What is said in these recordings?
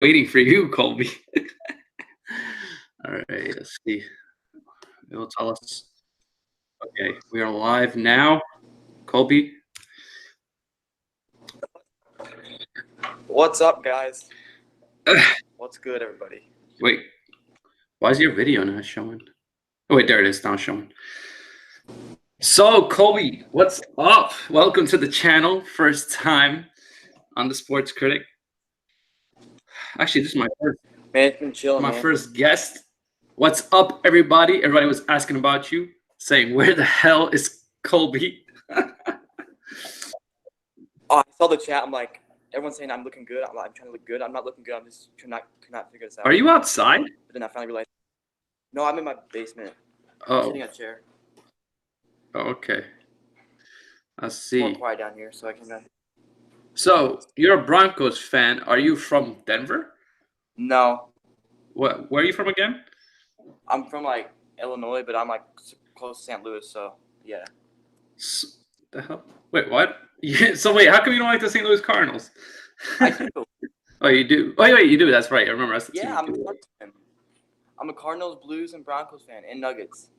Waiting for you, Colby. All right, let's see. It'll tell us. Okay, we are live now. Colby. What's up, guys? What's good, everybody? Wait, why is your video not showing? Oh, wait, there it is, now showing. So, Colby, what's up? Welcome to the channel. First time on the Sports Critic. Actually, this is my first guest. What's up, everybody? Everybody was asking about you, saying, "Where the hell is Colby?" Oh, I saw the chat. I'm like, everyone's saying I'm looking good. I'm trying to look good. I'm not looking good. I'm just cannot figure this out. Are you outside? But then I finally realized, no, I'm in my basement. Oh. Sitting on a chair. Oh, okay. Let's It's see. more quiet down here, so I can. So you're a Broncos fan. Are you from Denver? No. What? Where are you from again? I'm from like Illinois, but I'm like close to St. Louis, so yeah. The hell? Wait, what? So wait, how come you don't like the St. Louis Cardinals? I do. Oh, you do? Oh, wait, you do. That's right. I remember. That's the team. Yeah, I'm a Cardinals, Blues, and Broncos fan, and Nuggets.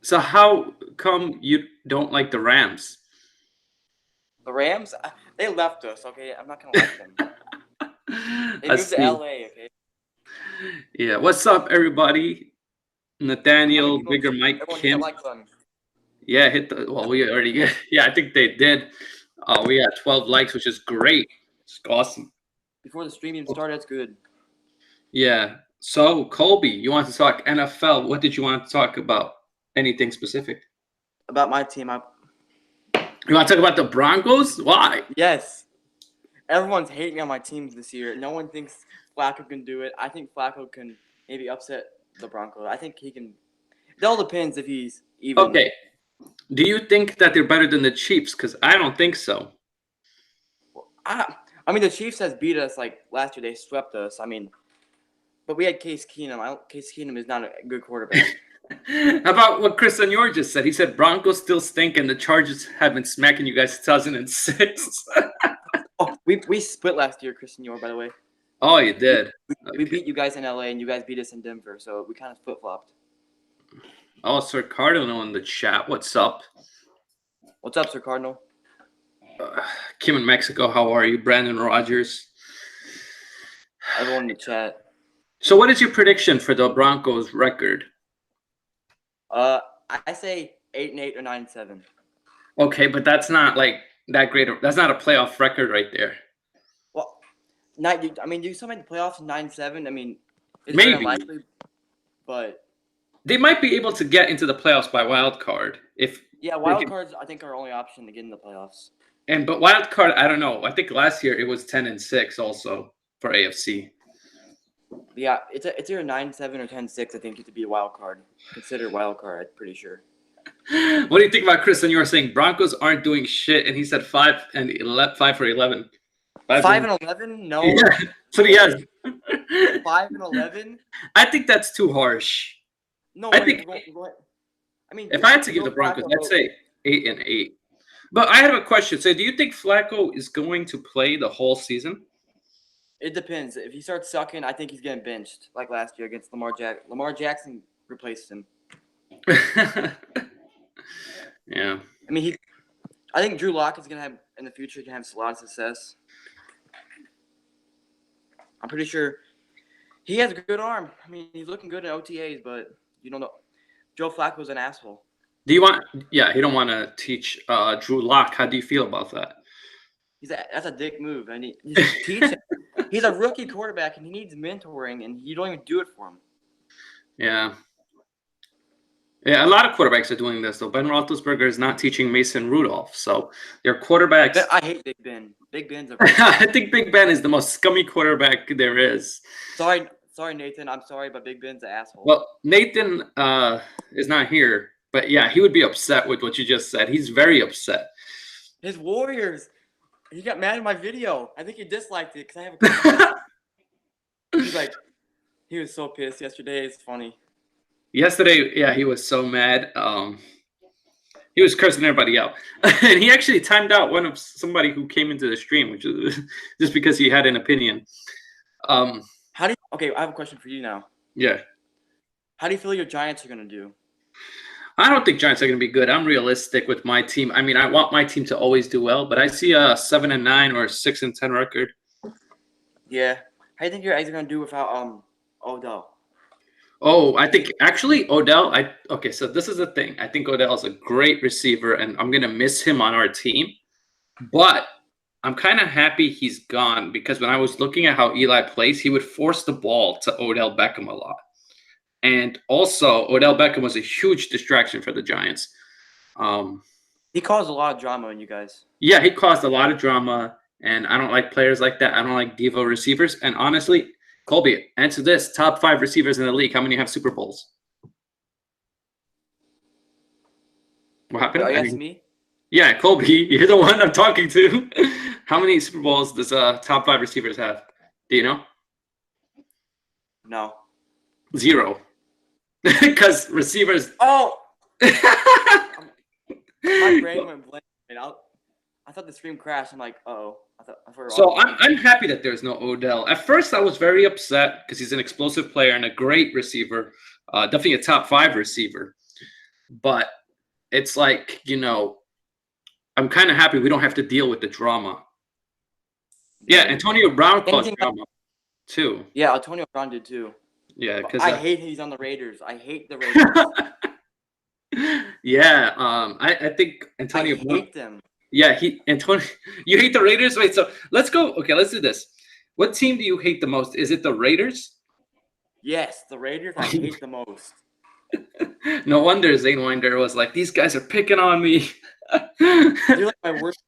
So how come you don't like the Rams? The Rams, they left us. Okay, I'm not gonna like them. They moved to LA. Okay. Yeah. What's up, everybody? Nathaniel, Bigger Mike, Kim. Yeah, hit the. Well, we already get. Yeah, I think they did. We got 12 likes, which is great. It's awesome. Before the stream even started, that's good. Yeah. So, Colby, you want to talk NFL? What did you want to talk about? Anything specific? About my team. You want to talk about the Broncos? Why? Yes. Everyone's hating me on my teams this year. No one thinks Flacco can do it. I think Flacco can maybe upset the Broncos. I think he can. It all depends if he's even. Okay. Do you think that they're better than the Chiefs? Because I don't think so. I mean, the Chiefs has beat us like last year. They swept us. I mean, but we had Case Keenum. Case Keenum is not a good quarterback. How about what Chris Senor just said? He said Broncos still stink and the Chargers have been smacking you guys 2006. Oh, we split last year, Chris Senor, by the way. Oh, you did? We beat you guys in LA and you guys beat us in Denver, so we kind of flip-flopped. Oh, Sir Cardinal in the chat. What's up? What's up, Sir Cardinal? Kim in Mexico, how are you? Brandon Rogers. Everyone in the chat. So what is your prediction for the Broncos record? I say 8-8 or 9-7. Okay, but that's not like that great. That's not a playoff record right there. Well, I mean, do some in the playoffs 9-7? I mean, it's maybe unlikely, but they might be able to get into the playoffs by wild card. Wild cards I think are our only option to get in the playoffs. But wild card, I don't know. I think last year it was 10-6 also for AFC. Yeah, it's either 9-7 or 10-6. I think it to be a wild card. Considered wild card, I'm pretty sure. What do you think about Chris? And you were saying Broncos aren't doing shit, and he said 5 for 11. 5 and 11? No. Yeah, so he has 5 and 11. I think that's too harsh. No, I think. I mean, if I had to give the Broncos, I'd say 8-8. But I have a question. So, do you think Flacco is going to play the whole season? It depends. If he starts sucking, I think he's getting benched like last year against Lamar Jackson. Lamar Jackson replaced him. Yeah. I mean, I think Drew Lock is gonna have in the future can have a lot of success. I'm pretty sure he has a good arm. I mean, he's looking good in OTAs, but you don't know. Joe Flacco's an asshole. Do you want? Yeah, he don't want to teach Drew Lock. How do you feel about that? That's a dick move, and he's a rookie quarterback, and he needs mentoring, and you don't even do it for him. Yeah. Yeah, a lot of quarterbacks are doing this, though. Ben Roethlisberger is not teaching Mason Rudolph, so their quarterbacks. I hate Big Ben. Big Ben's I think Big Ben is the most scummy quarterback there is. Sorry, Nathan. I'm sorry, but Big Ben's an asshole. Well, Nathan is not here, but yeah, he would be upset with what you just said. He's very upset. His Warriors. He got mad at my video. I think he disliked it because I have a. He's like, he was so pissed yesterday. It's funny. Yesterday, yeah, he was so mad. He was cursing everybody out, and he actually timed out somebody who came into the stream, which is just because he had an opinion. How do you, okay, I have a question for you now. Yeah. How do you feel your Giants are going to do? I don't think Giants are going to be good. I'm realistic with my team. I mean, I want my team to always do well, but I see a 7-9 or a 6-10 record. Yeah. How do you think your guys are going to do without Odell? Oh, I think actually Odell. Okay, so this is the thing. I think Odell is a great receiver, and I'm gonna miss him on our team. But I'm kind of happy he's gone because when I was looking at how Eli plays, he would force the ball to Odell Beckham a lot. And also, Odell Beckham was a huge distraction for the Giants. He caused a lot of drama on you guys. Yeah, he caused a lot of drama, and I don't like players like that. I don't like Devo receivers. And honestly, Colby, answer this. Top 5 receivers in the league. How many have Super Bowls? What happened? Are you asking me? Yeah, Colby, you're the one I'm talking to. How many Super Bowls does top 5 receivers have? Do you know? No. 0. Because receivers. Oh! My brain went blank. I thought the screen crashed. I'm like, uh-oh. So I'm happy that there's no Odell. At first, I was very upset because he's an explosive player and a great receiver. Definitely a top 5 receiver. But it's like, I'm kind of happy we don't have to deal with the drama. Yeah, Antonio Brown caused drama too. Yeah, Antonio Brown did too. Yeah, because I hate he's on the Raiders. I hate the Raiders. Yeah, I think Antonio Brown. I hate them. Yeah, Antonio. You hate the Raiders? Wait, so let's go. Okay, let's do this. What team do you hate the most? Is it the Raiders? Yes, the Raiders I hate the most. No wonder Zane Winder was like, these guys are picking on me. They're like my worst.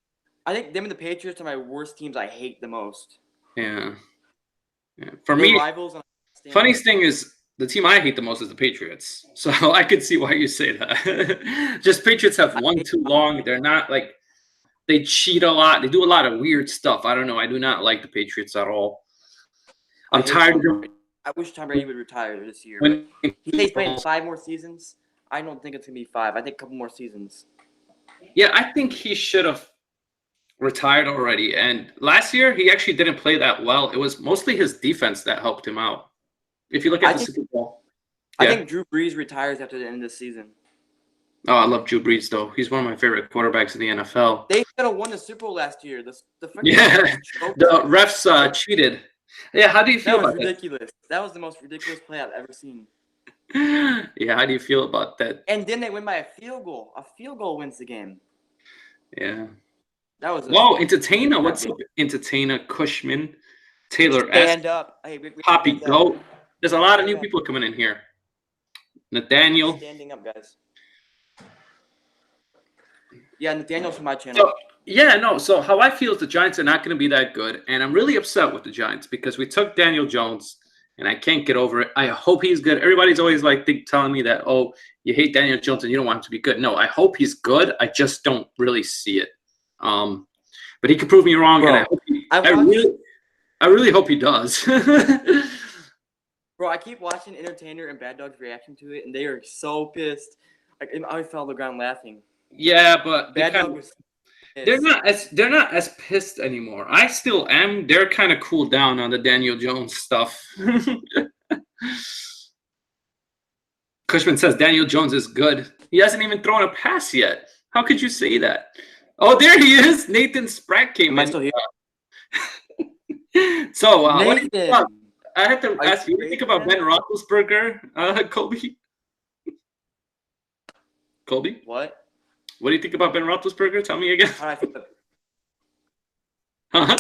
I think them and the Patriots are my worst teams I hate the most. Yeah. For me, rivals. Funniest thing is the team I hate the most is the Patriots. So I could see why you say that. Just Patriots have won too long. They're not like they cheat a lot. They do a lot of weird stuff. I don't know. I do not like the Patriots at all. I'm tired of them. I wish Tom Brady would retire this year. He's playing 5 more seasons. I don't think it's gonna be 5. I think a couple more seasons. Yeah, I think he should have retired already. And last year, he actually didn't play that well. It was mostly his defense that helped him out. If you look at the Super Bowl. I think Drew Brees retires after the end of the season. Oh, I love Drew Brees, though. He's one of my favorite quarterbacks in the NFL. They should have won the Super Bowl last year. The refs cheated. Yeah, how do you feel about that? That was ridiculous. That was the most ridiculous play I've ever seen. Yeah, how do you feel about that? And then they win by a field goal. A field goal wins the game. Yeah. That was. Whoa, Entertainer. What's up, Entertainer, Cushman, Taylor Stand up. Hey, Poppy Goat. There's a lot of new people coming in here. Nathaniel. Standing up, guys. Yeah, Nathaniel's from my channel. So how I feel is the Giants are not going to be that good, and I'm really upset with the Giants because we took Daniel Jones, and I can't get over it. I hope he's good. Everybody's always telling me that, oh, you hate Daniel Jones and you don't want him to be good. No, I hope he's good. I just don't really see it. But he could prove me wrong, and I really hope he does. Bro, I keep watching Entertainer and Bad Dog's reaction to it, and they are so pissed. Like, I fell on the ground laughing. Yeah, but Bad Dog was they're not as pissed anymore. I still am. They're kind of cooled down on the Daniel Jones stuff. Cushman says Daniel Jones is good. He hasn't even thrown a pass yet. How could you say that? Oh, there he is. Nathan Spratt came in. Still here? So, what do you think about, I have to ask you, what do you think about Ben Roethlisberger, Colby? Colby? What? What do you think about Ben Roethlisberger? Tell me again. How do I think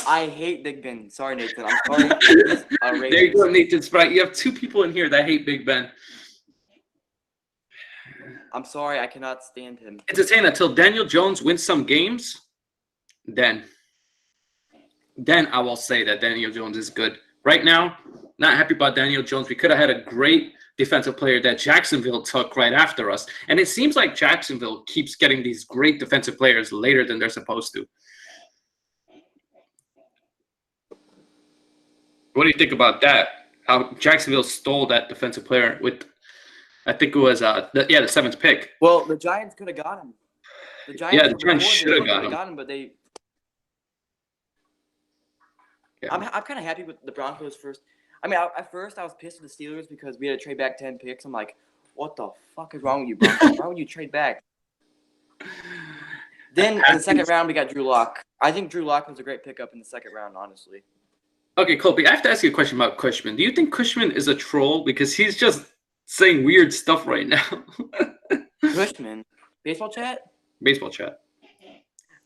I hate Big Ben. Sorry, Nathan. I'm sorry. There you go, Nathan Spratt. You have 2 people in here that hate Big Ben. I'm sorry. I cannot stand him. Entertain until Daniel Jones wins some games, then I will say that Daniel Jones is good. Right now, not happy about Daniel Jones. We could have had a great defensive player that Jacksonville took right after us. And it seems like Jacksonville keeps getting these great defensive players later than they're supposed to. What do you think about that? How Jacksonville stole that defensive player with, I think it was the 7th pick. Well, the Giants could have got him. The Giants should have got him. But they. Yeah. I'm kind of happy with the Broncos first. I mean, at first I was pissed with the Steelers because we had to trade back 10 picks. I'm like, what the fuck is wrong with you, Broncos? Why would you trade back? Then in the second round, we got Drew Lock. I think Drew Lock was a great pickup in the second round, honestly. Okay, Colby, I have to ask you a question about Cushman. Do you think Cushman is a troll because he's just saying weird stuff right now? Cushman, baseball chat? Baseball chat.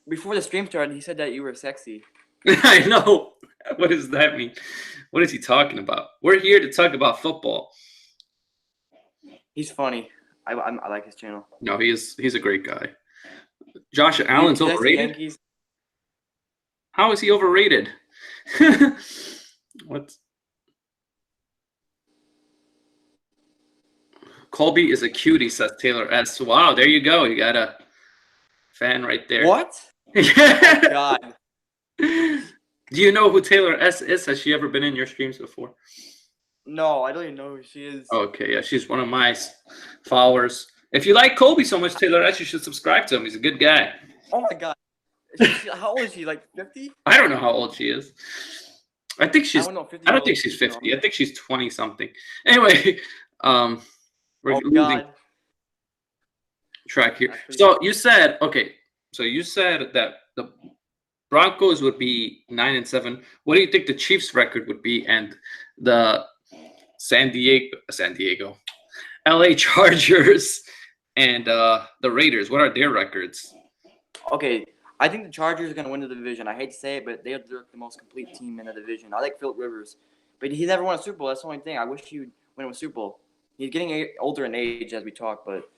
Before the stream started, he said that you were sexy. I know. What does that mean? What is he talking about? We're here to talk about football. He's funny. I like his channel. No, he's a great guy. Josh Allen's overrated. How is he overrated? What? Colby is a cutie, says Taylor S. Wow, there you go. You got a fan right there. What? Oh, God. Do you know who Taylor S. is? Has she ever been in your streams before? No, I don't even know who she is. Okay, yeah, she's one of my followers. If you like Colby so much, Taylor S., you should subscribe to him. He's a good guy. Oh, my God. How old is she? Like 50? I don't know how old she is. I think she's. I don't think she's 50. I think she's 20 something. Anyway, we're losing track here. So you said that the Broncos would be 9-7. What do you think the Chiefs' record would be, and the San Diego, LA Chargers, and the Raiders? What are their records? Okay. I think the Chargers are going to win the division. I hate to say it, but they're the most complete team in the division. I like Phillip Rivers, but he never won a Super Bowl. That's the only thing. I wish he would win a Super Bowl. He's getting older in age as we talk, but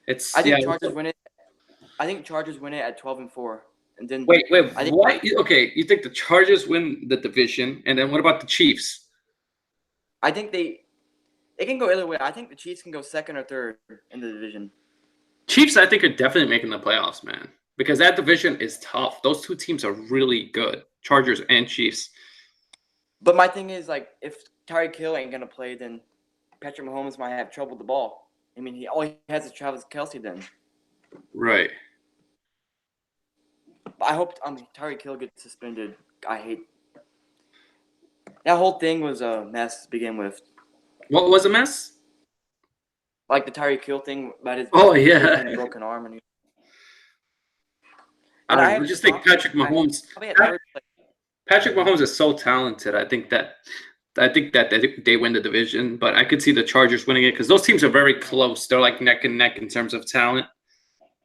I think Chargers win it. I think Chargers win it at 12-4, and then wait. What? Okay, you think the Chargers win the division, and then what about the Chiefs? I think they can go either way. I think the Chiefs can go second or third in the division. Chiefs, I think, are definitely making the playoffs, man. Because that division is tough. Those two teams are really good, Chargers and Chiefs. But my thing is, like, if Tyreek Hill ain't going to play, then Patrick Mahomes might have trouble with the ball. I mean, all he has is Travis Kelce then. Right. But I hope Tyreek Hill gets suspended. I hate that whole thing was a mess to begin with. What was a mess? Like the Tyreek Hill thing about his broken arm and. I just think Patrick Mahomes. Patrick Mahomes is so talented. I think that they win the division, but I could see the Chargers winning it because those teams are very close. They're like neck and neck in terms of talent,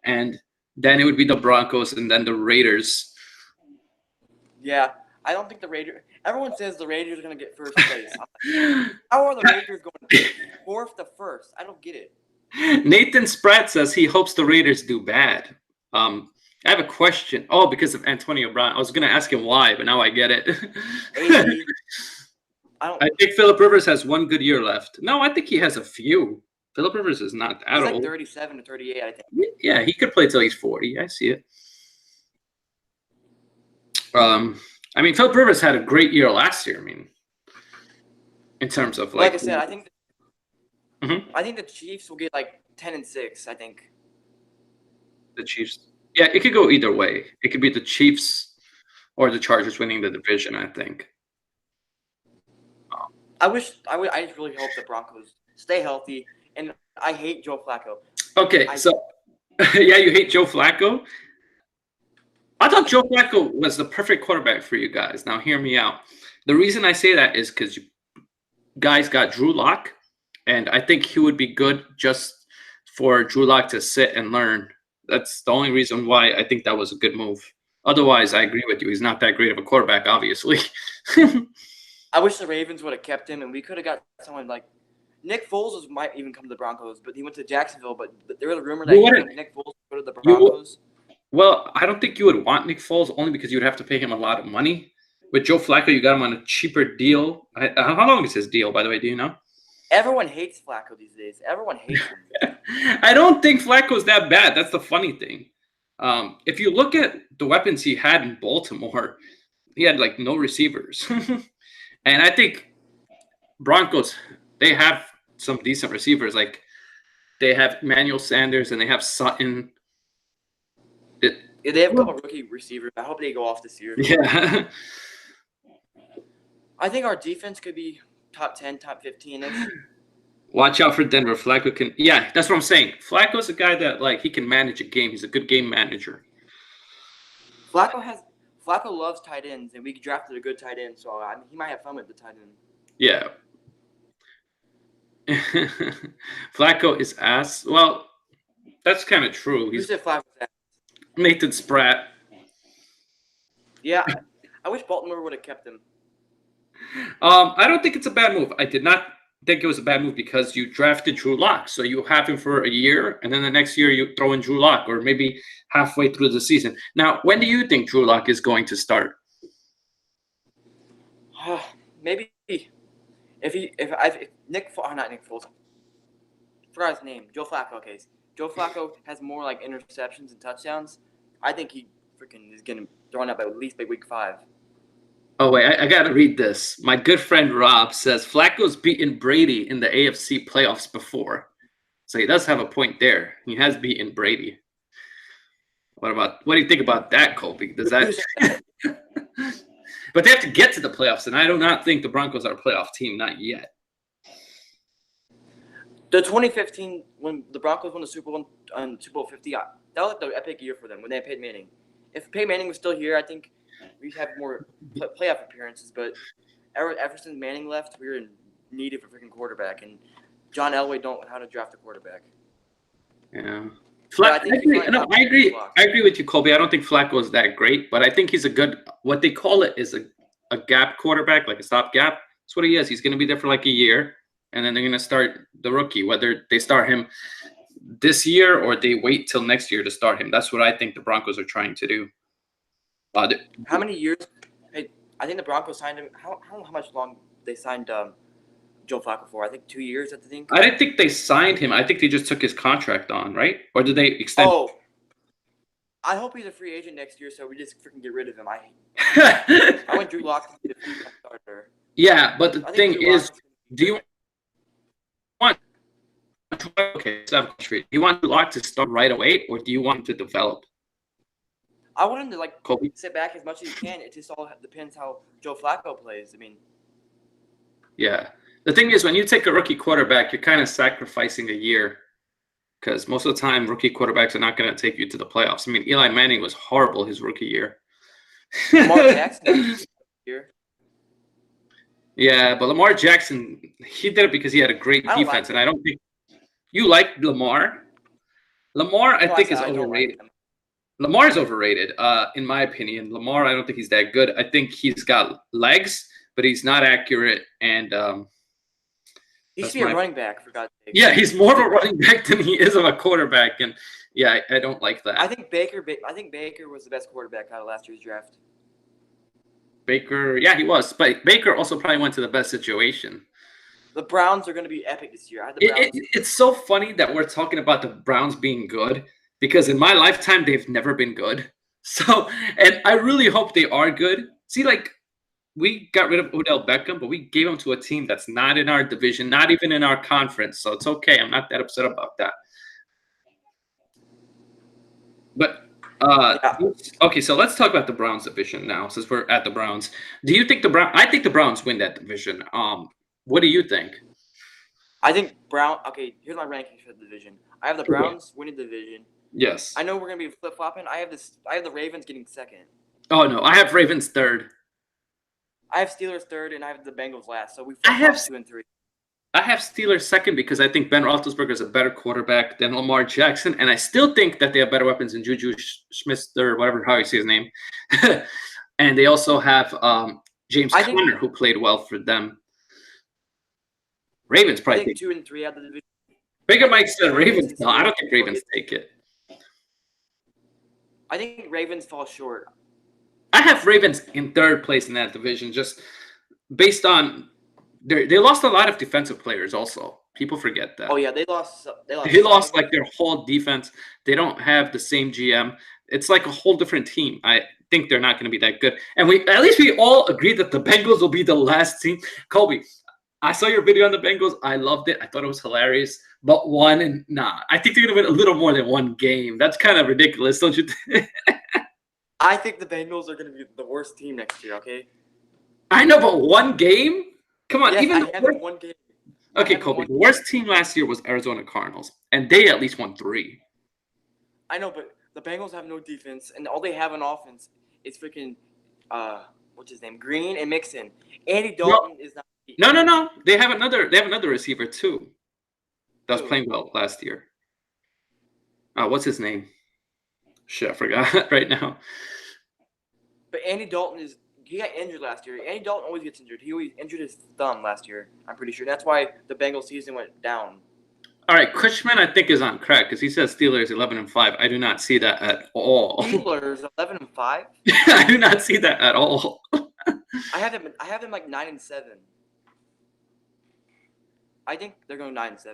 and then it would be the Broncos and then the Raiders. Yeah, I don't think the Raiders. Everyone says the Raiders are going to get first place. How are the Raiders going fourth to first? I don't get it. Nathan Spratt says he hopes the Raiders do bad. I have a question. Oh, because of Antonio Brown. I was going to ask him why, but now I get it. I think Phillip Rivers has one good year left. No, I think he has a few. Phillip Rivers is not that old. He's like 37 to 38, I think. Yeah, he could play till he's 40. I see it. I mean, Phillip Rivers had a great year last year. I mean, in terms of like I said, I think I think the Chiefs will get like 10-6. I think the Chiefs. Yeah, it could go either way. It could be the Chiefs or the Chargers winning the division, I think. I just really hope the Broncos stay healthy, and I hate Joe Flacco. Okay, so yeah, you hate Joe Flacco? I thought Joe Flacco was the perfect quarterback for you guys. Now, hear me out. The reason I say that is because you guys got Drew Lock, and I think he would be good just for Drew Lock to sit and learn. That's the only reason why I think that was a good move. Otherwise, I agree with you. He's not that great of a quarterback, obviously. I wish the Ravens would have kept him, and we could have got someone like Nick Foles might even come to the Broncos, but he went to Jacksonville. But there was a rumor that Nick Foles would go to the Broncos. Well, I don't think you would want Nick Foles only because you would have to pay him a lot of money. With Joe Flacco, you got him on a cheaper deal. How long is his deal, by the way? Do you know? Everyone hates Flacco these days. Everyone hates him. I don't think Flacco's that bad. That's the funny thing. If you look at the weapons he had in Baltimore, he had like no receivers. And I think Broncos, they have some decent receivers. Like they have Emmanuel Sanders and they have Sutton. They have a couple rookie receivers. I hope they go off this year. Yeah. I think our defense could be top 10, top 15-ish. Watch out for Denver. Flacco can. Yeah, that's what I'm saying. Flacco's a guy that he can manage a game. He's a good game manager. Flacco loves tight ends, and we drafted a good tight end, so he might have fun with the tight end. Yeah. Flacco is ass. Well, that's kind of true. Who said Flacco's ass? Nathan Spratt. Yeah, I wish Baltimore would have kept him. I don't think it's a bad move. I did not think it was a bad move because you drafted Drew Lock, so you have him for a year, and then the next year you throw in Drew Lock, or maybe halfway through the season. Now, when do you think Drew Lock is going to start? Maybe if not Nick Foles, I forgot his name, Joe Flacco. Okay, Joe Flacco has more interceptions and touchdowns. I think he freaking is getting thrown up at least by week 5. Oh, wait, I got to read this. My good friend Rob says Flacco's beaten Brady in the AFC playoffs before. So he does have a point there. He has beaten Brady. What do you think about that, Colby? Does that But they have to get to the playoffs, and I do not think the Broncos are a playoff team, not yet. The 2015, when the Broncos won the Super Bowl on Super Bowl 50, that was the epic year for them when they had Peyton Manning. If Peyton Manning was still here, I think we'd have more playoff appearances. But ever since Manning left, we were in need of a freaking quarterback, and John Elway don't know how to draft a quarterback. Yeah. I agree. I agree with you, Colby. I don't think Flacco is that great, but I think he's a good. What they call it is a gap quarterback, like a stopgap. That's what he is. He's going to be there for a year, and then they're going to start the rookie. Whether they start him this year or they wait till next year to start him. That's what I think the Broncos are trying to do. How many years? Hey, I think the Broncos signed him. How much long they signed Joe Flacco for? I think 2 years. I think. I didn't think they signed him. I think they just took his contract on, right? Or did they extend? Oh, I hope he's a free agent next year, so we just freaking get rid of him. I want Drew Lock to be the starter. Yeah, but the thing is, do you want? Okay, so do you want Lock to start right away, or do you want him to develop? I want him to Colby? sit back as much as he can. It just all depends how Joe Flacco plays. Yeah. The thing is, when you take a rookie quarterback, you're kind of sacrificing a year because most of the time, rookie quarterbacks are not going to take you to the playoffs. Eli Manning was horrible his rookie year. Lamar Jackson year. Yeah, but Lamar Jackson, he did it because he had a great defense, and I don't think you like Lamar. Lamar, I think, is overrated. Lamar is overrated, in my opinion. Lamar, I don't think he's that good. I think he's got legs, but he's not accurate, and he should be a running back, for God's sake. Yeah, he's more of a running back than he is of a quarterback, and yeah, I don't like that. I think Baker was the best quarterback out of last year's draft. Baker, yeah, he was, but Baker also probably went to the best situation. The Browns are going to be epic this year. It's so funny that we're talking about the Browns being good because in my lifetime they've never been good. So, and I really hope they are good. See, we got rid of Odell Beckham, but we gave him to a team that's not in our division, not even in our conference. So it's okay. I'm not that upset about that. But okay, so let's talk about the Browns division now, since we're at the Browns. Do you think I think the Browns win that division. What do you think? I think okay, here's my rankings for the division. I have the Browns winning the division. Yes. I know we're gonna be flip-flopping. I have the Ravens getting second. Oh no, I have Ravens third. I have Steelers third, and I have the Bengals last. So we flip 2 and 3. I have Steelers second because I think Ben Roethlisberger is a better quarterback than Lamar Jackson, and I still think that they have better weapons than Juju Smith-Schuster, whatever how you say his name. And they also have James Conner, who played well for them. Ravens probably take 2 and 3 out of the division. Bigger Mike said Ravens. No, I don't think Ravens take it. I think Ravens fall short. I have Ravens in third place in that division, just based on they lost a lot of defensive players. Also, people forget that. Oh yeah, they lost their whole defense. They don't have the same GM. It's like a whole different team. I think they're not going to be that good. And at least we all agree that the Bengals will be the last team. Colby, I saw your video on the Bengals. I loved it. I thought it was hilarious. But I think they're going to win a little more than one game. That's kind of ridiculous, don't you think? I think the Bengals are going to be the worst team next year, okay? I know, but one game? Come on, Yes, even I the have worst. him one game. Okay, Colby, the worst team last year was Arizona Cardinals, and they at least won 3. I know, but the Bengals have no defense, and all they have on offense is freaking what's his name, Green and Mixon. Andy Dalton is not. No. They have another receiver too. That was Who? playing well last year. What's his name? Shit, I forgot right now. But Andy Dalton he got injured last year. Andy Dalton always gets injured. He always injured his thumb last year, I'm pretty sure. That's why the Bengals season went down. All right, Cushman, I think, is on crack because he says Steelers 11-5. I do not see that at all. Steelers 11-5. I do not see that at all. I have them like 9-7. I think they're going 9-7.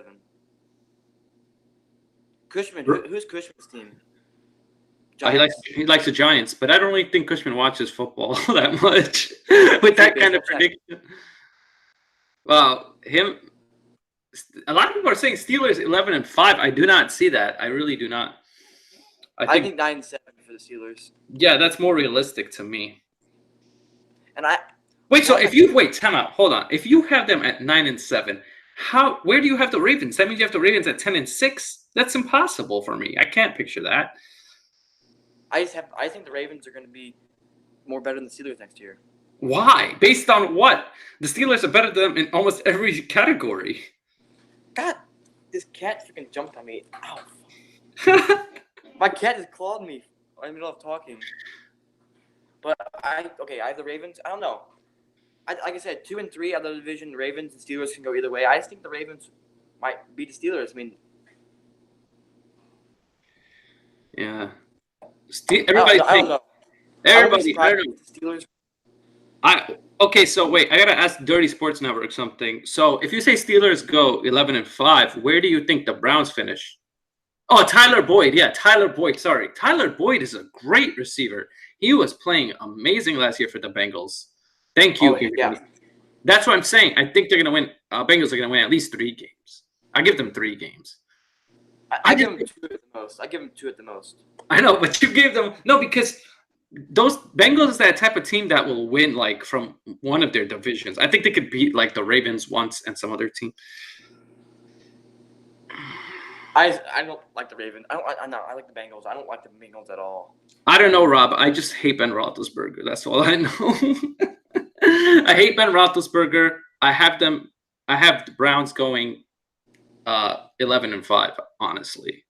Cushman, who's Cushman's team? He likes the Giants, but I don't really think Cushman watches football that much with that kind of prediction. Well, a lot of people are saying Steelers 11-5. I do not see that. I really do not. I think 9-7 for the Steelers. Yeah, that's more realistic to me. And time out, hold on. If you have them at 9-7, where do you have the Ravens? That means you have the Ravens at 10-6. That's impossible for me. I can't picture that. I think the Ravens are going to be more better than the Steelers next year. Why? Based on what? The Steelers are better than them in almost every category. God, this cat freaking jumped on me. Ow. My cat just clawed me in the middle of talking. But I have the Ravens. I don't know. Like I said, 2 and 3 out of the division. Ravens and Steelers can go either way. I just think the Ravens might beat the Steelers. I mean, yeah. Everybody. I don't know. Everybody. I don't know. Steelers. Okay, so wait, I gotta ask Dirty Sports Network something. So if you say Steelers go 11-5, where do you think the Browns finish? Oh, Tyler Boyd. Yeah, Tyler Boyd. Sorry. Tyler Boyd is a great receiver. He was playing amazing last year for the Bengals. Thank you. Yeah. That's what I'm saying. I think they're going to win. Bengals are going to win at least 3 games. I give them 3 games. I give them 2 at the most. I give them 2 at the most. I know, but you gave them – no, because those Bengals is that type of team that will win, like, from one of their divisions. I think they could beat, like, the Ravens once and some other team. I don't like the Ravens. I like the Bengals. I don't like the Bengals at all. I don't know, Rob. I just hate Ben Roethlisberger. That's all I know. I hate Ben Roethlisberger. I have the Browns going 11-5. Honestly,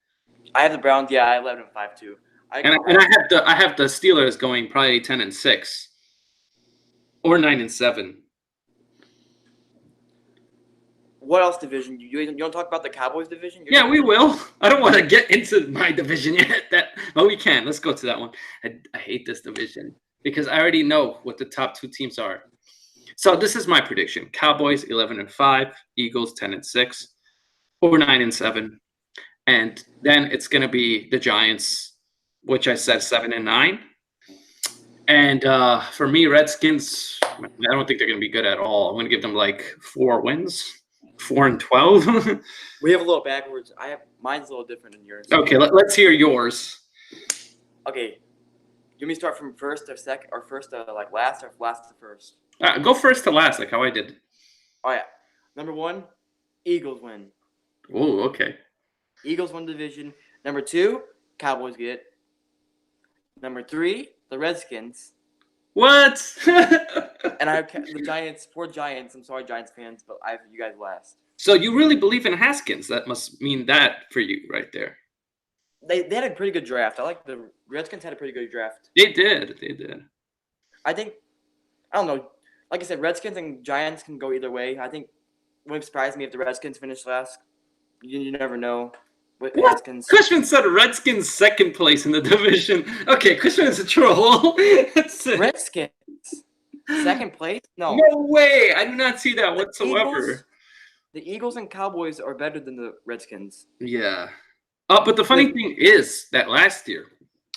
I have the Browns. Yeah, 11-5 too. I have the Steelers going probably 10-6 or 9-7. What else division? You want to talk about the Cowboys division? Yeah, we will. I don't want to get into my division yet. But we can. Let's go to that one. I hate this division because I already know what the top 2 teams are. So this is my prediction: Cowboys 11-5, Eagles 10-6, or 9-7, and then it's going to be the Giants, which I said 7-9. And for me, Redskins, I don't think they're going to be good at all. I'm going to give them like 4 wins. 4-12. We have a little backwards. Mine's a little different than yours. Okay, let's hear yours. Okay, you want me to start from first to second, or first to like last, or last to first? Go first to last, like how I did. Oh yeah, number 1, Eagles win. Oh, okay. Eagles win division. Number 2, Cowboys get. Number 3, the Redskins. What? And I have the Giants. Poor Giants. I'm sorry, Giants fans, but I have you guys last. So you really believe in Haskins? That must mean that for you right there. They had a pretty good draft. I like the Redskins had a pretty good draft. They did. I think, I don't know. Like I said, Redskins and Giants can go either way. I think it wouldn't surprise me if the Redskins finish last. You never know. With Redskins. Cushman said Redskins second place in the division. Okay, Cushman is a troll. Redskins second place? No. No way. I do not see that whatsoever. The Eagles and Cowboys are better than the Redskins. Yeah. But the funny thing is that last year,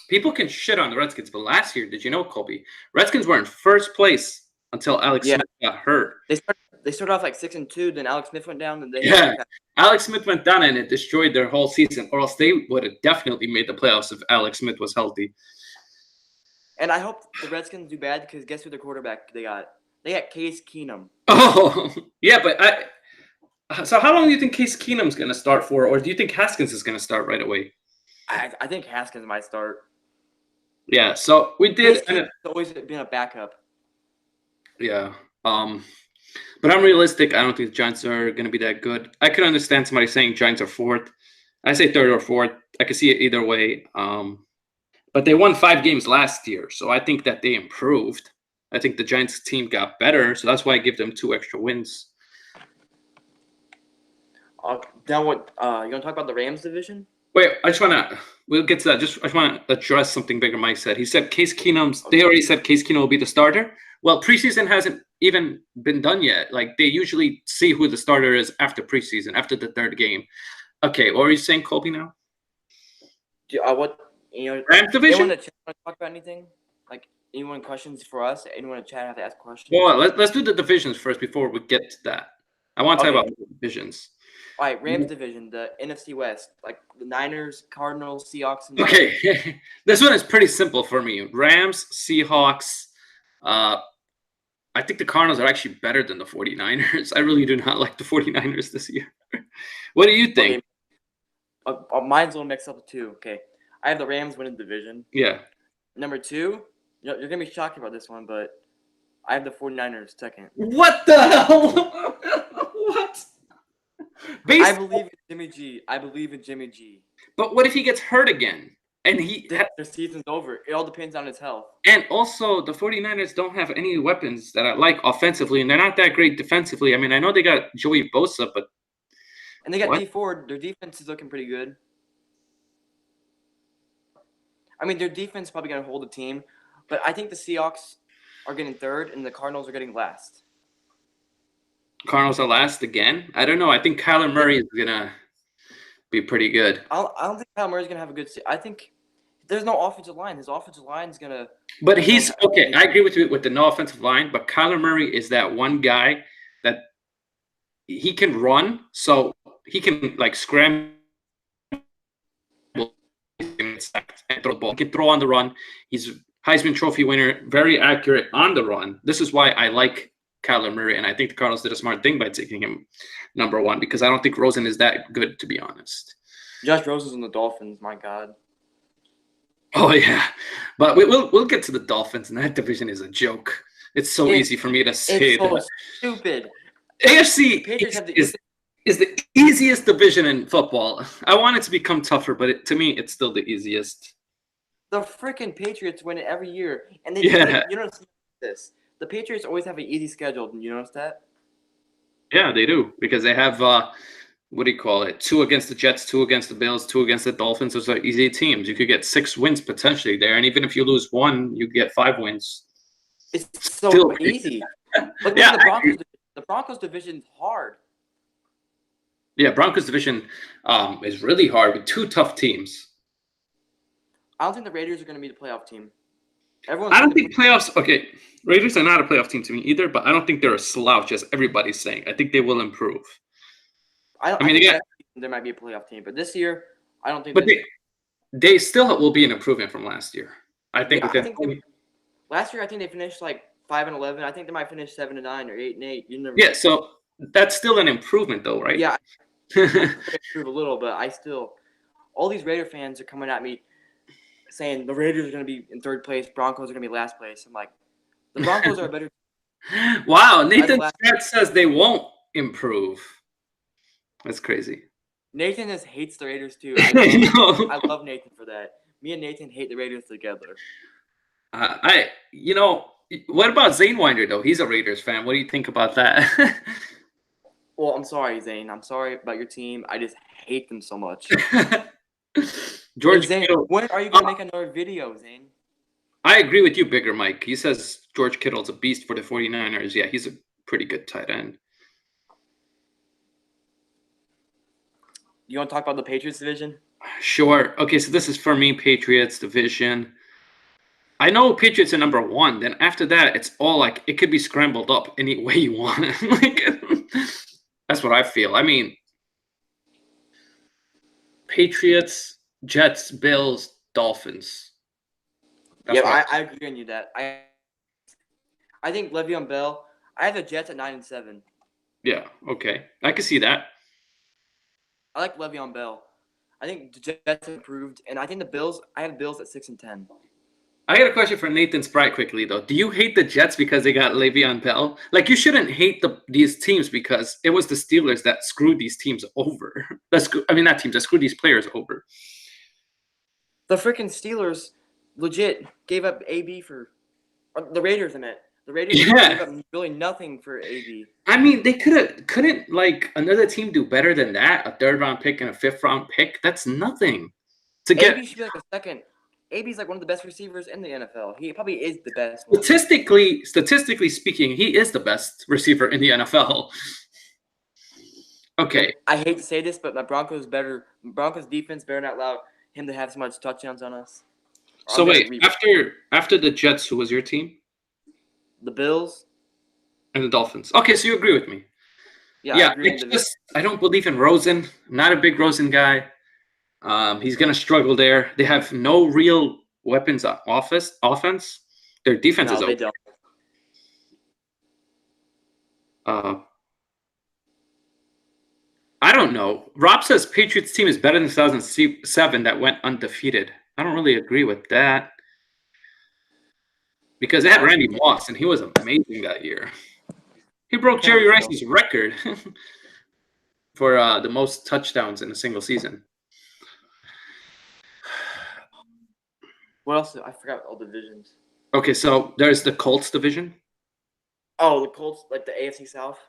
people can shit on the Redskins, but last year, did you know, Colby? Redskins were in first place until Alex Smith got hurt. They started off like 6-2, then Alex Smith went down, and Alex Smith went down, and it destroyed their whole season. Or else they would have definitely made the playoffs if Alex Smith was healthy. And I hope the Redskins do bad because guess who their quarterback they got? They got Case Keenum. Oh, yeah, but so how long do you think Case Keenum's going to start for, or do you think Haskins is going to start right away? I think Haskins might start. Yeah, so we did. Case Keenum's always been a backup. Yeah. But I'm realistic. I don't think the Giants are going to be that good. I could understand somebody saying Giants are fourth. I say third or fourth. I could see it either way. But they won 5 games last year, so I think that they improved. I think the Giants team got better, so that's why I give them 2 extra wins. Now what? You want to talk about the Rams division? Wait, we'll get to that. I just want to address something Bigger Mike said. He said Case Keenum's. They already said Case Keenum will be the starter. Well, preseason hasn't even been done yet. Like, they usually see who the starter is after preseason, after the 3rd game. Okay, what are you saying, Colby? Now, What Rams division. Want to talk about anything? Like, anyone questions for us? Anyone in chat have to ask questions? Well, let's do the divisions first before we get to that. I want to talk about the divisions. All right, Rams division, the NFC West, like the Niners, Cardinals, Seahawks. And okay, this one is pretty simple for me. Rams, Seahawks. I think the Cardinals are actually better than the 49ers. I really do not like the 49ers this year. What do you think? Okay. Mine's a little mixed up too. Okay, I have the Rams winning the division. Yeah. Number 2, you're going to be shocked about this one, but I have the 49ers second. What the hell? What? I believe in Jimmy G. But what if he gets hurt again? And the season's over. It all depends on his health. And also, the 49ers don't have any weapons that I like offensively, and they're not that great defensively. I mean, I know they got Joey Bosa, but... And they got D Ford. Their defense is looking pretty good. I mean, their defense is probably going to hold the team, but I think the Seahawks are getting 3rd, and the Cardinals are getting last. Cardinals are last again? I don't know. I think Kyler Murray is going to be pretty good. I don't think Kyler Murray's going to have a good – I think there's no offensive line. His offensive line is going to – But he's – okay, I agree with you with the no offensive line, but Kyler Murray is that one guy that he can run, so he can, like, scramble and throw the ball. He can throw on the run. He's Heisman Trophy winner, very accurate on the run. This is why I like Kyler Murray, and I think the Cardinals did a smart thing by taking him number 1 because I don't think Rosen is that good, to be honest. Josh Rosen's on the Dolphins, my God. Oh, yeah. But we'll get to the Dolphins, and that division is a joke. It's so easy for me to say that. It's so stupid. AFC is the easiest division in football. I want it to become tougher, but to me, it's still the easiest. The freaking Patriots win it every year, and they you don't see this. The Patriots always have an easy schedule. Did you notice that? Yeah, they do because they have what do you call it? 2 against the Jets, 2 against the Bills, 2 against the Dolphins. Those are easy teams. You could get 6 wins potentially there, and even if you lose 1, you get 5 wins. It's so easy. Look at the Broncos. The Broncos division is hard. Yeah, Broncos division is really hard with 2 tough teams. I don't think the Raiders are going to be the playoff team. I don't think playoffs. Okay, Raiders are not a playoff team to me either, but I don't think they're a slouch as everybody's saying. I think they will improve. I mean, there might be a playoff team, but this year, I don't think. But they still will be an improvement from last year. I think. Last year, I think they finished like 5-11. I think they might finish 7-9 or 8-8. You never. Yeah, so that's still an improvement, though, right? Yeah, improve a little, but all these Raider fans are coming at me saying the Raiders are going to be in 3rd place, Broncos are going to be last place. I'm like, the Broncos are a better. Wow, Nathan Scott says they won't improve. That's crazy. Nathan hates the I too. I love Nathan for that. Me and Nathan hate the Raiders together. What about Zane Winder though? He's a Raiders fan. What do you think about that? Well, I'm sorry, Zane. I'm sorry about your team. I just hate them so much. George Zane, Kittle, when are you going to make another video, Zane? I agree with you, Bigger Mike. He says George Kittle's a beast for the 49ers. Yeah, he's a pretty good tight end. You want to talk about the Patriots division? Sure. Okay, so this is for me, Patriots division. I know Patriots are number 1. Then after that, it's all like it could be scrambled up any way you want. That's what I feel. I mean, Patriots, Jets, Bills, Dolphins. I agree on you that. I think Le'Veon Bell I have the Jets at 9-7. Yeah, okay. I can see that. I like Le'Veon Bell. I think the Jets improved, and I think the Bills. I have the Bills at 6-10. I got a question for Nathan Sprite quickly, though. Do you hate the Jets because they got Le'Veon Bell? Like, you shouldn't hate these teams because it was the Steelers that screwed these teams over. Not teams, that screwed these players over. The freaking Steelers legit gave up AB for the Raiders. I meant the Raiders gave up really nothing for AB. I mean, they couldn't like another team do better than that? A 3rd round pick and a 5th round pick? That's nothing. AB should be like a second. AB's like one of the best receivers in the NFL. He probably is the best one. Statistically speaking, he is the best receiver in the NFL. Okay. I hate to say this, but my Broncos defense better not allow him to have so much touchdowns on us. So wait, after the Jets, who was your team? The Bills and the Dolphins. Okay, so you agree with me. Yeah. I don't believe in Rosen. I'm not a big Rosen guy. He's gonna struggle there. They have no real weapons on offense. Their defense is okay. They don't. I don't know. Rob says Patriots team is better than 2007 that went undefeated. I don't really agree with that. Because they had Randy Moss, and he was amazing that year. He broke Jerry Rice's record for the most touchdowns in a single season. What else? I forgot all divisions. Okay, so there's the Colts division. Oh, the Colts, like the AFC South?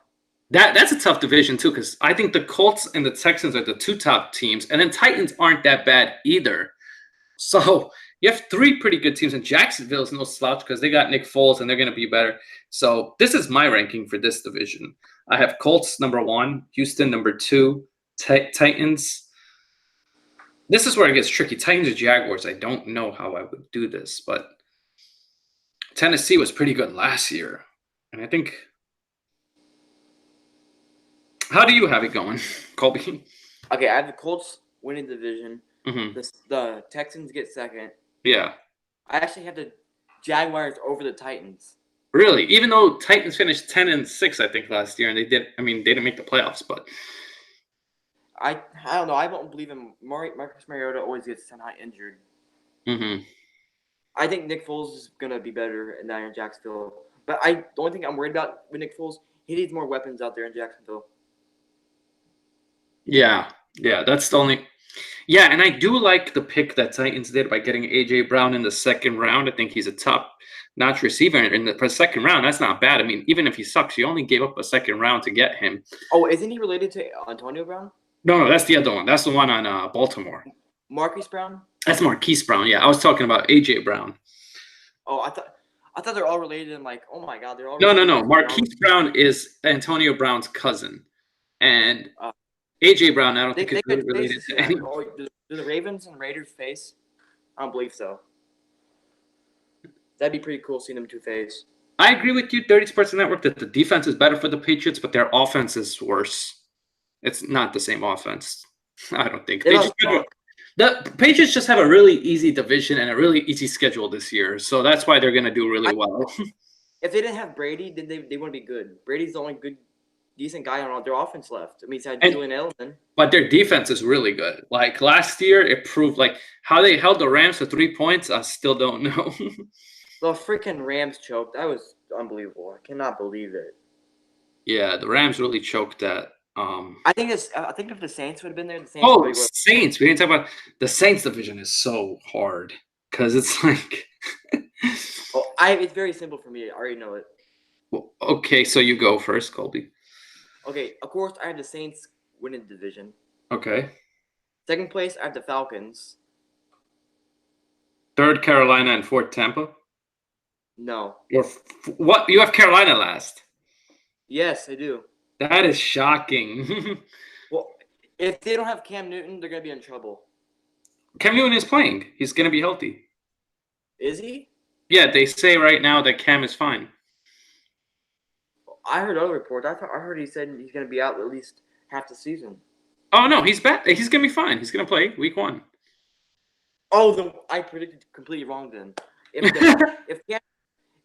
That's a tough division, too, because I think the Colts and the Texans are the 2 top teams, and then Titans aren't that bad either. So you have 3 pretty good teams, and Jacksonville is no slouch because they got Nick Foles, and they're going to be better. So this is my ranking for this division. I have Colts number 1, Houston number 2, Titans. This is where it gets tricky. Titans or Jaguars, I don't know how I would do this, but Tennessee was pretty good last year. And I think – how do you have it going, Colby? Okay, I have the Colts winning the division. Mm-hmm. The Texans get second. Yeah. I actually have the Jaguars over the Titans. Really? Even though Titans finished 10-6, I think, last year, and they didn't make the playoffs, but – I don't know. I don't believe in Marcus Mariota always gets somehow injured. Mm-hmm. I think Nick Foles is going to be better than in Jacksonville. But the only thing I'm worried about with Nick Foles, he needs more weapons out there in Jacksonville. Yeah, that's the only – yeah, and I do like the pick that Titans did by getting A.J. Brown in the 2nd round. I think he's a top-notch receiver for the 2nd round. That's not bad. I mean, even if he sucks, you only gave up a 2nd round to get him. Oh, isn't he related to Antonio Brown? No, that's the other one. That's the one on Baltimore. Marquise Brown? That's Marquise Brown. Yeah, I was talking about A.J. Brown. Oh, I thought they're all related. And like, oh my God, they're all. No. Marquise Brown is Antonio Brown's cousin, and A.J. Brown. I don't think is really related to anyone. Do the Ravens and Raiders face? I don't believe so. That'd be pretty cool seeing them 2 face. I agree with you, 30 Sports Network, that the defense is better for the Patriots, but their offense is worse. It's not the same offense. I don't think. The Patriots just have a really easy division and a really easy schedule this year, so that's why they're going to do really well. If they didn't have Brady, then they wouldn't be good. Brady's the only good, decent guy on their offense left. I mean, he's had Julian Edelman. But their defense is really good. Like last year, it proved like how they held the Rams to 3 points. I still don't know. The freaking Rams choked. That was unbelievable. I cannot believe it. Yeah, the Rams really choked that. I think if the Saints would have been there, Saints. We didn't talk about the Saints division is so hard because it's like. It's very simple for me. I already know it. Well, okay, so you go first, Colby. Okay, of course I have the Saints winning the division. Okay. 2nd place, I have the Falcons. 3rd, Carolina, and 4th, Tampa. No. What? You have Carolina last? Yes, I do. That is shocking. Well, if they don't have Cam Newton, they're going to be in trouble. Cam Newton is playing. He's going to be healthy. Is he? Yeah, they say right now that Cam is fine. I heard other reports. I heard he said he's going to be out at least half the season. Oh, no, he's back. He's going to be fine. He's going to play week 1. Oh, I predicted completely wrong then. If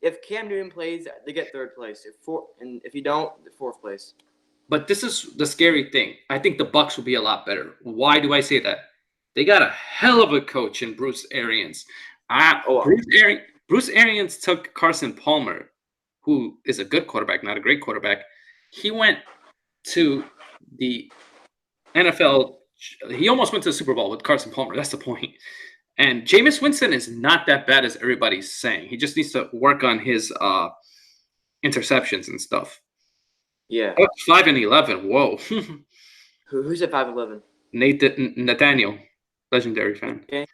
If Cam Newton plays, they get third place. If you don't, fourth place. But this is the scary thing. I think the Bucks will be a lot better. Why do I say that? They got a hell of a coach in Bruce Arians. Bruce Arians took Carson Palmer, who is a good quarterback, not a great quarterback. He went to the NFL. He almost went to the Super Bowl with Carson Palmer. That's the point. And Jameis Winston is not that bad as everybody's saying. He just needs to work on his interceptions and stuff. Yeah. 5-11. Whoa. Who's at 5-11? Nathaniel, legendary fan. Okay.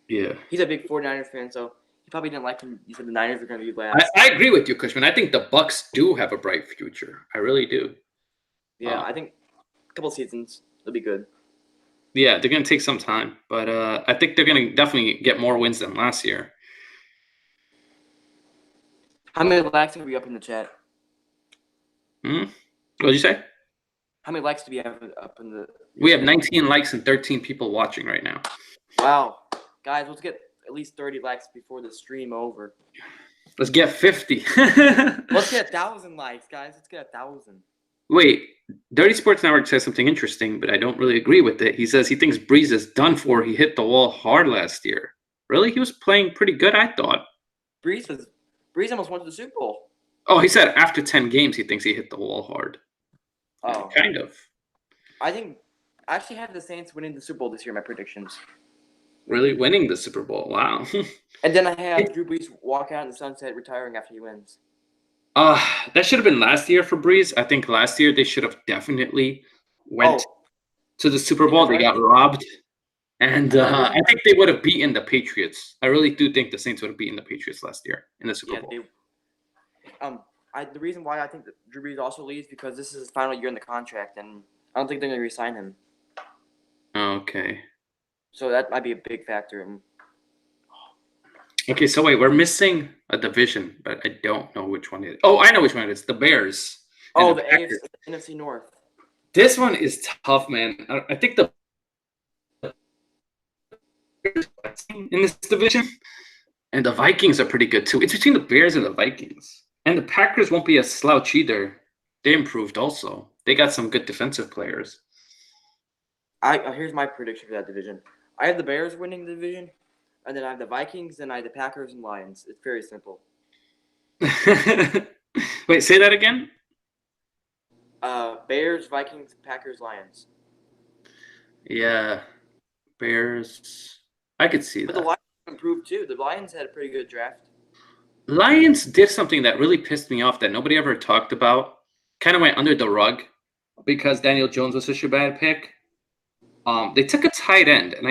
Yeah. He's a big 49ers fan, so he probably didn't like him. He said the Niners are going to be last. I agree with you, Cushman. I think the Bucks do have a bright future. I really do. Yeah, I think a couple seasons they'll be good. Yeah, they're going to take some time, but I think they're going to definitely get more wins than last year. How many likes are we up in the chat? What did you say? How many likes do we have up in the? We have 19 likes and 13 people watching right now. Wow, guys, let's get at least 30 likes before the stream over. Let's get 50. Let's get 1,000 likes, guys. Let's get 1,000. Wait, Dirty Sports Network says something interesting, but I don't really agree with it. He says he thinks Breeze is done for. He hit the wall hard last year. Really? He was playing pretty good, I thought. Breeze almost went to the Super Bowl. Oh, he said after 10 games, he thinks he hit the wall hard. Oh. Kind of. I actually have the Saints winning the Super Bowl this year, my predictions. Really? Winning the Super Bowl? Wow. And then I have Drew Brees walk out in the sunset, retiring after he wins. That should have been last year for Breeze. I think last year they should have definitely went to the Super Bowl. They got robbed. And I think they would have beaten the Patriots. I really do think the Saints would have beaten the Patriots last year in the Super Bowl. The reason why I think that Drew Brees also leaves because this is his final year in the contract, and I don't think they're going to re-sign him. Okay. So that might be a big factor. Okay, so wait, we're missing a division, but I don't know which one it is. Oh, I know which one it is. The Bears. Oh, the AFC, NFC North. This one is tough, man. I think the in this division, and the Vikings are pretty good too. It's between the Bears and the Vikings. And the Packers won't be a slouch either. They improved also. They got some good defensive players. Here's my prediction for that division. I have the Bears winning the division, and then I have the Vikings, and I have the Packers and Lions. It's very simple. Wait, say that again? Bears, Vikings, Packers, Lions. Yeah. Bears. I could see that. But the Lions improved too. The Lions had a pretty good draft. Lions did something that really pissed me off that nobody ever talked about. Kind of went under the rug because Daniel Jones was such a bad pick. They took a tight end, and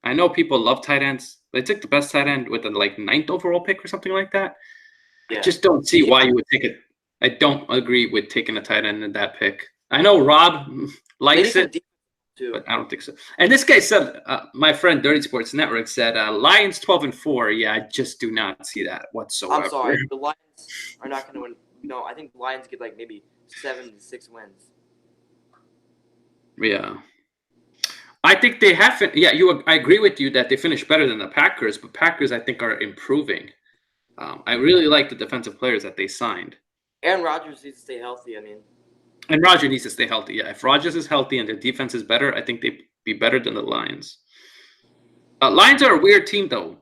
I know people love tight ends. They took the best tight end with the 9th overall pick or something like that. Yeah. I just don't see why you would take it. I don't agree with taking a tight end in that pick. I know Rob likes it, but I don't think so. And this guy said, my friend Dirty Sports Network said, Lions 12-4. Yeah, I just do not see that whatsoever. I'm sorry. The Lions are not going to win. No, I think the Lions get maybe 7 to 6 wins. Yeah. I think they haven't. Yeah, I agree with you that they finished better than the Packers, but Packers, I think, are improving. I really like the defensive players that they signed. Aaron Rodgers needs to stay healthy, And Rodgers needs to stay healthy, yeah. If Rodgers is healthy and their defense is better, I think they'd be better than the Lions. Lions are a weird team, though.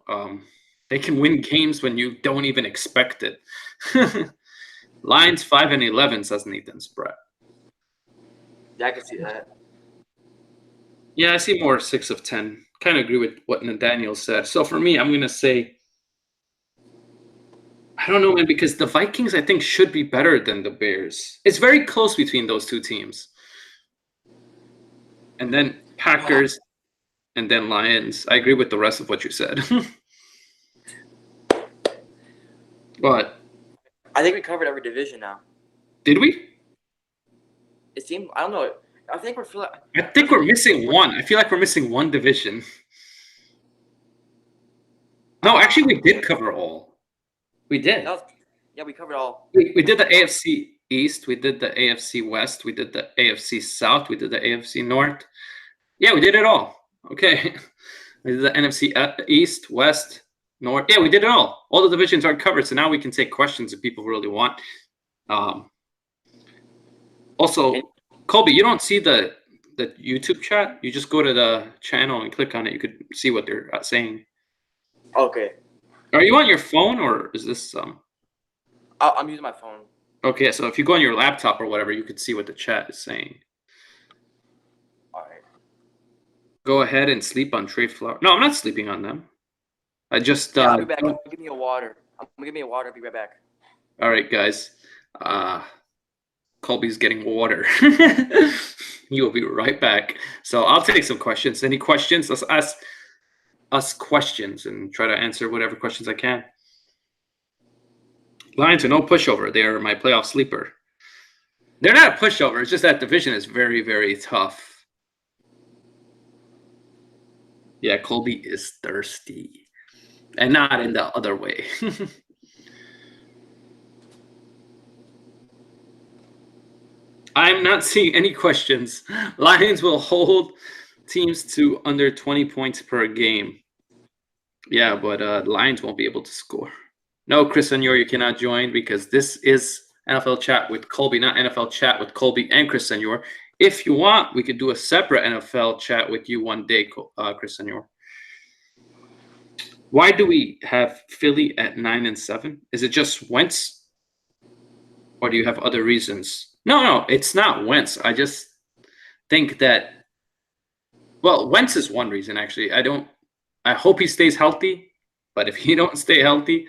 They can win games when you don't even expect it. Lions 5-11, says Nathan Spratt. Yeah, I can see that. Yeah, I see more 6 of 10. Kind of agree with what Nathaniel said. So for me, I'm going to say, I don't know, man, because the Vikings, I think, should be better than the Bears. It's very close between those two teams. And then Packers, and then Lions. I agree with the rest of what you said. But I think we covered every division now. Did we? It seemed, I don't know. I think we're missing one. I feel like we're missing one division. No, actually, we did cover all. We did. We covered all. We did the AFC East. We did the AFC West. We did the AFC South. We did the AFC North. Yeah, we did it all. Okay. We did the NFC East, West, No, yeah, we did it all. All the divisions are covered, so now we can take questions if people really want. Also, Colby, you don't see the YouTube chat. You just go to the channel and click on it. You could see what they're saying. Okay. Are you on your phone or is this I'm using my phone. Okay, so if you go on your laptop or whatever, you could see what the chat is saying. All right. Go ahead and sleep on Trey Flower. No, I'm not sleeping on them. I just Yeah, I'll be back. Give me a water. I'm gonna give me a water. I'll be right back. All right, guys. Colby's getting water. He will be right back. So I'll take some questions. Any questions? Let's ask us questions and try to answer whatever questions I can. Lions are no pushover. They are my playoff sleeper. They're not a pushover. It's just that division is very, very tough. Yeah, Colby is thirsty. And not in the other way. I'm not seeing any questions. Lions will hold teams to under 20 points per game. Yeah, but Lions won't be able to score. No, Chris Senor, you cannot join because this is NFL Chat with Colby, not NFL Chat with Colby and Chris Senor. If you want, we could do a separate NFL Chat with you one day, Chris Senor. Why do we have Philly at 9-7? Is it just Wentz? Or do you have other reasons? No, it's not Wentz. I just think that, well, Wentz is one reason, actually. I hope he stays healthy, but if he don't stay healthy,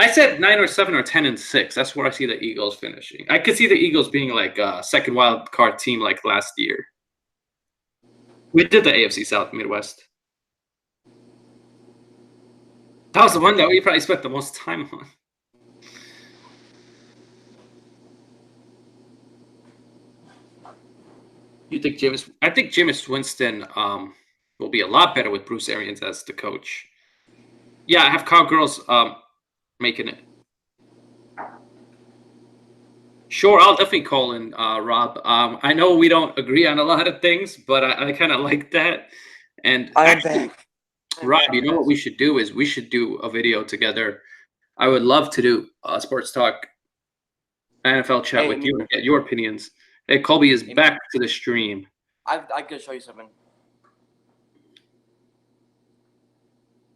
I said 9 or 7 or 10-6. That's where I see the Eagles finishing. I could see the Eagles being like a second wild card team like last year. We did the AFC South Midwest. That was the one that we probably spent the most time on. You think Jameis? I think Jameis Winston will be a lot better with Bruce Arians as the coach. Yeah, I have Cowgirls making it. Sure, I'll definitely call in, Rob. I know we don't agree on a lot of things, but I kind of like that. And actually, Rob, you know what we should do is we should do a video together. I would love to do a sports talk NFL chat with you and get your opinions. Hey, Colby is back to the stream. I could show you something.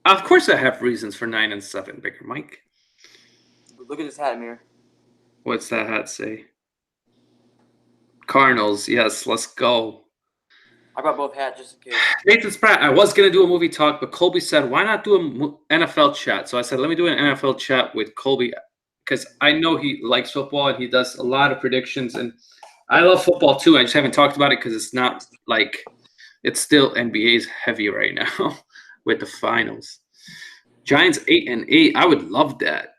Of course, I have reasons for 9-7, Bigger Mike. Look at this hat, Amir. What's that hat say? Cardinals, yes, let's go. I brought both hats just in case. Nathan Spratt, I was going to do a movie talk, but Colby said, why not do an NFL chat? So I said, let me do an NFL chat with Colby because I know he likes football and he does a lot of predictions. And I love football too. I just haven't talked about it because it's not like it's still NBA's heavy right now with the finals. Giants 8-8. I would love that.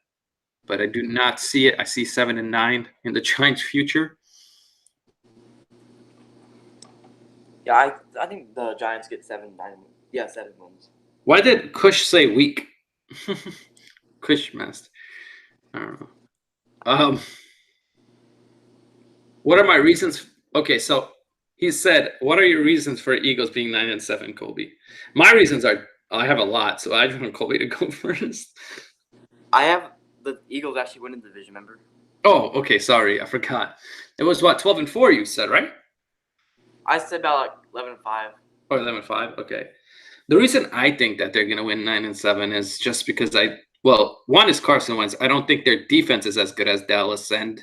But I do not see it. I see 7-9 in the Giants' future. Yeah, I think the Giants get 7 wins. Why did Kush say weak? Kush master. I don't know. What are my reasons? Okay, so he said, what are your reasons for Eagles being 9-7, Colby? My reasons are, I have a lot, so I just want Colby to go first. I have the Eagles actually winning the division, remember? Oh, okay, sorry, I forgot. It was what, 12-4 you said, right? I said about like 11-5. Or 11-5, okay. The reason I think that they're going to win 9-7 is just because one is Carson Wentz. I don't think their defense is as good as Dallas, and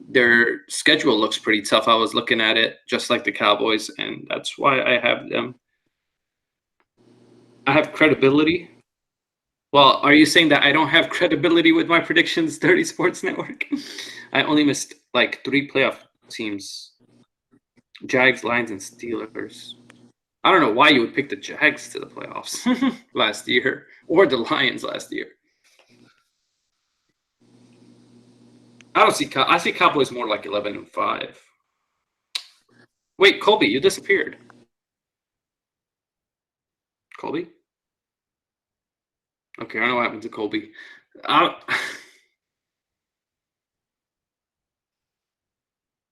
their schedule looks pretty tough. I was looking at it just like the Cowboys, and that's why I have them. I have credibility. Well, are you saying that I don't have credibility with my predictions, Dirty Sports Network? I only missed like 3 playoff teams. Jags, Lions, and Steelers. I don't know why you would pick the Jags to the playoffs last year or the Lions last year. I see Cowboys more like 11-5. Wait, Colby, you disappeared. Colby? Okay, I don't know what happened to Colby.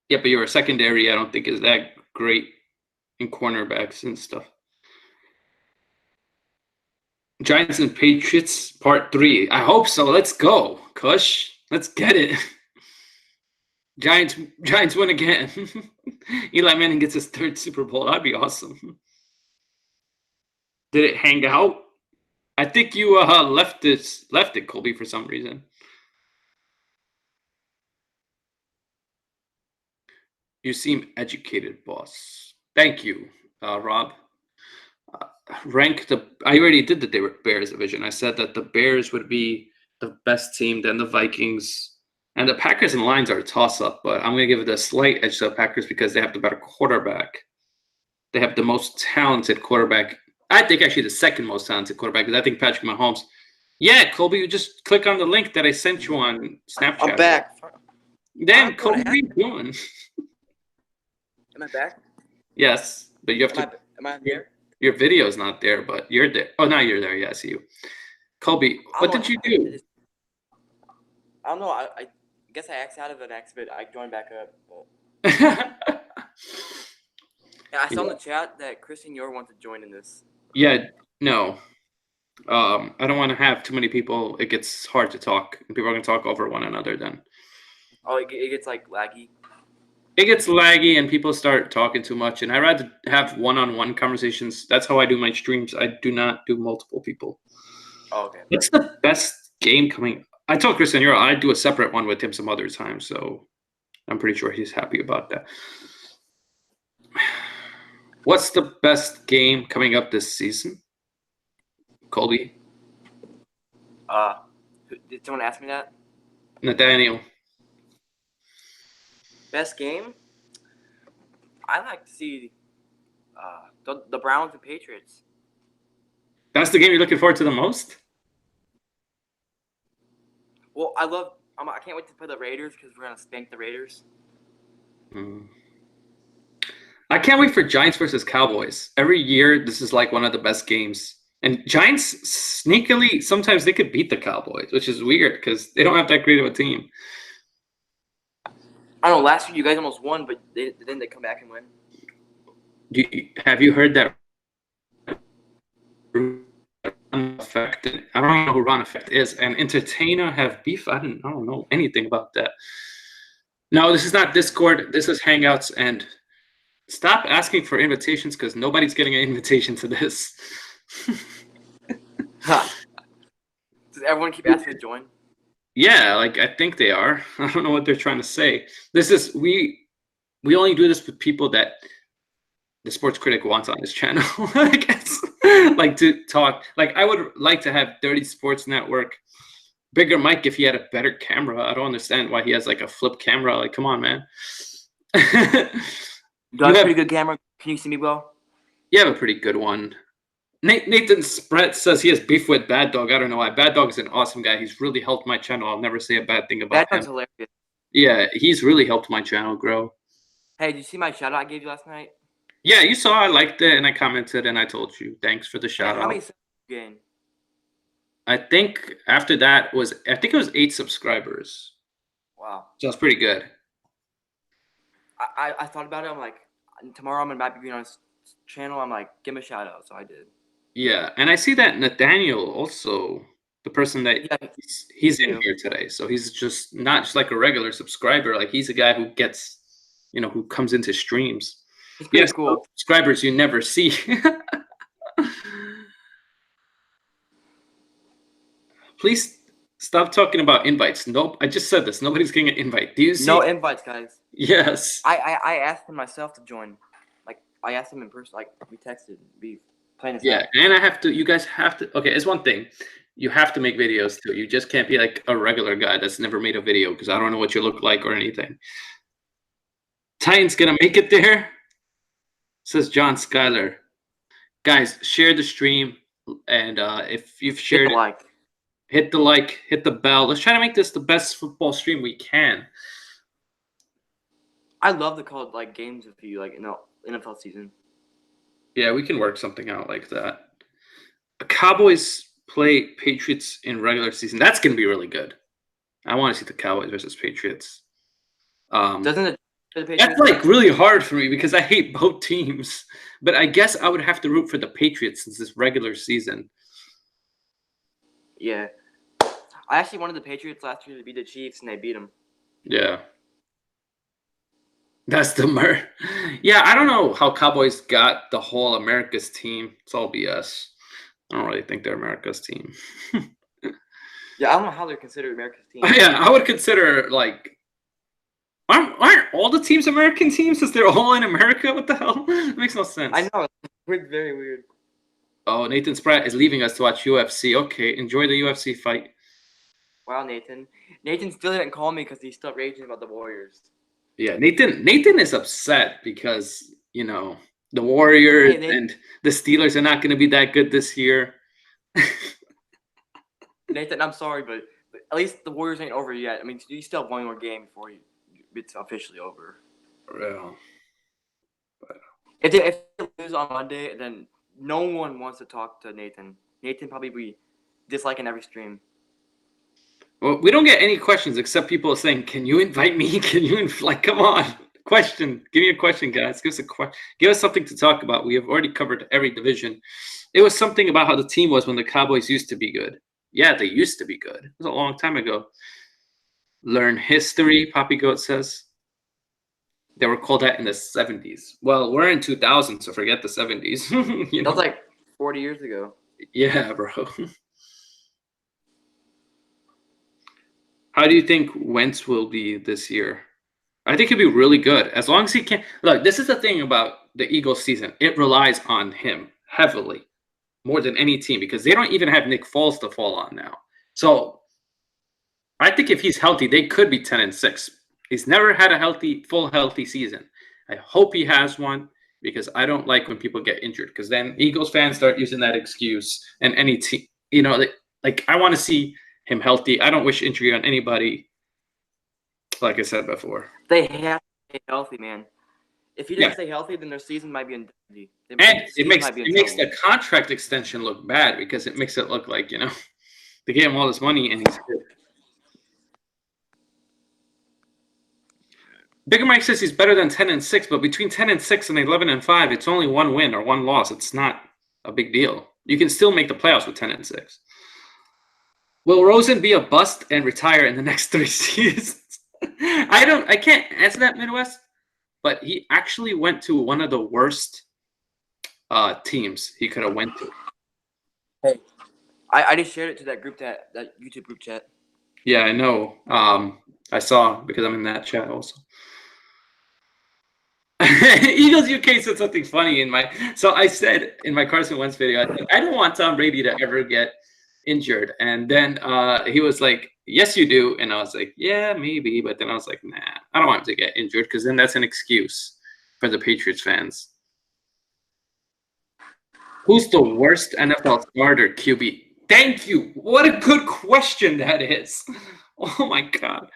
Yeah, but your secondary, I don't think is that great in cornerbacks and stuff. Giants and Patriots Part 3. I hope so. Let's go, Kush. Let's get it. Giants win again. Eli Manning gets his 3rd Super Bowl. That'd be awesome. Did it hang out? I think you left it, Colby, for some reason. You seem educated, boss. Thank you, Rob. I already did the Bears division. I said that the Bears would be the best team, then the Vikings, and the Packers and Lions are a toss-up, but I'm going to give it a slight edge to the Packers because they have the better quarterback. They have the most talented quarterback. I think actually the 2nd most talented quarterback because I think Patrick Mahomes. Yeah, Colby, you just click on the link that I sent you on Snapchat. I'm back. Damn, Colby, what are you doing? Am I back? Yes, but you have to. Am I there? Your video is not there, but you're there. Oh, now you're there. Yeah, I see you. Colby, what did you do? I don't know. I guess I X'd out of an accident. I joined back up. But... yeah, I saw in the chat that Christian Yor wants to join in this. Yeah, no. I don't want to have too many people. It gets hard to talk. And people are going to talk over one another then. Oh, it gets like laggy? It gets laggy and people start talking too much. And I rather have one-on-one conversations. That's how I do my streams. I do not do multiple people. Oh, okay. What's the best game coming? I told Christian Yor I'd do a separate one with him some other time. So I'm pretty sure he's happy about that. What's the best game coming up this season? Colby? Did someone ask me that? Nathaniel. Best game? I like to see the Browns and Patriots. That's the game you're looking forward to the most? Well, I can't wait to play the Raiders because we're going to spank the Raiders. I can't wait for Giants versus Cowboys. Every year, this is like one of the best games. And Giants, sneakily, sometimes they could beat the Cowboys, which is weird because they don't have that great of a team. I don't know. Last year, you guys almost won, but then they come back and win. Have you heard that Effect? I don't even know who Ron Effect is. And Entertainer have beef? I don't know anything about that. No, this is not Discord. This is Hangouts. And stop asking for invitations because nobody's getting an invitation to this. Does everyone keep asking to join? Yeah, like I think they are. I don't know what they're trying to say. This is we only do this with people that the Sports Critic wants on his channel. I guess like to talk. Like I would like to have Dirty Sports Network, bigger mic if he had a better camera. I don't understand why he has like a flip camera. Like, come on, man. You have a pretty good camera. Can you see me well? You have a pretty good one. Nathan Sprett says he has beef with Bad Dog. I don't know why. Bad Dog is an awesome guy. He's really helped my channel. I'll never say a bad thing about him. Bad Dog's hilarious. Yeah, he's really helped my channel grow. Hey, did you see my shout out I gave you last night? Yeah, you saw I liked it and I commented and I told you. Thanks for the shout out. How many subs did you gain? I think after that it was 8 subscribers. Wow. So it's pretty good. I thought about it. I'm like, tomorrow I'm gonna be on his channel. I'm like, give him a shout out. So I did. Yeah, and I see that Nathaniel also, the person that he's in here today. So he's just not just like a regular subscriber. Like he's a guy who gets, who comes into streams. Yes, cool. Subscribers you never see. Please stop talking about invites. Nope, I just said this. Nobody's getting an invite. Do you see? No invites, guys. Yes. I asked him myself to join. Like I asked him in person. Like we texted. And you guys have to. Okay, it's one thing. You have to make videos too. You just can't be like a regular guy that's never made a video because I don't know what you look like or anything. Titans gonna make it there, says John Schuyler. Guys, share the stream, and if you've shared hit the like, hit the bell. Let's try to make this the best football stream we can. I love to call like games with you, like NFL season. Yeah, we can work something out like that. The Cowboys play Patriots in regular season. That's going to be really good. I want to see the Cowboys versus Patriots. That's like really hard for me because I hate both teams. But I guess I would have to root for the Patriots since it's regular season. Yeah. I actually wanted the Patriots last year to beat the Chiefs, and they beat them. Yeah. That's the Yeah, I don't know how Cowboys got the whole America's team. It's all BS. I don't really think they're America's team. Yeah, I don't know how they're considered America's team. Yeah, I would consider like aren't all the teams American teams since they're all in America? What the hell? It makes no sense. I know. It's very weird. Oh, Nathan Spratt is leaving us to watch UFC. Okay, enjoy the UFC fight. Wow, Nathan. Nathan still didn't call me because he's still raging about the Warriors. Yeah, Nathan is upset because, the Warriors and the Steelers are not going to be that good this year. Nathan, I'm sorry, but at least the Warriors ain't over yet. I mean, you still have one more game before it's officially over. Yeah. If they lose on Monday, then no one wants to talk to Nathan. Nathan probably be disliking every stream. Well, we don't get any questions except people saying, "Can you invite me? Can you come on, question? Give me a question, guys. Give us something to talk about. We have already covered every division. It was something about how the team was when the Cowboys used to be good. Yeah, they used to be good. It was a long time ago. Learn history, Poppy Goat says. They were called that in the 70s. Well, we're in 2000, so forget the 70s. That was like 40 years ago. Yeah, bro. How do you think Wentz will be this year? I think he'll be really good as long as he can. Look, this is the thing about the Eagles season. It relies on him heavily, more than any team, because they don't even have Nick Foles to fall on now. So I think if he's healthy, they could be 10-6. He's never had a full healthy season. I hope he has one because I don't like when people get injured because then Eagles fans start using that excuse. And any team, like I want to see him healthy. I don't wish injury on anybody. Like I said before, they have to stay healthy, man. If he doesn't stay healthy, then their season might be in jeopardy. And it makes the contract extension look bad because it makes it look like they gave him all this money and he's good. Bigger Mike says he's better than 10-6, but between 10-6 and 11-5, it's only one win or one loss. It's not a big deal. You can still make the playoffs with 10-6. Will Rosen be a bust and retire in the next 3 seasons? I can't answer that, Midwest, but he actually went to one of the worst teams he could have went to. Hey, I just shared it to that group that YouTube group chat. Yeah, I know. I saw because I'm in that chat also. Eagles UK said something funny so I said in my Carson Wentz video, I don't want Tom Brady to ever get injured. And then he was like, yes, you do. And I was like, yeah, maybe. But then I was like, nah, I don't want him to get injured because then that's an excuse for the Patriots fans. Who's the worst NFL starter QB? Thank you. What a good question that is. Oh, my God.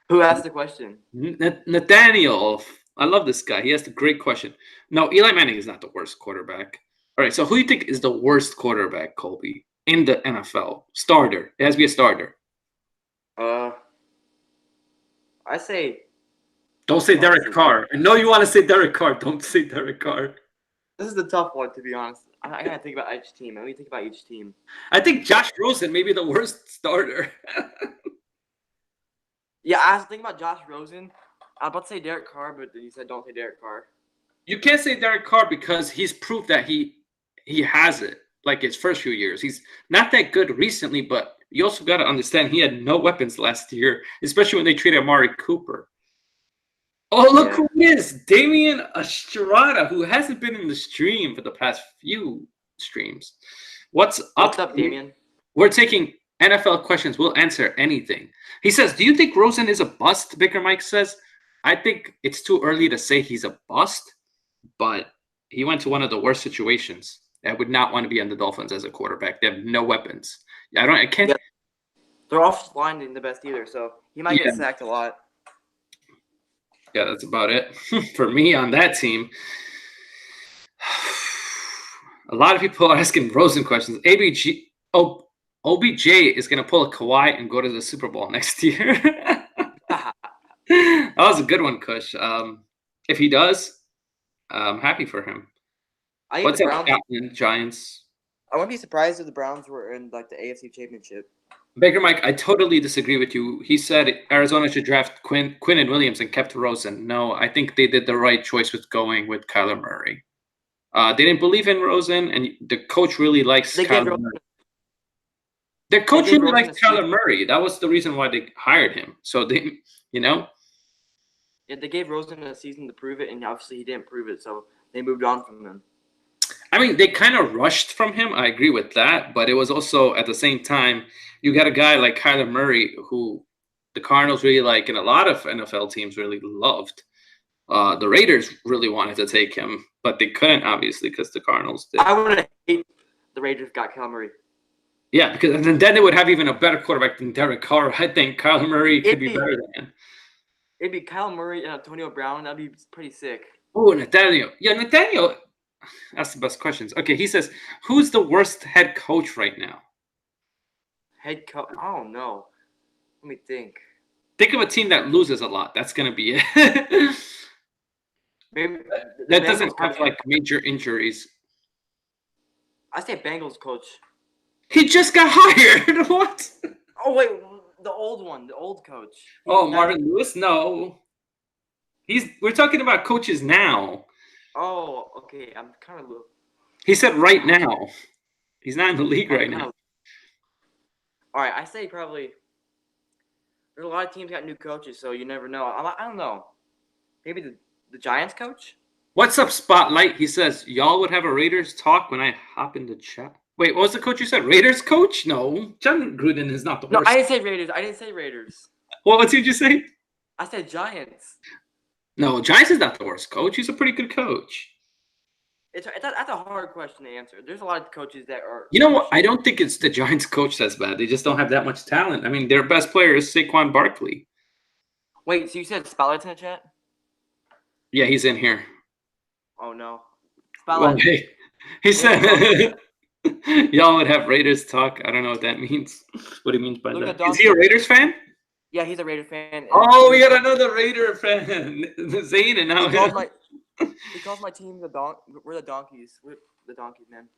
Who asked the question? Nathaniel. I love this guy. He asked a great question. No, Eli Manning is not the worst quarterback. All right, so who do you think is the worst quarterback, Colby, in the NFL? Starter. It has to be a starter. I say. Don't say Derek Carr. I know you want to say Derek Carr. Don't say Derek Carr. This is a tough one, to be honest. I gotta think about each team. Let me think about each team. I think Josh Rosen may be the worst starter. Yeah, I was thinking about Josh Rosen. I was about to say Derek Carr, but then you said don't say Derek Carr. You can't say Derek Carr because he's proved that he has it. Like his first few years, he's not that good recently, but you also got to understand he had no weapons last year, especially when they traded Amari Cooper. Oh, look who it is. Damian Estrada, who hasn't been in the stream for the past few streams. What's up, Damian? We're taking NFL questions. We'll answer anything. He says, do you think Rosen is a bust? Bigger Mike says, I think it's too early to say he's a bust, but he went to one of the worst situations. I would not want to be on the Dolphins as a quarterback. They have no weapons. I can't. Yeah. Their offensive line isn't the best either, so he might get sacked a lot. Yeah, that's about it for me on that team. A lot of people are asking Rosen questions. OBJ is going to pull a Kawhi and go to the Super Bowl next year. That was a good one, Kush. If he does, I'm happy for him. What's up, Captain Giants? I wouldn't be surprised if the Browns were in like the AFC Championship. Baker Mike, I totally disagree with you. He said Arizona should draft Quinn and Williams and kept Rosen. No, I think they did the right choice with going with Kyler Murray. They didn't believe in Rosen, and the coach really likes Kyler Murray. The coach really likes Kyler Murray. That was the reason why they hired him. So they, Yeah, they gave Rosen a season to prove it, and obviously he didn't prove it, so they moved on from him. I mean, they kind of rushed from him. I agree with that, but it was also at the same time you got a guy like Kyler Murray who the Cardinals really like, and a lot of NFL teams really loved. The Raiders really wanted to take him, but they couldn't, obviously, because the Cardinals did. I would hate the Raiders got Kyler Murray. Yeah, because then they would have even a better quarterback than Derek Carr. I think Kyler Murray could be better than him. It'd be Kyler Murray and Antonio Brown. That'd be pretty sick. Oh, Nathaniel. Yeah, Nathaniel. That's the best questions. Okay, he says, who's the worst head coach right now? Head coach? I don't know. Let me think. Think of a team that loses a lot. That's going to be it. Maybe that doesn't have like major injuries. I say Bengals coach. He just got hired. What? Oh wait, the old one, the old coach. Marvin Lewis? No. We're talking about coaches now. Oh, okay. I'm kind of low. He said right now. He's not in the league right now. All right, I say probably. There's a lot of teams got new coaches, so you never know. I don't know. Maybe the Giants coach? What's up, Spotlight? He says, y'all would have a Raiders talk when I hop in the chat. Wait, what was the coach you said? Raiders coach? No. John Gruden is not the worst. No, I didn't say Raiders. What did you say? I said Giants. No, Giants is not the worst coach. He's a pretty good coach. That's a hard question to answer. There's a lot of coaches that are. You know what? I don't think it's the Giants coach that's bad. They just don't have that much talent. I mean, their best player is Saquon Barkley. Wait, so you said Spotlight's in the chat? Yeah, he's in here. Oh, no. Spotlight. Well, hey, he said, y'all would have Raiders talk. I don't know what that means. What he means by that. Is he a Raiders fan? Yeah, he's a Raider fan. Oh, we got another Raider fan. Zane and now he calls my team we're the Donkeys. We're the Donkeys, man.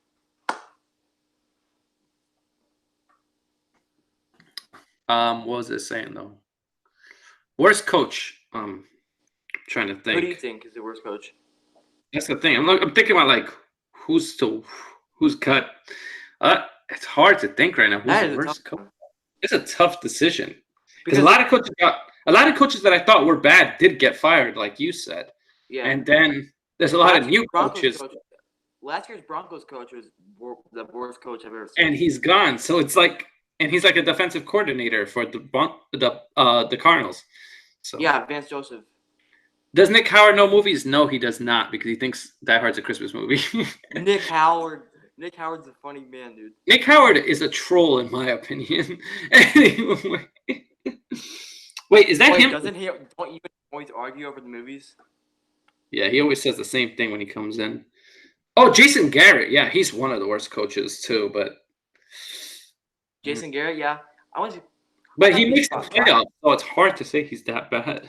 What was it saying though? Worst coach. Trying to think. Who do you think is the worst coach? That's the thing. I'm thinking about like who's cut. It's hard to think right now. Who's the worst coach? It's a tough decision because a lot of coaches that I thought were bad did get fired, like you said. Yeah. And then there's a lot of new coaches. Last year's Broncos coach was the worst coach I've ever seen. And he's gone. So it's like, and he's like a defensive coordinator for the Cardinals. So yeah, Vance Joseph. Does Nick Howard know movies? No, he does not, because he thinks Die Hard's a Christmas movie. Nick Howard's a funny man, dude. Nick Howard is a troll, in my opinion. Anyway. Wait, is that him? Don't you always argue over the movies? Yeah, he always says the same thing when he comes in. Oh, Jason Garrett. Yeah, he's one of the worst coaches too, but Jason Garrett, yeah. But he makes the playoffs, so it's hard to say he's that bad.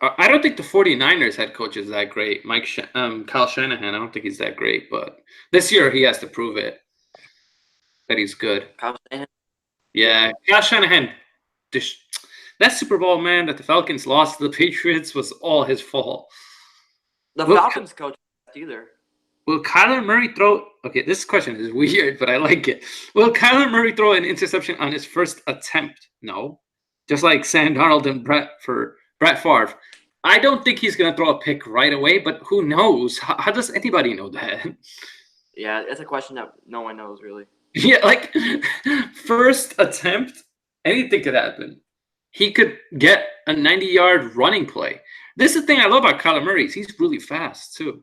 I don't think the 49ers head coach is that great. Kyle Shanahan, I don't think he's that great, but this year he has to prove it that he's good. Kyle Shanahan? Yeah, Kyle Shanahan. That Super Bowl, man, that the Falcons lost to the Patriots was all his fault. The Falcons coach either. Will Kyler Murray throw? Okay, this question is weird, but I like it. Will Kyler Murray throw an interception on his first attempt? No. Just like Sam Darnold and Brett Favre. I don't think he's going to throw a pick right away, but who knows? How does anybody know that? Yeah, that's a question that no one knows, really. Yeah, like, first attempt, anything could happen. He could get a 90-yard running play. This is the thing I love about Kyler Murray. He's really fast, too.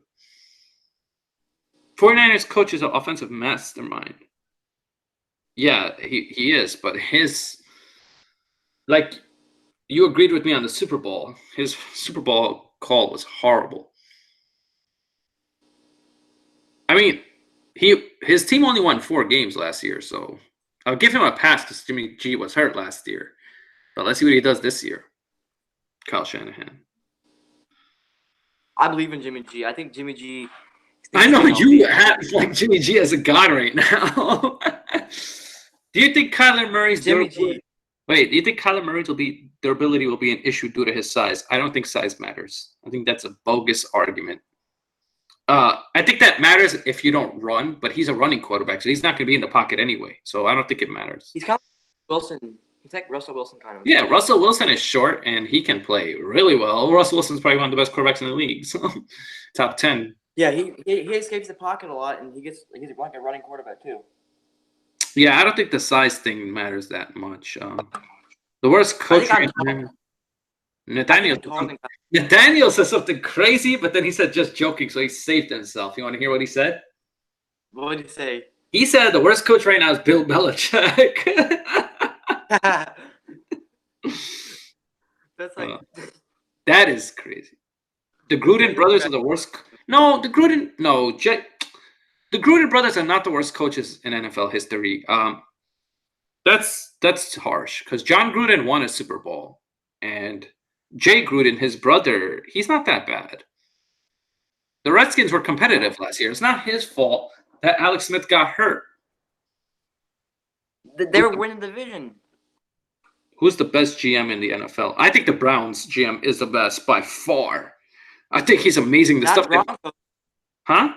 49ers coach is an offensive mastermind. Yeah, he is, but like, you agreed with me on the Super Bowl. His Super Bowl call was horrible. I mean, his team only won 4 games last year, so I'll give him a pass because Jimmy G was hurt last year. But let's see what he does this year. Kyle Shanahan. I believe in Jimmy G. I think Jimmy G. I know you have like Jimmy G as a god right now. Do you think Kyler Murray's Jimmy G. Wait, do you think Kyler Murray's durability will be an issue due to his size? I don't think size matters. I think that's a bogus argument. I think that matters if you don't run, but he's a running quarterback, so he's not going to be in the pocket anyway. So I don't think it matters. He's kind of Wilson. He's like Russell Wilson kind of. Yeah, Russell Wilson is short and he can play really well. Russell Wilson's probably one of the best quarterbacks in the league. So top 10. Yeah, he escapes the pocket a lot, and he's like a running quarterback too. Yeah, I don't think the size thing matters that much. The worst coach right now, Nathaniel said something crazy, but then he said just joking, so he saved himself. You want to hear what he said? What did he say? He said the worst coach right now is Bill Belichick. That's like that is crazy. The Gruden brothers are the worst. No, the Gruden brothers are not the worst coaches in NFL history. That's harsh because John Gruden won a Super Bowl, and Jay Gruden, his brother, he's not that bad. The Redskins were competitive last year. It's not his fault that Alex Smith got hurt. They were winning the division. Who's the best GM in the NFL? I think the Browns GM is the best by far. I think he's amazing. The stuff. Huh?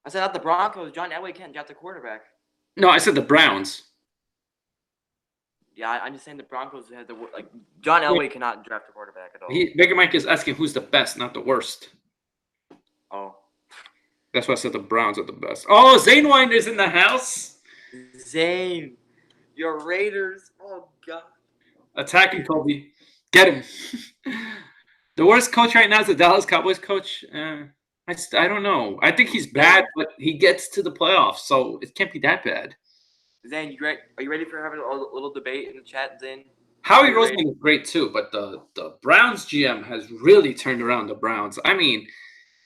I said not the Broncos. John Elway can't draft a quarterback. No, I said the Browns. Yeah, I'm just saying the Broncos had John Elway cannot draft a quarterback at all. Bigger Mike is asking who's the best, not the worst. Oh. That's why I said the Browns are the best. Oh, Zane Winder's in the house. Zane, your Raiders. Oh God. Attacking Colby. Get him. The worst coach right now is the Dallas Cowboys coach. I don't know. I think he's bad, but he gets to the playoffs, so it can't be that bad. Zane, are you ready for having a little debate in the chat, Zane? Howie Roseman is great too, but the Browns GM has really turned around the Browns. I mean,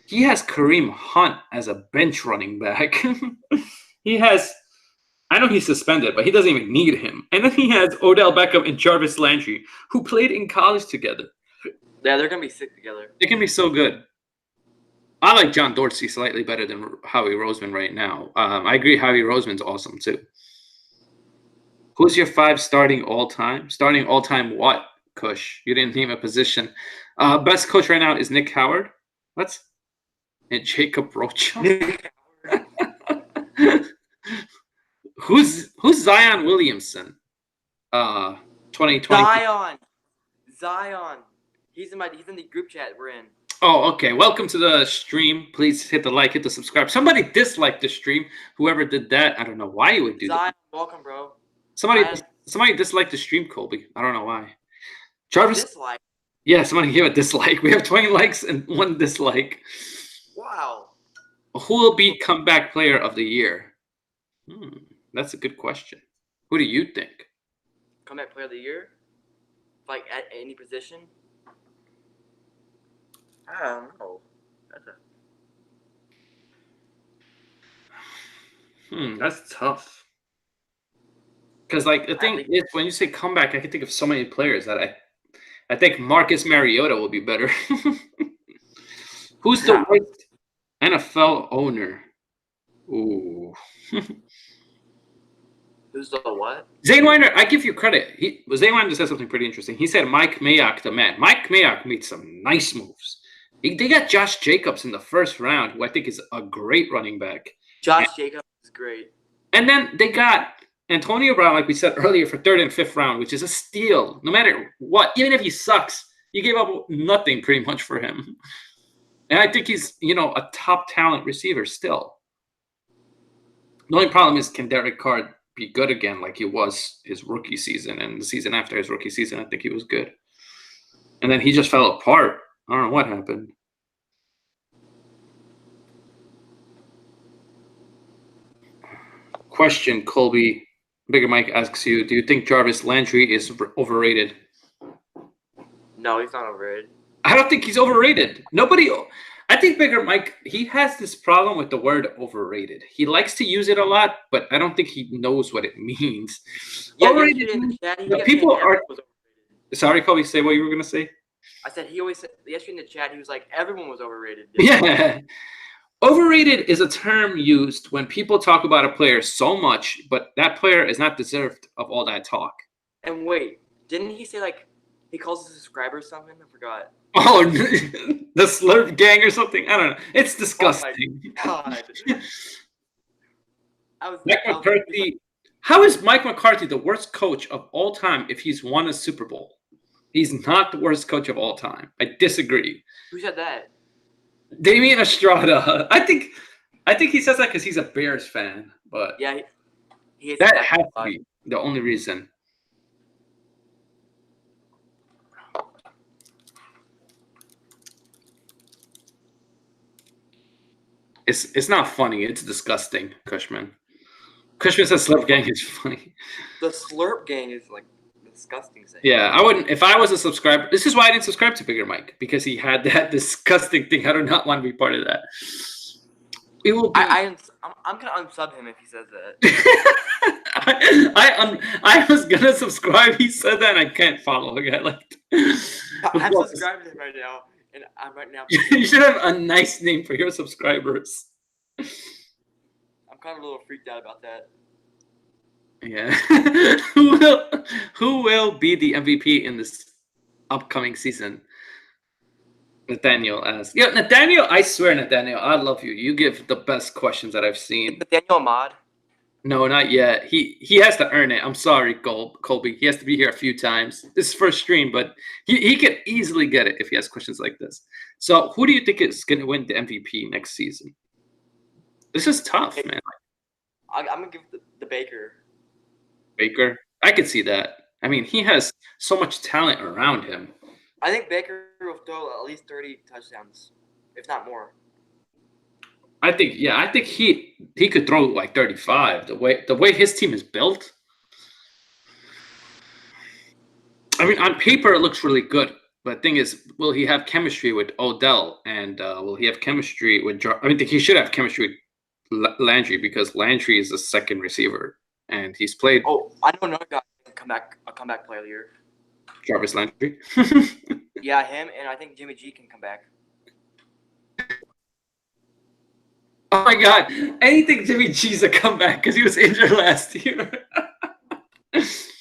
he has Kareem Hunt as a bench running back. He has, I know he's suspended, but he doesn't even need him. And then he has Odell Beckham and Jarvis Landry, who played in college together. Yeah, they're going to be sick together. They can be so good. I like John Dorsey slightly better than Howie Roseman right now. I agree Howie Roseman's awesome too. Who's your 5 starting all-time? Starting all-time what, Kush? You didn't name a position. Best coach right now is Nick Howard. What? And Jacob Roach. Who's Zion Williamson? 2020. Zion. He's in the group chat we're in. Oh, okay. Welcome to the stream. Please hit the like, hit the subscribe. Somebody disliked the stream. Whoever did that, I don't know why you would do Zion, that. welcome, bro. Somebody disliked the stream, Colby. I don't know why. Jarvis. Dislike. Yeah, somebody gave a dislike. We have 20 likes and 1 dislike. Wow. Who will be comeback player of the year? That's a good question. Who do you think? Comeback player of the year? Like at any position? I don't know. That's tough. Because the thing is, when you say comeback, I can think of so many players that I think Marcus Mariota will be better. Who's the worst NFL owner? Ooh. Who's the what? Zane Winder, I give you credit. Zane Winder said something pretty interesting. He said Mike Mayock the man. Mike Mayock made some nice moves. They got Josh Jacobs in the first round, who I think is a great running back. Josh Jacobs is great. And then they got Antonio Brown, like we said earlier, for 3rd and 5th round, which is a steal. No matter what, even if he sucks, you gave up nothing pretty much for him. And I think he's, a top talent receiver still. The only problem is, can Derek Carr be good again like he was his rookie season? And the season after his rookie season, I think he was good. And then he just fell apart. I don't know what happened. Question, Colby. Bigger Mike asks you, do you think Jarvis Landry is overrated? No, he's not overrated. I don't think he's overrated. I think Bigger Mike, he has this problem with the word overrated. He likes to use it a lot, but I don't think he knows what it means. Yeah, overrated. People are. Sorry, Colby, say what you were going to say. I said he always said yesterday in the chat. He was like everyone was overrated. Yeah. Overrated is a term used when people talk about a player so much, but that player is not deserved of all that talk. And wait, didn't he say like he calls his subscribers something? I forgot. Oh, the Slurp Gang or something? I don't know. It's disgusting. Oh my God. Mike McCarthy. How is Mike McCarthy the worst coach of all time if he's won a Super Bowl? He's not the worst coach of all time. I disagree. Who said that? Damian Estrada. I think he says that because he's a Bears fan. But yeah, he that has to be the only reason. It's not funny. It's disgusting, Cushman. Cushman says Slurp Gang is funny. The Slurp Gang is like disgusting thing. Yeah, I wouldn't. If I was a subscriber, this is why I didn't subscribe to Bigger Mike, because he had that disgusting thing. I do not want to be part of that. It will be. I'm gonna unsub him if he says that. I was gonna subscribe. He said that, and I can't follow a guy like that. I'm subscribing to him right now, and I'm right now. You should have a nice name for your subscribers. I'm kind of a little freaked out about that. Yeah. Who will be the MVP in this upcoming season? Nathaniel asks. Yeah, Nathaniel, I swear, Nathaniel, I love you. You give the best questions that I've seen. Nathaniel Ahmad? No, not yet. He has to earn it. I'm sorry, Colby. He has to be here a few times. This is first stream, but he could easily get it if he has questions like this. So who do you think is going to win the MVP next season? This is tough, man. I'm going to give the Baker. Baker? I could see that. I mean, he has so much talent around him. I think Baker will throw at least 30 touchdowns, if not more. I think he could throw like 35. The way his team is built. I mean, on paper it looks really good, but the thing is, will he have chemistry with Odell, and will he have chemistry with? I think he should have chemistry with Landry, because Landry is a second receiver, and he's played. Oh, I know another guy who can a comeback player of the year. Jarvis Landry. Yeah, him, and I think Jimmy G can come back. Oh my God! Anything Jimmy G's a comeback because he was injured last year.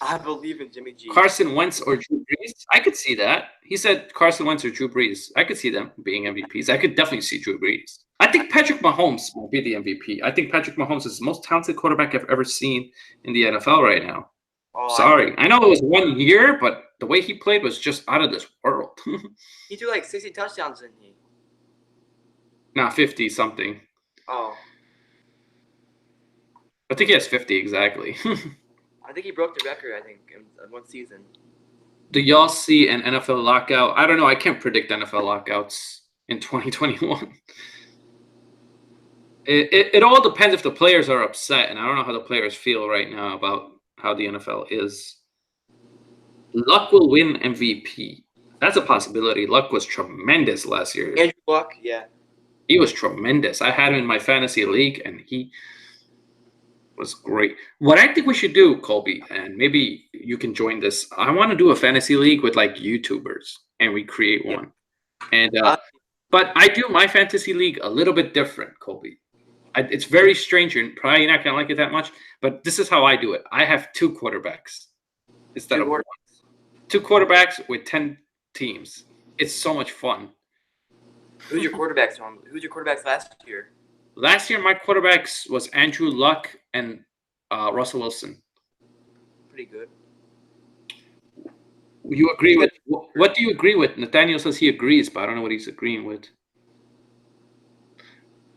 I believe in Jimmy G. Carson Wentz or Drew Brees? I could see that. He said Carson Wentz or Drew Brees. I could see them being MVPs. I could definitely see Drew Brees. I think Patrick Mahomes will be the MVP. I think Patrick Mahomes is the most talented quarterback I've ever seen in the NFL right now. Oh, sorry. I know it was 1 year, but the way he played was just out of this world. He threw like 60 touchdowns, didn't he? Nah, 50-something. Oh. I think he has 50 exactly. I think he broke the record, in one season. Do y'all see an NFL lockout? I don't know. I can't predict NFL lockouts in 2021. It all depends if the players are upset, and I don't know how the players feel right now about how the NFL is. Luck will win MVP. That's a possibility. Luck was tremendous last year. Andrew Luck, yeah. He was tremendous. I had him in my fantasy league, and he was great. What I think we should do, Colby, and maybe you can join this. I want to do a fantasy league with like YouTubers, and we create one. And but I do my fantasy league a little bit different, Colby. It's very strange. You're probably not gonna like it that much, but this is how I do it. I have 2 quarterbacks instead of 1. 2 quarterbacks with 10 teams. It's so much fun. Who's your quarterbacks on? Who's your quarterbacks last year? Last year, my quarterbacks was Andrew Luck and Russell Wilson. Pretty good. You agree with what do you agree with? Nathaniel says he agrees, but I don't know what he's agreeing with.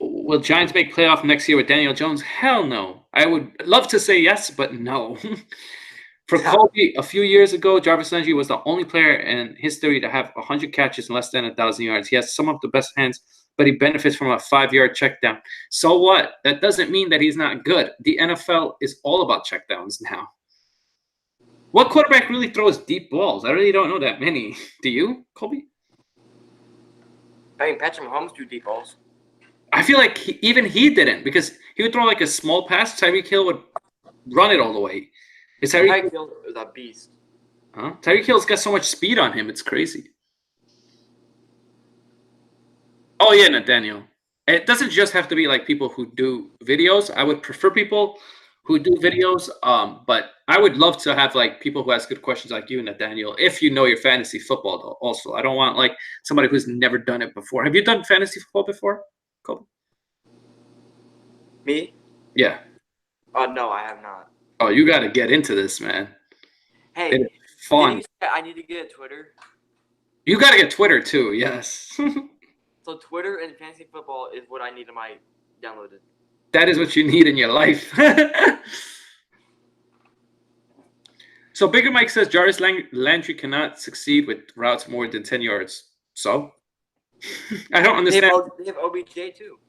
Will Giants make playoff next year with Daniel Jones? Hell no. I would love to say yes, but no. For Colby, a few years ago, Jarvis Landry was the only player in history to have 100 catches and less than 1,000 yards. He has some of the best hands, but he benefits from a 5-yard check down. So what? That doesn't mean that he's not good. The NFL is all about check downs now. What quarterback really throws deep balls? I really don't know that many. Do you, Colby? I mean, Patrick Mahomes threw deep balls. I feel like even he didn't, because he would throw like a small pass. Tyreek Hill would run it all the way. Tyreek Hill is a beast. Huh? Tyreek Hill's got so much speed on him. It's crazy. Oh yeah, Nathaniel. It doesn't just have to be like people who do videos. I would prefer people who do videos. But I would love to have like people who ask good questions like you, Nathaniel. If you know your fantasy football, though. Also, I don't want like somebody who's never done it before. Have you done fantasy football before, Colby? Me? Yeah. No, I have not. Oh, you got to get into this, man. Hey, It's didn't fun. you say I need to get a Twitter? You got to get Twitter too. Yes. So Twitter and fantasy football is what I need in my downloaded. That is what you need in your life. So Bigger Mike says Jarvis Landry cannot succeed with routes more than 10 yards. So I don't They understand. have OBJ too.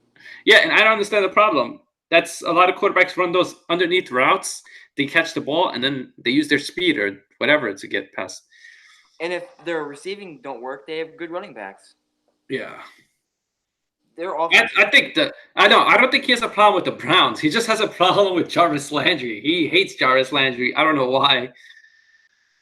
Yeah, and I don't understand the problem. That's a lot of quarterbacks run those underneath routes. They catch the ball and then they use their speed or whatever to get past. And if their receiving don't work, they have good running backs. Yeah. Their offense. I think I don't think he has a problem with the Browns. He just has a problem with Jarvis Landry. He hates Jarvis Landry. I don't know why.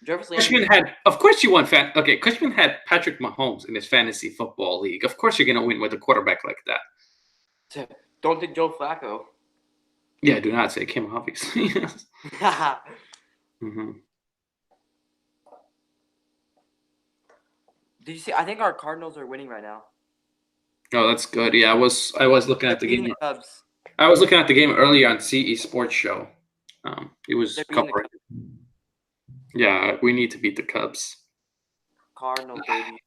Jarvis Landry. Of course you want Cushman had Patrick Mahomes in his fantasy football league. Of course you're gonna win with a quarterback like that. Don't think Joe Flacco. Yeah, do not say Kim, obviously. Mm-hmm. Did you see? I think our Cardinals are winning right now. Oh, that's good. Yeah, I was looking at the They're beating game. the Cubs. I was looking at the game earlier on CE Sports Show. It was They're beating the covering. Yeah, we need to beat the Cubs. Cardinals, baby.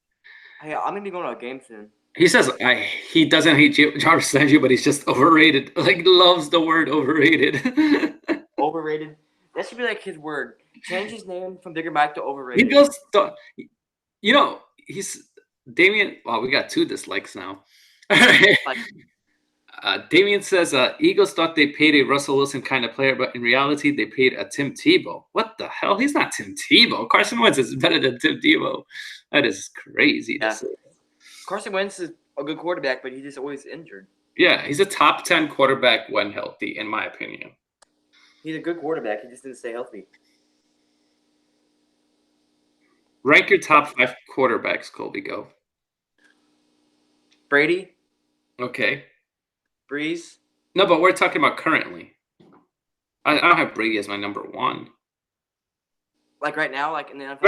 Hey, I'm gonna be going to a game soon. He says he doesn't hate Jarvis Landry, but he's just overrated. Like loves the word overrated. Overrated. That should be like his word. Change his name from Bigger Mike to overrated. He goes, he's Damien. Wow, we got 2 dislikes now. Damien says Eagles thought they paid a Russell Wilson kind of player, but in reality they paid a Tim Tebow. What the hell? He's not Tim Tebow. Carson Wentz is better than Tim Tebow. That is crazy to say. Carson Wentz is a good quarterback, but he's just always injured. Yeah, he's a top 10 quarterback when healthy, in my opinion. He's a good quarterback. He just didn't stay healthy. Rank your top 5 quarterbacks, Colby. Go. Brady. Okay. Breeze. No, but we're talking about currently. I don't have Brady as my number 1. Like right now, like in the NFL.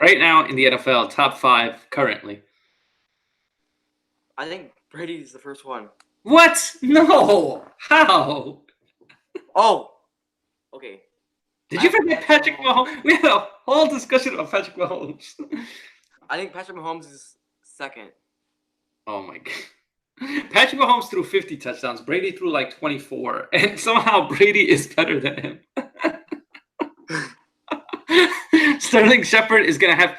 Right now in the NFL, top 5 currently. I think Brady's the first one. What? No. How? Oh. Okay. Did you forget Patrick Mahomes? We had a whole discussion about Patrick Mahomes. I think Patrick Mahomes is second. Oh my god. Patrick Mahomes threw 50 touchdowns. Brady threw like 24. And somehow Brady is better than him. Sterling Shepard is going to have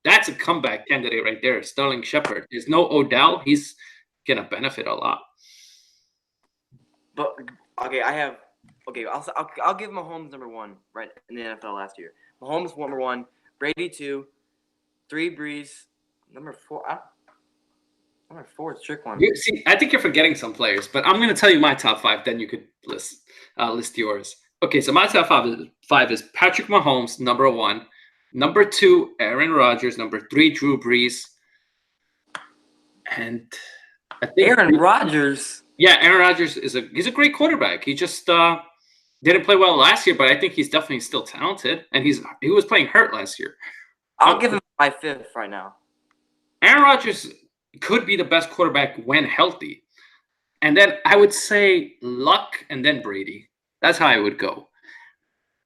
that's a comeback candidate right there. Sterling Shepard. There's no Odell. He's going to benefit a lot. But okay, I'll give Mahomes number 1 right in the NFL last year. Mahomes number 1, Brady 2, 3 Breeze, number 4. Number 4 is trick one. See, I think you're forgetting some players, but I'm going to tell you my top 5. Then you could list yours. Okay, so my top 5 is Patrick Mahomes, number 1. Number 2, Aaron Rodgers. Number 3, Drew Brees. And I think Aaron Rodgers. Yeah, Aaron Rodgers he's a great quarterback. He just didn't play well last year, but I think he's definitely still talented. And he was playing hurt last year. I'll give him my 5th right now. Aaron Rodgers could be the best quarterback when healthy. And then I would say Luck and then Brady. That's how I would go.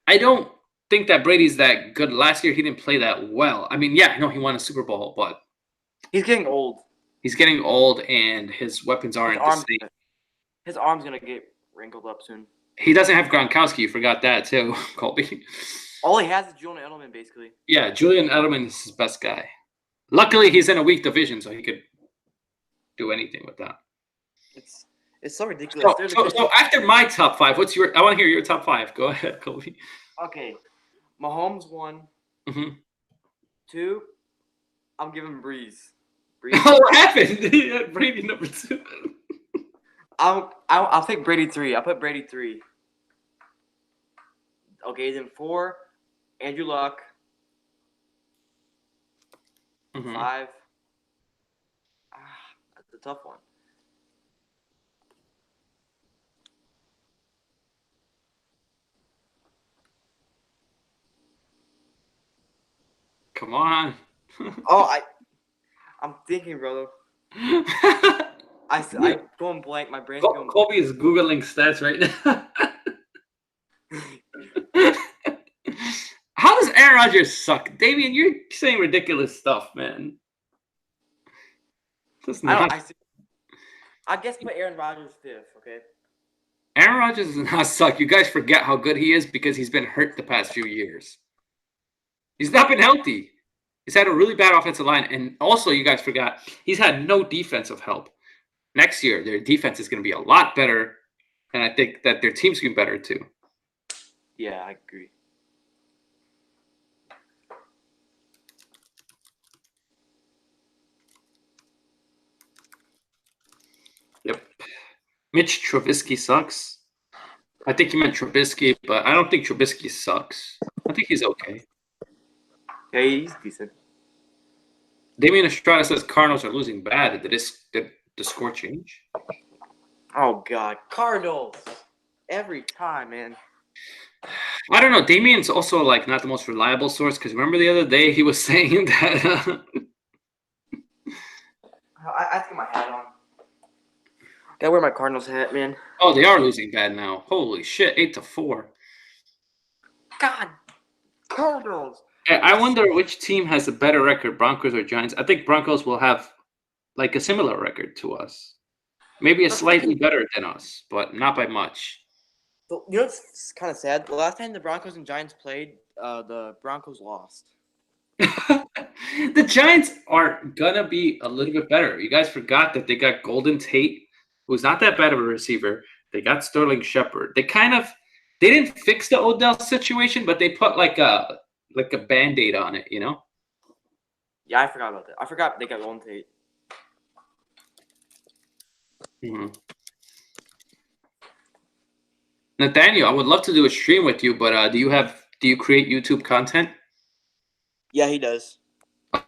I don't think that Brady's that good. Last year, he didn't play that well. I mean, yeah, I know he won a Super Bowl, but he's getting old. He's getting old, and his weapons aren't the same. His arm's going to get wrinkled up soon. He doesn't have Gronkowski. You forgot that, too, Colby. All he has is Julian Edelman, basically. Yeah, Julian Edelman is his best guy. Luckily, he's in a weak division, so he could do anything with that. It's so ridiculous. So after my top 5, what's I want to hear your top 5. Go ahead, Colby. Okay. Mahomes 1. Mm-hmm. 2, I'm giving Breeze. Oh, what happened? He had Brady number 2. I'll pick Brady 3. I'll put Brady 3. Okay, then 4, Andrew Luck. Mm-hmm. 5. tough one. Come on. Oh, I'm thinking, brother. I'm going blank. My brain's going. Colby is Googling stats right now. How does Aaron Rodgers suck? Damian, you're saying ridiculous stuff, man. I guess put Aaron Rodgers 5th, okay? Aaron Rodgers does not suck. You guys forget how good he is because he's been hurt the past few years. He's not been healthy. He's had a really bad offensive line. And also, you guys forgot, he's had no defensive help. Next year, their defense is going to be a lot better. And I think that their team's going to be better, too. Yeah, I agree. Yep. Mitch Trubisky sucks. I think you meant Trubisky, but I don't think Trubisky sucks. I think he's okay. Yeah, he's decent. Damian Estrada says Cardinals are losing bad. Did the score change? Oh, God. Cardinals. Every time, man. I don't know. Damian's also like not the most reliable source because remember the other day he was saying that. I have to get my hat on. Gotta wear my Cardinals hat, man. Oh, they are losing bad now. Holy shit, 8-4. God, Cardinals. I wonder which team has a better record, Broncos or Giants. I think Broncos will have like a similar record to us. Maybe a slightly better than us, but not by much. You know what's kind of sad? The last time the Broncos and Giants played, the Broncos lost. The Giants are gonna be a little bit better. You guys forgot that they got Golden Tate, who's not that bad of a receiver. They got Sterling Shepard. They didn't fix the Odell situation, but they put like a Band-Aid on it, you know? Yeah, I forgot about that. I forgot they got Golden Tate. Mm-hmm. Nathaniel, I would love to do a stream with you, but do you create YouTube content? Yeah, he does.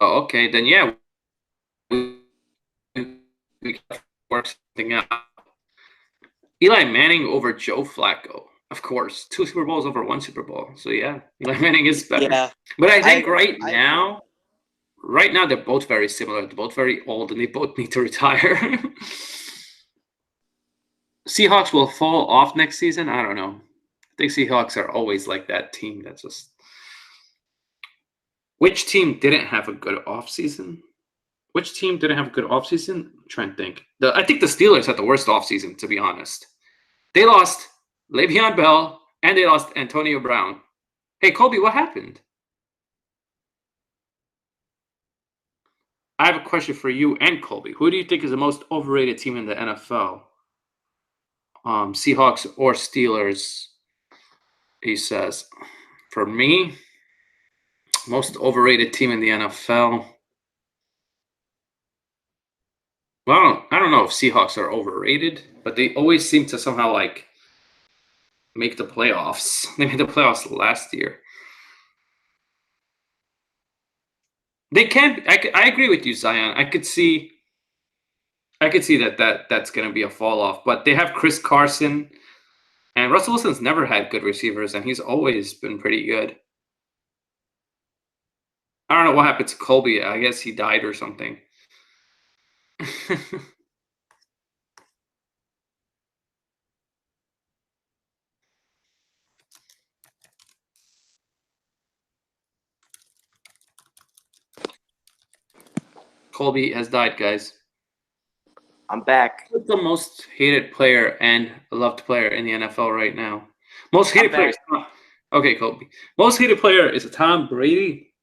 Oh, okay, then yeah, we can work something out. Eli Manning over Joe Flacco, of course. 2 Super Bowls over 1 Super Bowl. So yeah, Eli Manning is better. Yeah, but I think right now they're both very similar. They're both very old, and they both need to retire. Seahawks will fall off next season. I don't know. I think Seahawks are always like that team that's just. Which team didn't have a good offseason? Which team didn't have a good offseason? I'm trying to think. I think the Steelers had the worst offseason, to be honest. They lost Le'Veon Bell and they lost Antonio Brown. Hey, Colby, what happened? I have a question for you and Colby. Who do you think is the most overrated team in the NFL? Seahawks or Steelers? He says. For me, most overrated team in the NFL. Well, I don't know if Seahawks are overrated, but they always seem to somehow like make the playoffs. They made the playoffs last year. They can. I agree with you, Zion. I could see that's going to be a fall off. But they have Chris Carson, and Russell Wilson's never had good receivers, and he's always been pretty good. I don't know what happened to Colby. I guess he died or something. Colby has died, guys. I'm back. Who's the most hated player and loved player in the NFL right now? Most hated player. Okay, Colby. Most hated player is Tom Brady.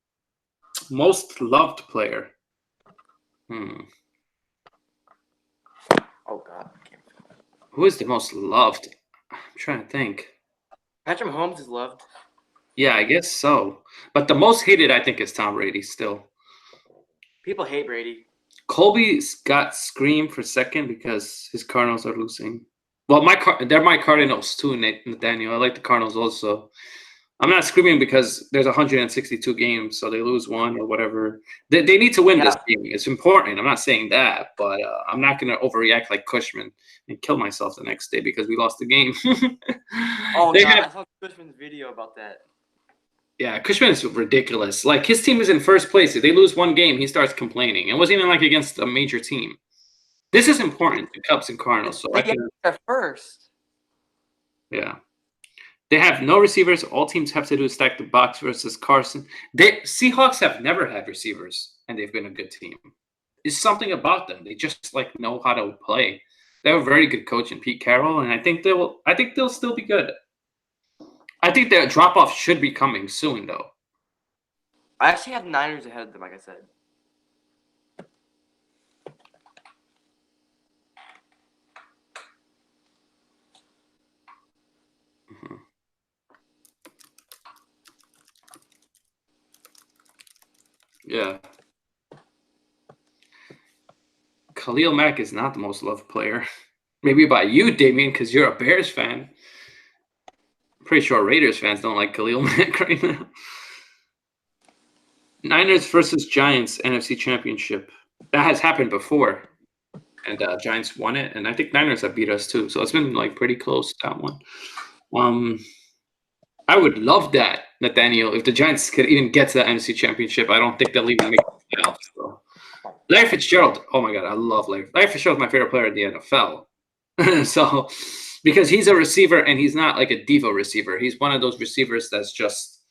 Most loved player. Oh God. Who is the most loved? I'm trying to think. Patrick Mahomes is loved. Yeah, I guess so. But the most hated, I think, is Tom Brady still. People hate Brady. Colby's got Scream for second because his Cardinals are losing. Well, they're my Cardinals too, Nathaniel. I like the Cardinals also. I'm not screaming because there's 162 games, so they lose one or whatever. They need to win this game. It's important. I'm not saying that, but I'm not going to overreact like Cushman and kill myself the next day because we lost the game. I saw Cushman's video about that. Yeah, Cushman is ridiculous. Like, his team is in first place. If they lose one game, he starts complaining. It wasn't even like against a major team. This is important, the Cubs and Cardinals. So at first. Yeah. They have no receivers. All teams have to do is stack the box versus Carson. Seahawks have never had receivers, and they've been a good team. It's something about them. They just like know how to play. They have a very good coach in Pete Carroll, and I think they'll still be good. I think their drop off should be coming soon, though. I actually have Niners ahead of them, like I said. Yeah. Khalil Mack is not the most loved player. Maybe by you, Damien, because you're a Bears fan. I'm pretty sure Raiders fans don't like Khalil Mack right now. Niners versus Giants NFC Championship. That has happened before. And Giants won it. And I think Niners have beat us too. So it's been like pretty close, that one. I would love that, Nathaniel. If the Giants could even get to the NFC Championship, I don't think they'll even make the playoffs. So. Larry Fitzgerald, oh my God, I love Larry. Larry Fitzgerald's my favorite player in the NFL. So, because he's a receiver and he's not like a diva receiver. He's one of those receivers that's just,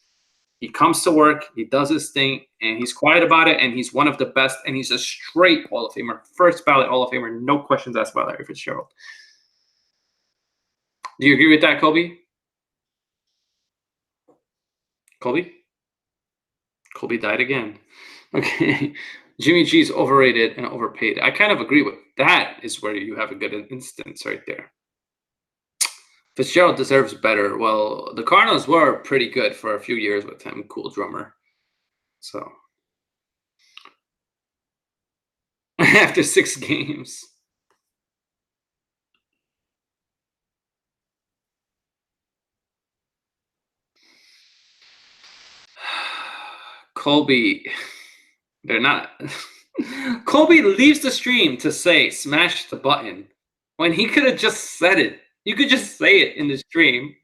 he comes to work, he does his thing, and he's quiet about it, and he's one of the best, and he's a straight Hall of Famer, first ballot Hall of Famer, no questions asked about Larry Fitzgerald. Do you agree with that, Colby? Colby died again. Okay. Jimmy G's overrated and overpaid. I kind of agree with that. Is where you have a good instance right there. Fitzgerald deserves better. Well, the Cardinals were pretty good for a few years with him. Cool drummer. So after 6 games. Colby, they're not. Colby leaves the stream to say smash the button when he could have just said it. You could just say it in the stream.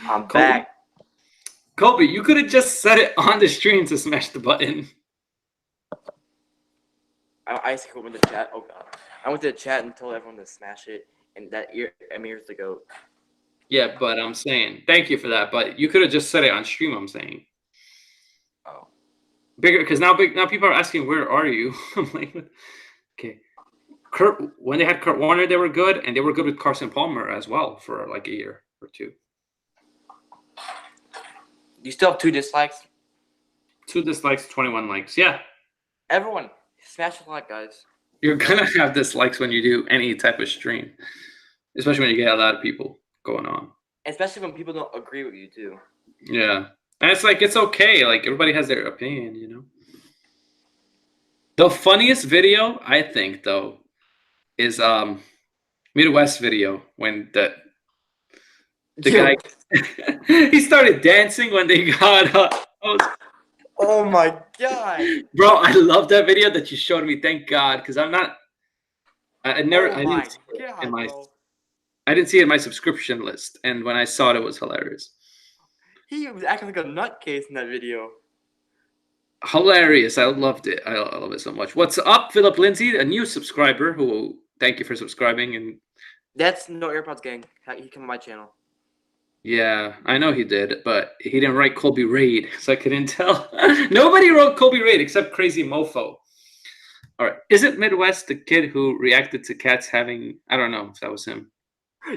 I'm back. Colby, you could have just said it on the stream to smash the button. I went to the chat. Oh God, I went to the chat and told everyone to smash it, and that Amir's the GOAT. Yeah, but I'm saying thank you for that. But you could have just said it on stream. I'm saying. Oh. Bigger, because now people are asking, where are you? I'm like, okay. When they had Kurt Warner, they were good, and they were good with Carson Palmer as well for like a year or two. You still have 2 dislikes? 2 dislikes, 21 likes. Yeah. Everyone, smash the like, guys. You're going to have dislikes when you do any type of stream, especially when you get a lot of people going on. Especially when people don't agree with you, too. Yeah. And it's like, it's okay. Like, everybody has their opinion, you know? The funniest video, I think, though, is Midwest video when the guy he started dancing when they got oh my God, bro, I love that video that you showed me. Thank God, because I didn't see it in my subscription list, and when I saw it was hilarious. He was acting like a nutcase in that video. Hilarious. I loved it. I love it so much. What's up, Philip Lindsay, a new subscriber who thank you for subscribing. And that's No AirPods Gang. He came on my channel. Yeah, I know he did, but he didn't write Colby Raid, so I couldn't tell. Nobody wrote Colby Raid except Crazy Mofo. All right. Is it Midwest, the kid who reacted to cats having, I don't know if that was him.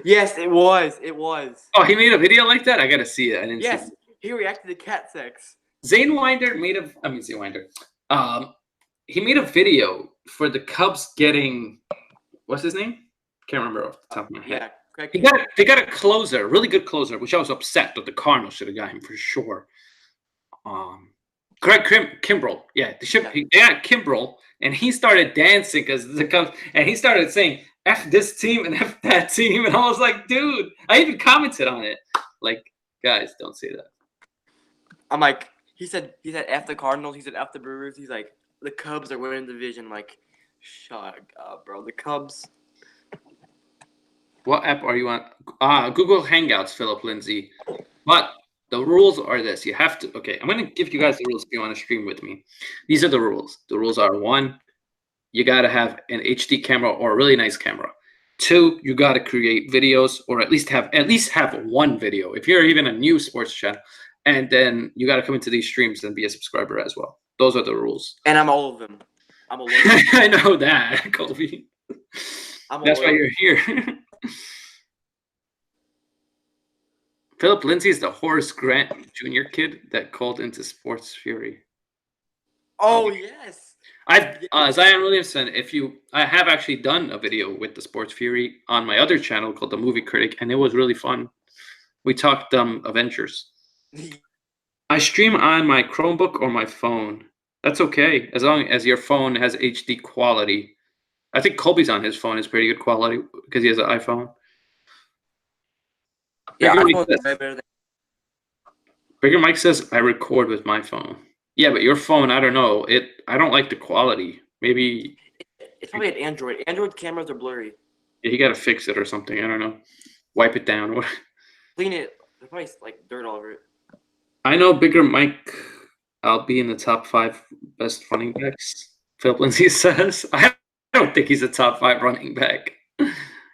Yes, it was. It was. Oh, he made a video like that? I got to see it. I didn't see it. He reacted to cat sex. Zane Winder made a, Zane Winder. He made a video for the Cubs getting, what's his name? Can't remember off the top of my head. Yeah. They got a closer, really good closer, which I was upset that the Cardinals should have got him for sure. Greg Kimbrell. Yeah, they got Kimbrell, and he started dancing because the Cubs, and he started saying, F this team and F that team. And I was like, dude, I even commented on it. Like, guys, don't say that. I'm like, he said F the Cardinals. He said F the Brewers. He's like, the Cubs are winning the division. I'm like, shut up, bro. The Cubs. What app are you on? Google Hangouts, Philip Lindsay. But the rules are this. You have to. Okay, I'm going to give you guys the rules if you want to stream with me. These are the rules. The rules are: 1, you got to have an HD camera or a really nice camera. 2, you got to create videos or at least have one video if you're even a new sports channel. And then you got to come into these streams and be a subscriber as well. Those are the rules. And I'm all of them. I'm a lawyer. I know that, Colby. That's why you're here. Philip Lindsay is the Horace Grant Jr. kid that called into Sports Fury. Oh, yes. Zion Williamson, I have actually done a video with the Sports Fury on my other channel called The Movie Critic, and it was really fun. We talked Avengers. I stream on my Chromebook or my phone. That's okay, as long as your phone has HD quality. I think Colby's on his phone is pretty good quality because he has an iPhone. Yeah, Bigger Mike says I record with my phone. Yeah, but your phone, I don't know. I don't like the quality. Maybe it's probably an Android. Android cameras are blurry. Yeah, you gotta fix it or something. I don't know. Wipe it down. Clean it. There's probably like dirt all over it. I know Bigger Mike. I'll be in the top 5 best running backs. Philip Lindsay says. I don't think he's a top 5 running back.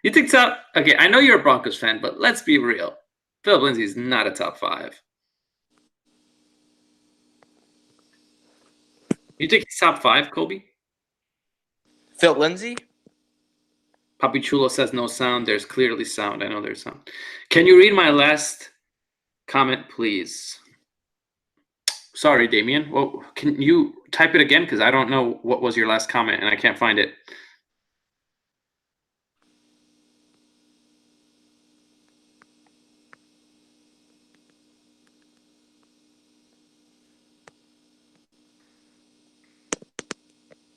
You think top? Okay, I know you're a Broncos fan, but let's be real. Philip Lindsay is not a top 5. You think he's top 5, Colby? Phil Lindsay? Papi Chulo says no sound. There's clearly sound. I know there's sound. Can you read my last comment, please? Sorry, Damien. Well, can you type it again? Because I don't know what was your last comment, and I can't find it.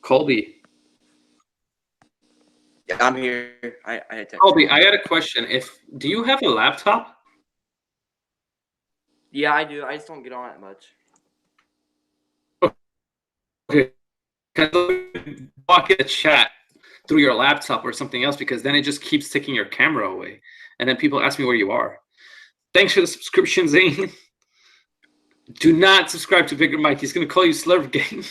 Colby. Yeah, I'm here. I Colby, I got a question. Do you have a laptop? Yeah, I do. I just don't get on it much. Okay. Block the chat through your laptop or something else, because then it just keeps taking your camera away. And then people ask me where you are. Thanks for the subscription, Zane. Do not subscribe to Bigger Mike. He's going to call you Slurp Gang.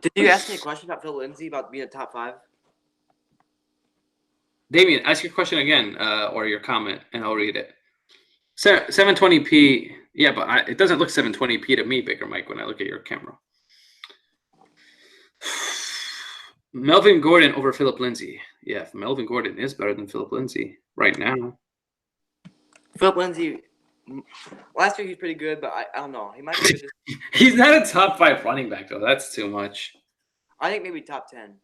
Did you ask me a question about Phil Lindsay about being a top 5? Damien, ask your question again, or your comment, and I'll read it. 720p. Yeah, but it doesn't look 720p to me, Bigger Mike, when I look at your camera. Melvin Gordon over Philip Lindsay. Yeah, Melvin Gordon is better than Philip Lindsay right now. Philip Lindsay, last year he was pretty good, but I don't know. He might be good. He's not a top 5 running back, though. That's too much. I think maybe top 10.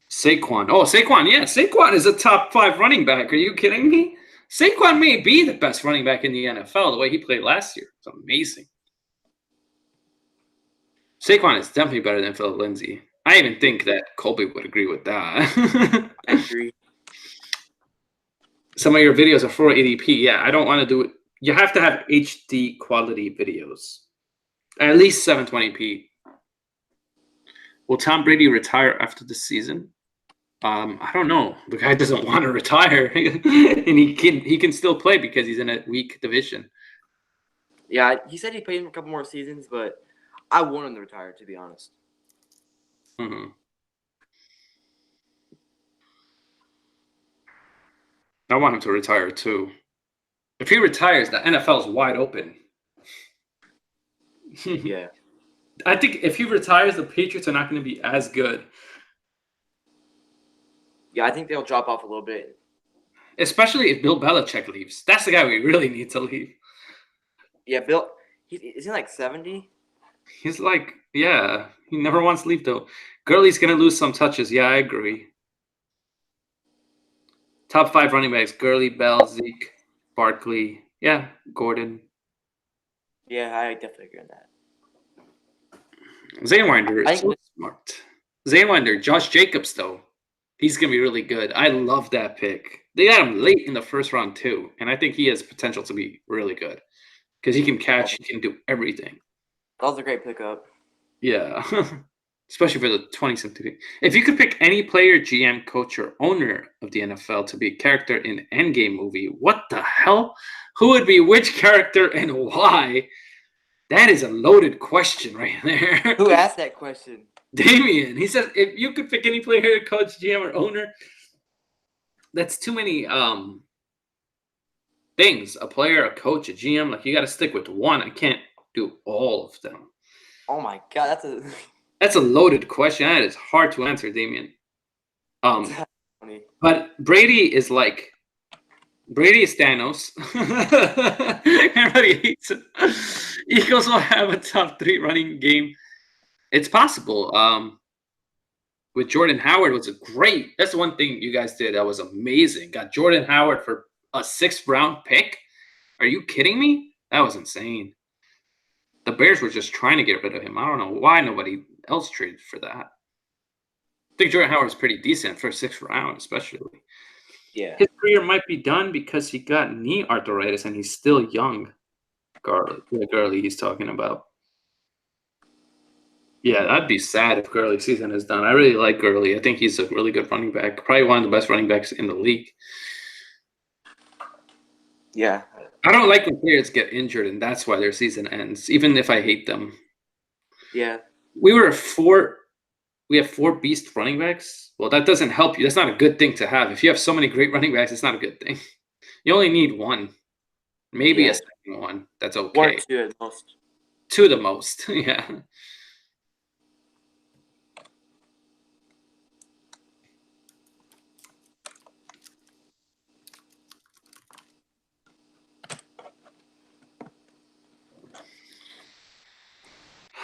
Saquon. Oh, Saquon. Yeah, Saquon is a top 5 running back. Are you kidding me? Saquon may be the best running back in the NFL the way he played last year. It's amazing. Saquon is definitely better than Philip Lindsay. I even think that Colby would agree with that. I agree. Some of your videos are 480p. Yeah, I don't want to do it. You have to have HD quality videos. At least 720p. Will Tom Brady retire after the season? I don't know. The guy doesn't want to retire, and he can still play because he's in a weak division. Yeah, he said he played in a couple more seasons, but I want him to retire, to be honest. Mm-hmm. I want him to retire too. If he retires, the NFL is wide open. Yeah. I think if he retires, the Patriots are not going to be as good. Yeah, I think they'll drop off a little bit. Especially if Bill Belichick leaves. That's the guy we really need to leave. Yeah, Bill, is he like 70? He's like, yeah, he never wants to leave though. Gurley's going to lose some touches. Yeah, I agree. Top 5 running backs: Gurley, Bell, Zeke, Barkley. Yeah, Gordon. Yeah, I definitely agree on that. Zaywinder is so smart. Zaywinder, Josh Jacobs, though, he's going to be really good. I love that pick. They got him late in the first round, too, and I think he has potential to be really good because he can catch, he can do everything. That was a great pickup. Yeah, especially for the 2017. If you could pick any player, GM, coach, or owner of the NFL to be a character in an Endgame movie, what the hell? Who would be which character and why? That is a loaded question right there. Who asked that question? Damien. He says if you could pick any player, coach, GM, or owner, that's too many things. A player, a coach, a GM. Like you got to stick with one. I can't do all of them. Oh my god, that's a loaded question. That is hard to answer, Damien. But Brady is Thanos. Everybody hates it. Eagles will have a top 3 running game. It's possible. With Jordan Howard was a great. That's the one thing you guys did that was amazing. Got Jordan Howard for a 6th round pick. Are you kidding me? That was insane. The Bears were just trying to get rid of him. I don't know why nobody else traded for that. I think Jordan Howard was pretty decent for a 6th round, especially. Yeah. His career might be done because he got knee arthritis and he's still young. Gurley he's talking about. Yeah, that'd be sad if Gurley's season is done. I really like Gurley. I think he's a really good running back. Probably one of the best running backs in the league. Yeah. I don't like when players get injured and that's why their season ends, even if I hate them. Yeah. We have 4 beast running backs. Well, that doesn't help you. That's not a good thing to have. If you have so many great running backs, it's not a good thing. You only need one. Maybe a second one. That's okay. 1 or 2 at most. 2 the most. Yeah.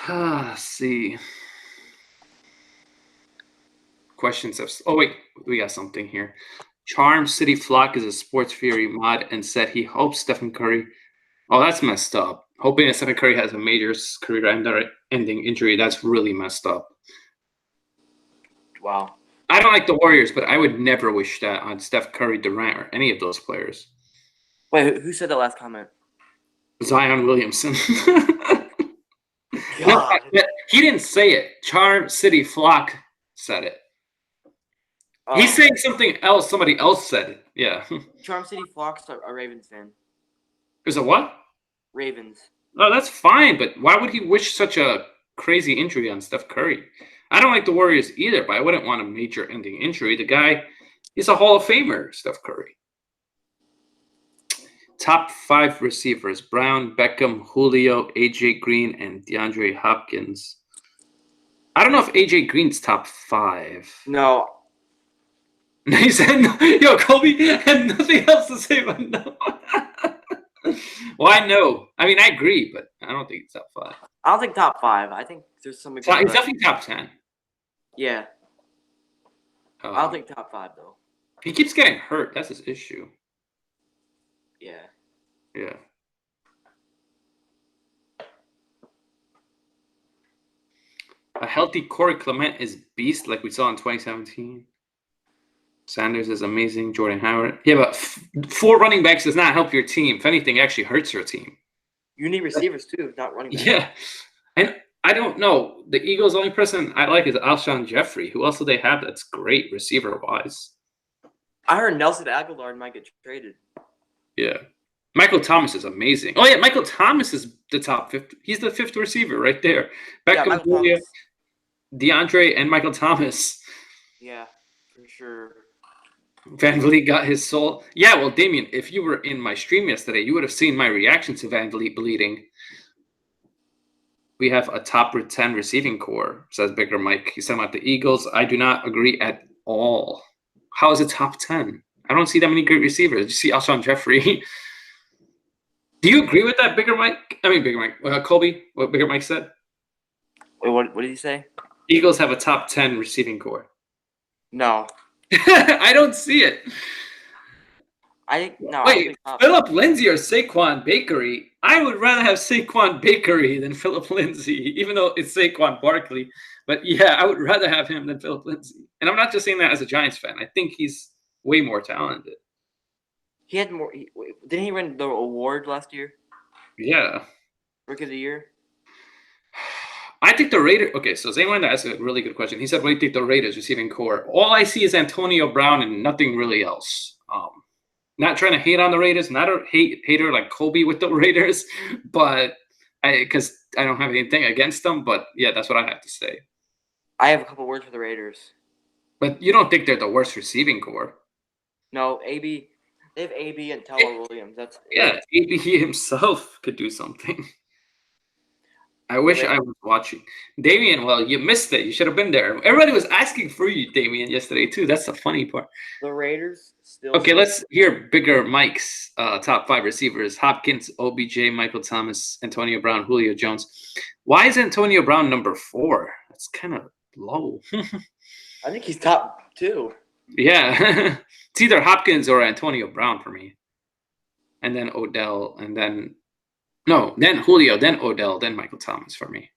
Let's see. Questions of. Oh wait, we got something here. Charm City Flock is a Sports Fury mod and said he hopes Stephen Curry. Oh, that's messed up. Hoping that Stephen Curry has a major career-ending injury. That's really messed up. Wow. I don't like the Warriors, but I would never wish that on Steph Curry, Durant, or any of those players. Wait, who said that last comment? Zion Williamson. God. No, he didn't say it. Charm City Flock said it. He's saying something else. Somebody else said it. Yeah. Charm City Flock's a Ravens fan. There's a what? Ravens. Oh, that's fine, but why would he wish such a crazy injury on Steph Curry? I don't like the Warriors either, but I wouldn't want a major ending injury. The guy, he's a Hall of Famer, Steph Curry. Top 5 receivers: Brown, Beckham, Julio, AJ Green, and DeAndre Hopkins. I don't know if AJ Green's top 5. No. He said, no. Yo, Colby had nothing else to say but no. Why no? I mean, I agree, but I don't think it's top 5. I don't think top 5. I think there's something. He's definitely top 10. Yeah. I don't think top 5 though. He keeps getting hurt. That's his issue. Yeah. Yeah. A healthy Corey Clement is beast, like we saw in 2017. Sanders is amazing. Jordan Howard. Yeah, but 4 running backs does not help your team. If anything, it actually hurts your team. You need receivers too, not running backs. Yeah. And I don't know. The Eagles' only person I like is Alshon Jeffrey. Who else do they have that's great receiver-wise? I heard Nelson Aguilar might get traded. Yeah. Michael Thomas is amazing. Oh, yeah, Michael Thomas is the top 50. He's the 5th receiver right there. Beckham, Julia, DeAndre, and Michael Thomas. Yeah, for sure. Van Vliet got his soul. Yeah, well, Damien, if you were in my stream yesterday, you would have seen my reaction to Van Vliet bleeding. We have a top 10 receiving core, says Bigger Mike. He's talking about the Eagles. I do not agree at all. How is it top 10? I don't see that many great receivers. You see Alshon Jeffrey. Do you agree with that, Bigger Mike? I mean, Bigger Mike. Colby, what Bigger Mike said? Wait, what did he say? Eagles have a top 10 receiving core. No. I don't see it. No. Wait, Philip Lindsay or Saquon Bakery? I would rather have Saquon Bakery than Philip Lindsay, even though it's Saquon Barkley. But yeah, I would rather have him than Philip Lindsay. And I'm not just saying that as a Giants fan. I think he's way more talented. He had more. Didn't he win the award last year? Yeah. Rookie of the Year? I think the Raiders. Okay, so Zane wanted to ask a really good question. He said, "What do you think the Raiders receiving core?" All I see is Antonio Brown and nothing really else. Not trying to hate on the Raiders, not a hater like Colby with the Raiders, but because I don't have anything against them. But yeah, that's what I have to say. I have a couple words for the Raiders. But you don't think they're the worst receiving core? No, AB. They have AB and Tyler Williams. That's Yeah, AB himself could do something. I wish I was watching. Damien, well, you missed it. You should have been there. Everybody was asking for you, Damien, yesterday, too. That's the funny part. The Raiders still. Okay, let's hear Bigger Mike's top 5 receivers. Hopkins, OBJ, Michael Thomas, Antonio Brown, Julio Jones. Why is Antonio Brown number 4? That's kind of low. I think he's top 2. Yeah. It's either Hopkins or Antonio Brown for me. And then Odell, and then Julio, then Odell, then Michael Thomas for me.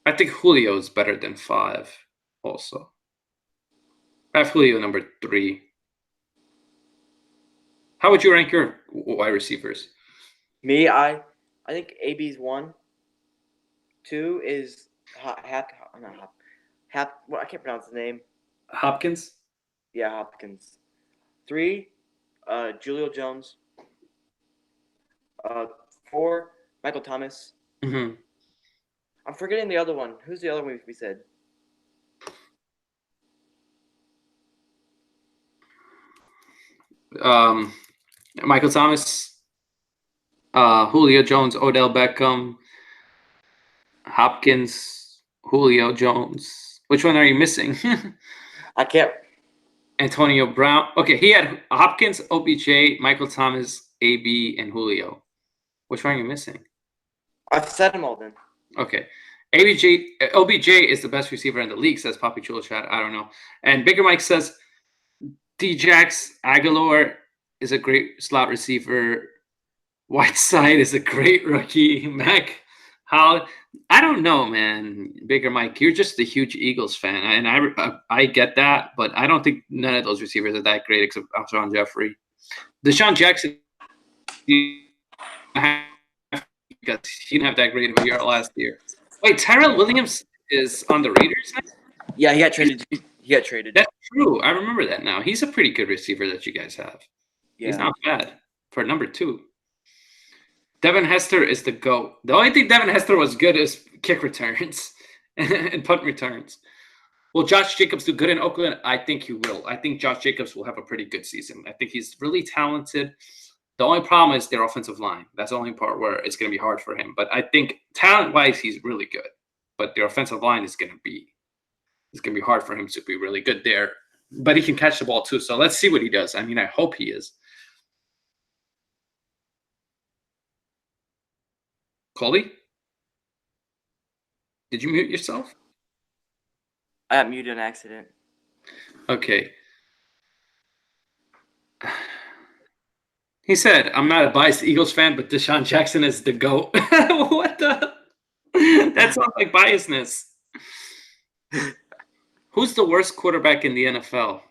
I think Julio is better than 5 also. I have Julio number 3. How would you rank your wide receivers? Me, I think AB's 1. 2 is well, I can't pronounce his name. Hopkins? Yeah, Hopkins. 3, Julio Jones. 4, Michael Thomas. Mm-hmm. I'm forgetting the other one. Who's the other one we said? Michael Thomas, Julio Jones, Odell Beckham, Hopkins, Julio Jones. Which one are you missing? I can't. Antonio Brown. Okay, he had Hopkins, OBJ, Michael Thomas, AB, and Julio. Which one are you missing? I've said them all then. Okay. OBJ is the best receiver in the league, says Papi Chulo Chat. I don't know. And Bigger Mike says Djax Aguilar is a great slot receiver. Whiteside is a great rookie. Mac Howell. I don't know, man. Bigger Mike, you're just a huge Eagles fan, and I get that, but I don't think none of those receivers are that great except Alshon Jeffrey. Deshaun Jackson, because he didn't have that great of a year last year. Wait, Tyrell Williams is on the Raiders now? Yeah, he got traded. He got traded. That's true. I remember that now. He's a pretty good receiver that you guys have. Yeah. He's not bad for number 2. Devin Hester is the GOAT. The only thing Devin Hester was good is kick returns and punt returns. Will Josh Jacobs do good in Oakland? I think he will. I think Josh Jacobs will have a pretty good season. I think he's really talented. The only problem is their offensive line. That's the only part where it's going to be hard for him. But I think talent-wise, he's really good. But their offensive line is going to be hard for him to be really good there. But he can catch the ball too. So let's see what he does. I mean, I hope he is. Colby? Did you mute yourself? I got muted on accident. Okay. He said, I'm not a biased Eagles fan, but Deshaun Jackson is the GOAT. What the? That sounds like biasness. Who's the worst quarterback in the NFL?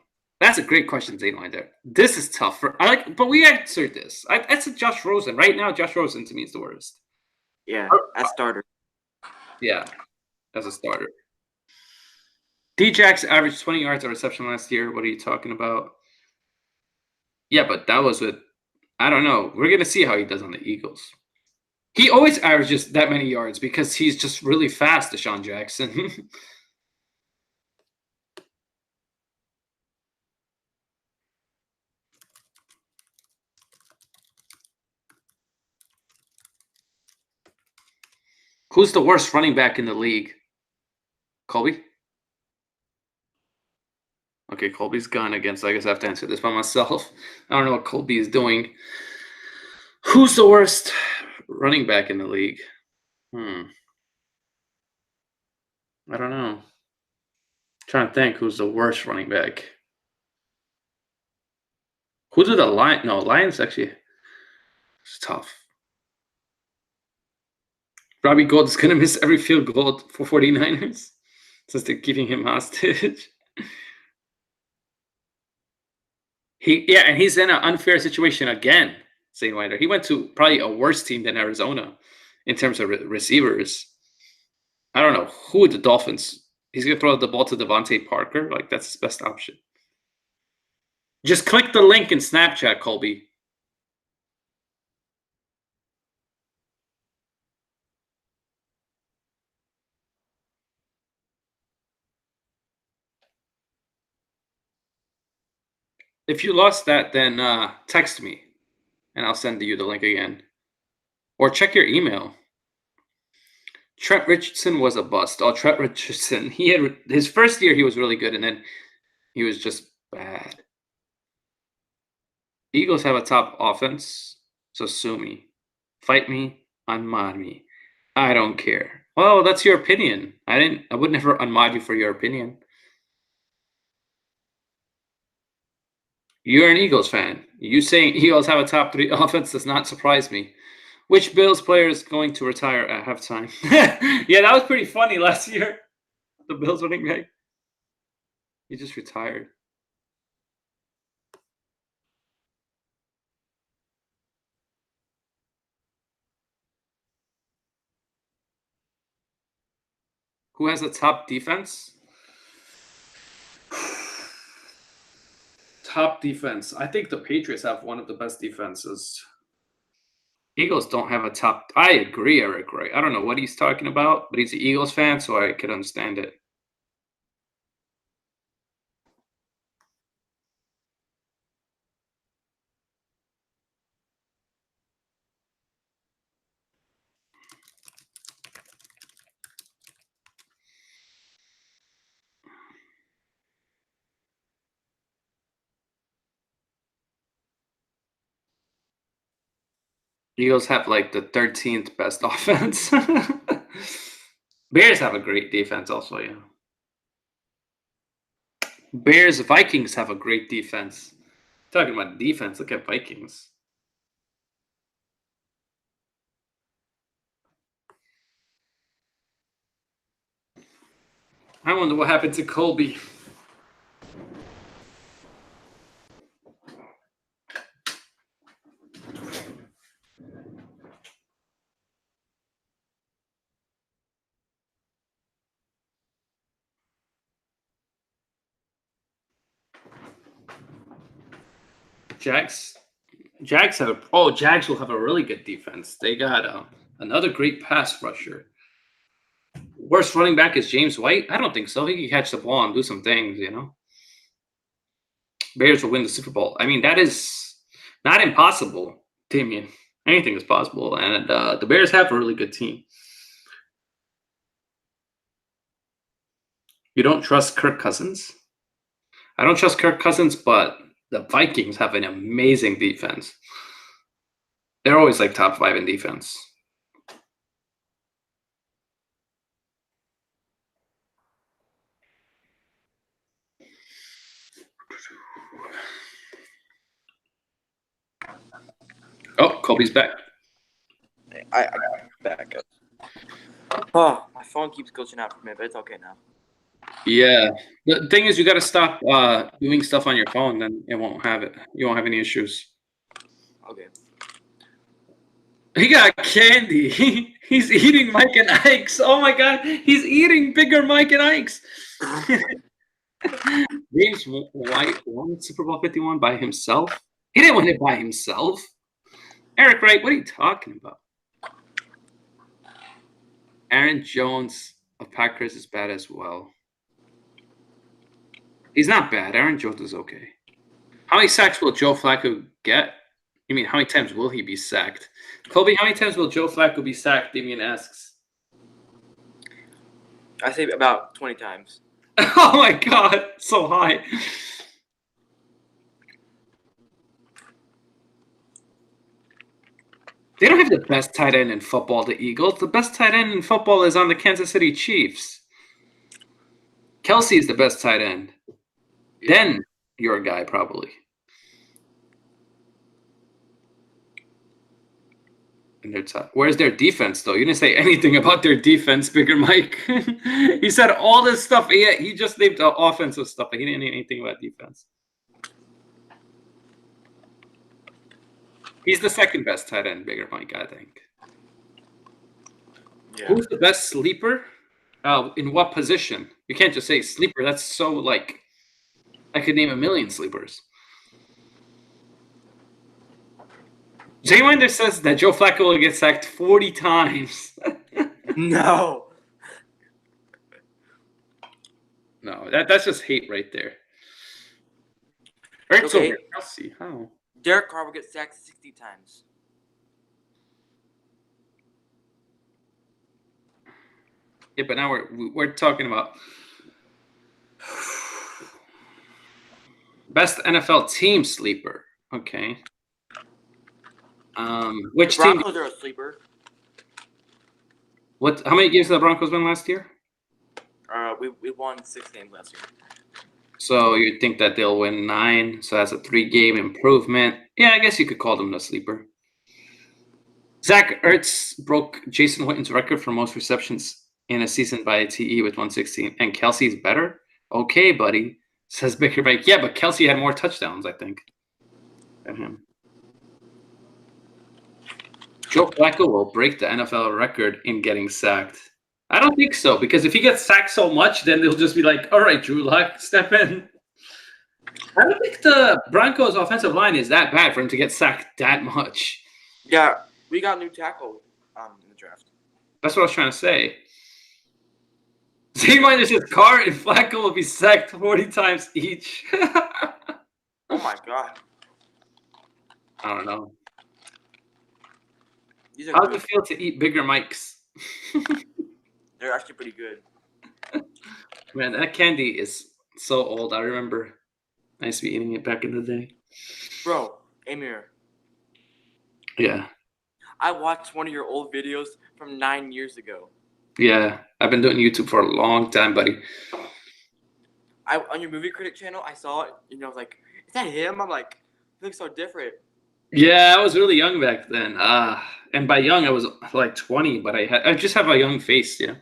That's a great question, Zane there. This is tough. But we answered this. I said Josh Rosen. Right now, Josh Rosen to me is the worst. Yeah, as starter. Yeah, as a starter. Djax averaged 20 yards a reception last year. What are you talking about? Yeah, but that was with, I don't know. We're going to see how he does on the Eagles. He always averages that many yards because he's just really fast, Deshaun Jackson. Who's the worst running back in the league? Colby? Okay, Colby's gone again, so I guess I have to answer this by myself. I don't know what Colby is doing. Who's the worst running back in the league? I don't know. I'm trying to think who's the worst running back. Who do the Lions? No, Lions actually. It's tough. Robbie Gould is going to miss every field goal for 49ers since they're keeping him hostage. And he's in an unfair situation again, Zane Winder. He went to probably a worse team than Arizona in terms of receivers. I don't know who the Dolphins. He's going to throw the ball to Devontae Parker. Like, that's his best option. Just click the link in Snapchat, Colby. If you lost that, then text me, and I'll send you the link again. Or check your email. Trent Richardson was a bust. Oh, Trent Richardson. He had his first year, he was really good, and then he was just bad. Eagles have a top offense, so sue me. Fight me, unmod me. I don't care. Well, that's your opinion. I would never unmod you for your opinion. You're an Eagles fan. You saying Eagles have a top 3 offense does not surprise me. Which Bills player is going to retire at halftime? Yeah, that was pretty funny last year. The Bills running back. He just retired. Who has a top defense? Top defense. I think the Patriots have one of the best defenses. Eagles don't have a top. I agree, Eric Wright. I don't know what he's talking about, but he's an Eagles fan, so I could understand it. Eagles have like the 13th best offense. Bears have a great defense also, yeah. Bears, Vikings have a great defense. Talking about defense, look at Vikings. I wonder what happened to Colby. Jags will have a really good defense. They got another great pass rusher. Worst running back is James White? I don't think so. He can catch the ball and do some things, you know. Bears will win the Super Bowl. I mean, that is not impossible, Damien. Anything is possible. And the Bears have a really good team. You don't trust Kirk Cousins? I don't trust Kirk Cousins, but the Vikings have an amazing defense. They're always like top 5 in defense. Oh, Colby's back. I back up. Oh, my phone keeps glitching out for me, but it's okay now. Yeah. The thing is, you got to stop doing stuff on your phone, then it won't have it. You won't have any issues. Okay. He got candy. He's eating Mike and Ike's. Oh my God, he's eating bigger Mike and Ike's. James White won Super Bowl 51 by himself. He didn't win it by himself. Eric Wright, what are you talking about? Aaron Jones of Packers is bad as well. He's not bad. Aaron Jones is okay. How many sacks will Joe Flacco get? You mean, how many times will he be sacked? Colby, how many times will Joe Flacco be sacked? Damien asks. I say about 20 times. Oh my God, so high. They don't have the best tight end in football, the Eagles. The best tight end in football is on the Kansas City Chiefs. Kelsey is the best tight end. Then your guy, probably. in their top. Where's their defense, though? You didn't say anything about their defense, Bigger Mike. He said all this stuff. He just named the offensive stuff, but he didn't name anything about defense. He's the second best tight end, Bigger Mike, I think. Yeah. Who's the best sleeper? In what position? You can't just say sleeper. That's so, like, I could name a million sleepers. Jay Winder says that Joe Flacco will get sacked 40 times. No. No, that's just hate right there. Ertz over Kelsey. How? Derek Carr will get sacked 60 times. Yeah, but now we're talking about best NFL team sleeper. Okay. Which the Broncos are a sleeper. What? How many games did the Broncos win last year? We won 6 games last year. So you think that they'll win 9? So that's a 3-game improvement. Yeah, I guess you could call them the sleeper. Zach Ertz broke Jason Witten's record for most receptions in a season by a TE with 116, and Kelsey's better. Okay, buddy, says Bigger Mike. Yeah, but Kelsey had more touchdowns, I think, than him. Joe Flacco will break the NFL record in getting sacked. I don't think so, because if he gets sacked so much, then they'll just be like, all right, Drew Lock, step in. I don't think the Broncos' offensive line is that bad for him to get sacked that much. Yeah, we got a new tackle in the draft. That's what I was trying to say. Z-Miner says Carr and Flacco will be sacked 40 times each. Oh, my God. I don't know. How does it feel to eat Bigger Mikes? They're actually pretty good. Man, that candy is so old. I remember I used to be eating it back in the day. Bro, Amir. Yeah. I watched one of your old videos from 9 years ago. Yeah, I've been doing YouTube for a long time, buddy. On your movie critic channel, I saw it, and I was like, is that him? I'm like, he looks so different. Yeah, I was really young back then. And by young, I was like 20, but I just have a young face, yeah.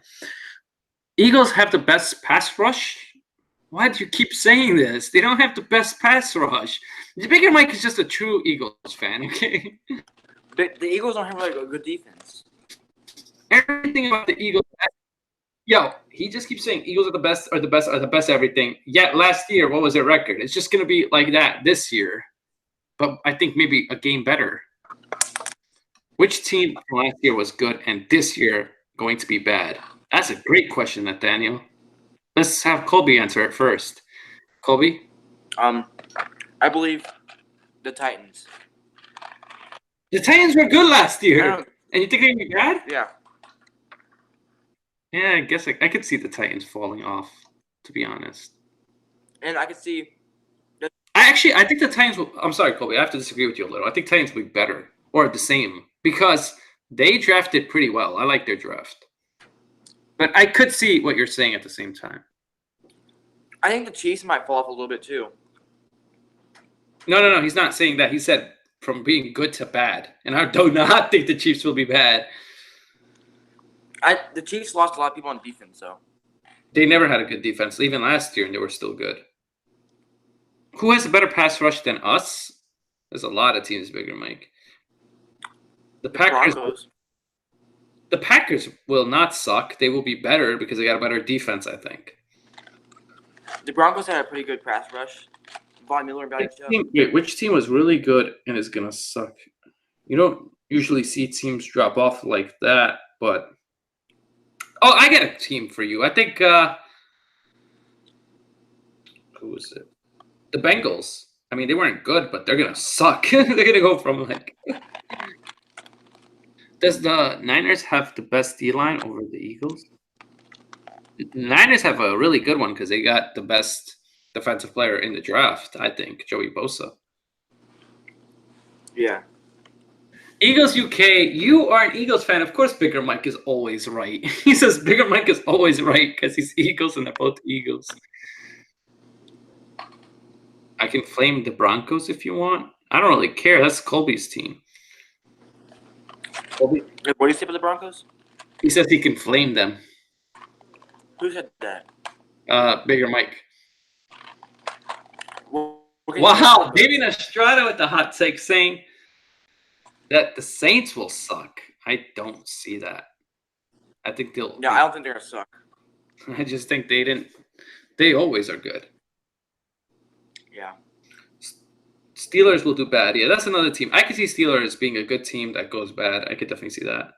Eagles have the best pass rush? Why do you keep saying this? They don't have the best pass rush. Bigger Mike is just a true Eagles fan, okay? The Eagles don't have like a good defense. Everything about the Eagles. Yo, he just keeps saying Eagles are the best everything. Yet last year, what was their record? It's just going to be like that this year. But I think maybe a game better. Which team from last year was good and this year going to be bad? That's a great question, Nathaniel. Let's have Colby answer it first. Colby? I believe the Titans. The Titans were good last year. And you think they'd be bad? Yeah. Yeah, I guess I could see the Titans falling off, to be honest. And I could see... I think the Titans will... I'm sorry, Colby. I have to disagree with you a little. I think Titans will be better or the same because they drafted pretty well. I like their draft. But I could see what you're saying at the same time. I think the Chiefs might fall off a little bit too. No. He's not saying that. He said from being good to bad. And I do not think the Chiefs will be bad. The Chiefs lost a lot of people on defense, so. They never had a good defense. Even last year, and they were still good. Who has a better pass rush than us? There's a lot of teams bigger, Mike. The Packers. Broncos. The Packers will not suck. They will be better because they got a better defense, I think. The Broncos had a pretty good pass rush. Von Miller and Bradley Chubb. Which team was really good and is going to suck? You don't usually see teams drop off like that, but... Oh, I got a team for you. I think... Who is it? The Bengals. I mean, they weren't good, but they're going to suck. They're going to go from like... Does the Niners have the best D-line over the Eagles? The Niners have a really good one because they got the best defensive player in the draft, I think, Joey Bosa. Yeah. Eagles UK, you are an Eagles fan. Of course, Bigger Mike is always right. He says Bigger Mike is always right because he's Eagles and they're both Eagles. I can flame the Broncos if you want. I don't really care. That's Colby's team. Colby, What do you say about the Broncos? he says he can flame them. Who said that? Bigger Mike. Well, Wow, David Estrada with the hot take saying that the Saints will suck. I don't see that. I think they'll. No, I don't think they're gonna suck. I just think they didn't. They always are good. Yeah. Steelers will do bad. Yeah, that's another team. I could see Steelers being a good team that goes bad. I could definitely see that.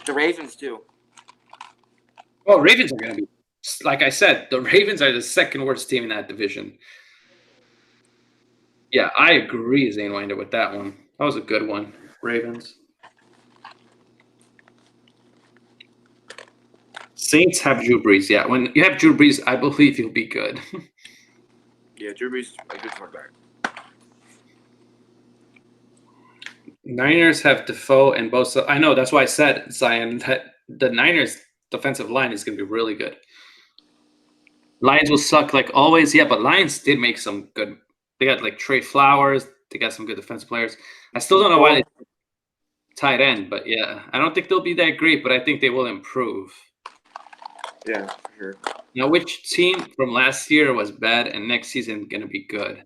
The Ravens too. Well, Ravens are going to be, like I said, the Ravens are the second worst team in that division. Yeah, I agree, Zane Winder, with that one. That was a good one, Ravens. Saints have Drew Brees. Yeah, when you have Drew Brees, I believe he'll be good. Yeah, Drew Brees is a good quarterback. Niners have Defoe and Bosa. I know, that's why I said, Zion, that the Niners' defensive line is going to be really good. Lions will suck like always. Yeah, but Lions did make some good. They got like Trey Flowers. They got some good defensive players. I still don't know why they tight end, but yeah, I don't think they'll be that great, but I think they will improve. Yeah, for sure. Now, which team from last year was bad and next season going to be good?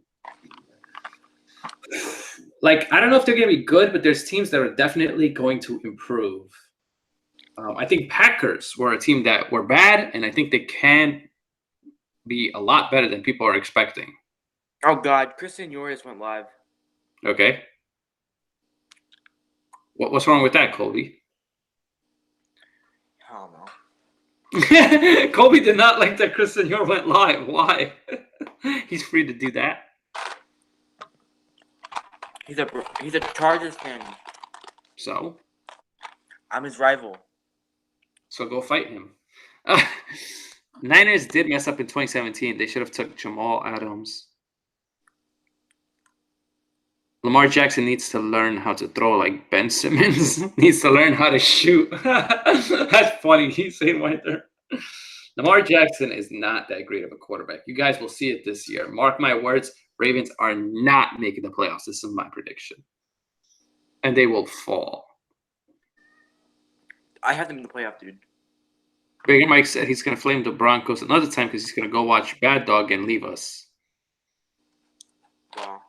Like, I don't know if they're going to be good, but there's teams that are definitely going to improve. I think Packers were a team that were bad, and I think they can be a lot better than people are expecting. Oh, God. Christian Yoris went live. Okay. What's wrong with that, Colby? I don't know. Colby did not like that Christian Yoris went live. Why? He's free to do that. He's a Chargers fan. So? I'm his rival. So go fight him. Niners did mess up in 2017. They should have took Jamal Adams. Lamar Jackson needs to learn how to throw like Ben Simmons. Needs to learn how to shoot. That's funny. He's saying right there. Lamar Jackson is not that great of a quarterback. You guys will see it this year. Mark my words. Ravens are not making the playoffs. This is my prediction. And they will fall. I have them in the playoff, dude. Bigger Mike said he's going to flame the Broncos another time because he's going to go watch Bad Dog and leave us. Wow.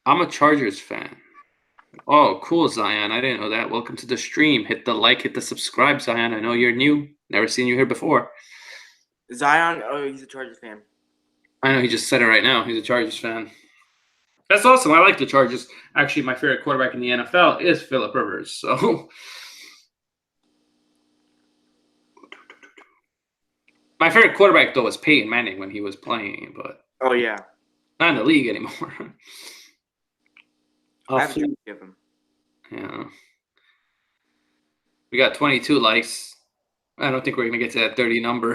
I'm a Chargers fan. Oh, cool, Zion. I didn't know that. Welcome to the stream. Hit the like, hit the subscribe, Zion. I know you're new. Never seen you here before. Zion, oh, he's a Chargers fan. I know he just said it right now. He's a Chargers fan. That's awesome. I like the Chargers. Actually, my favorite quarterback in the NFL is Phillip Rivers. So my favorite quarterback, though, was Peyton Manning when he was playing, but Oh, yeah. not in the league anymore. I have to give him. Yeah. We got 22 likes. I don't think we're going to get to that 30 number.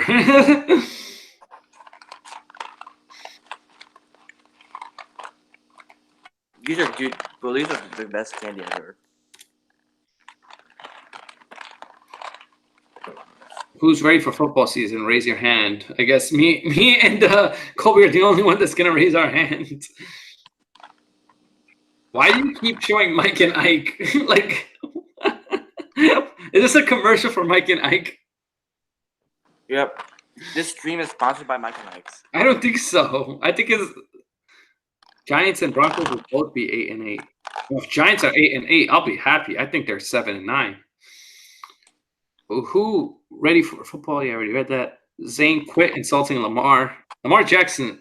These are good. Well, these are the best candy ever. Who's ready for football season? Raise your hand. I guess me and Colby are the only one that's going to raise our hand. Why do you keep showing Mike and Ike? Like, is this a commercial for Mike and Ike? Yep. This stream is sponsored by Mike and Ike's. I don't think so. I think it's Giants and Broncos will both be 8-8. Well, if Giants are 8-8, I'll be happy. I think they're 7-9. Who ready for football? Yeah, I already read that. Zane quit insulting Lamar. Lamar Jackson.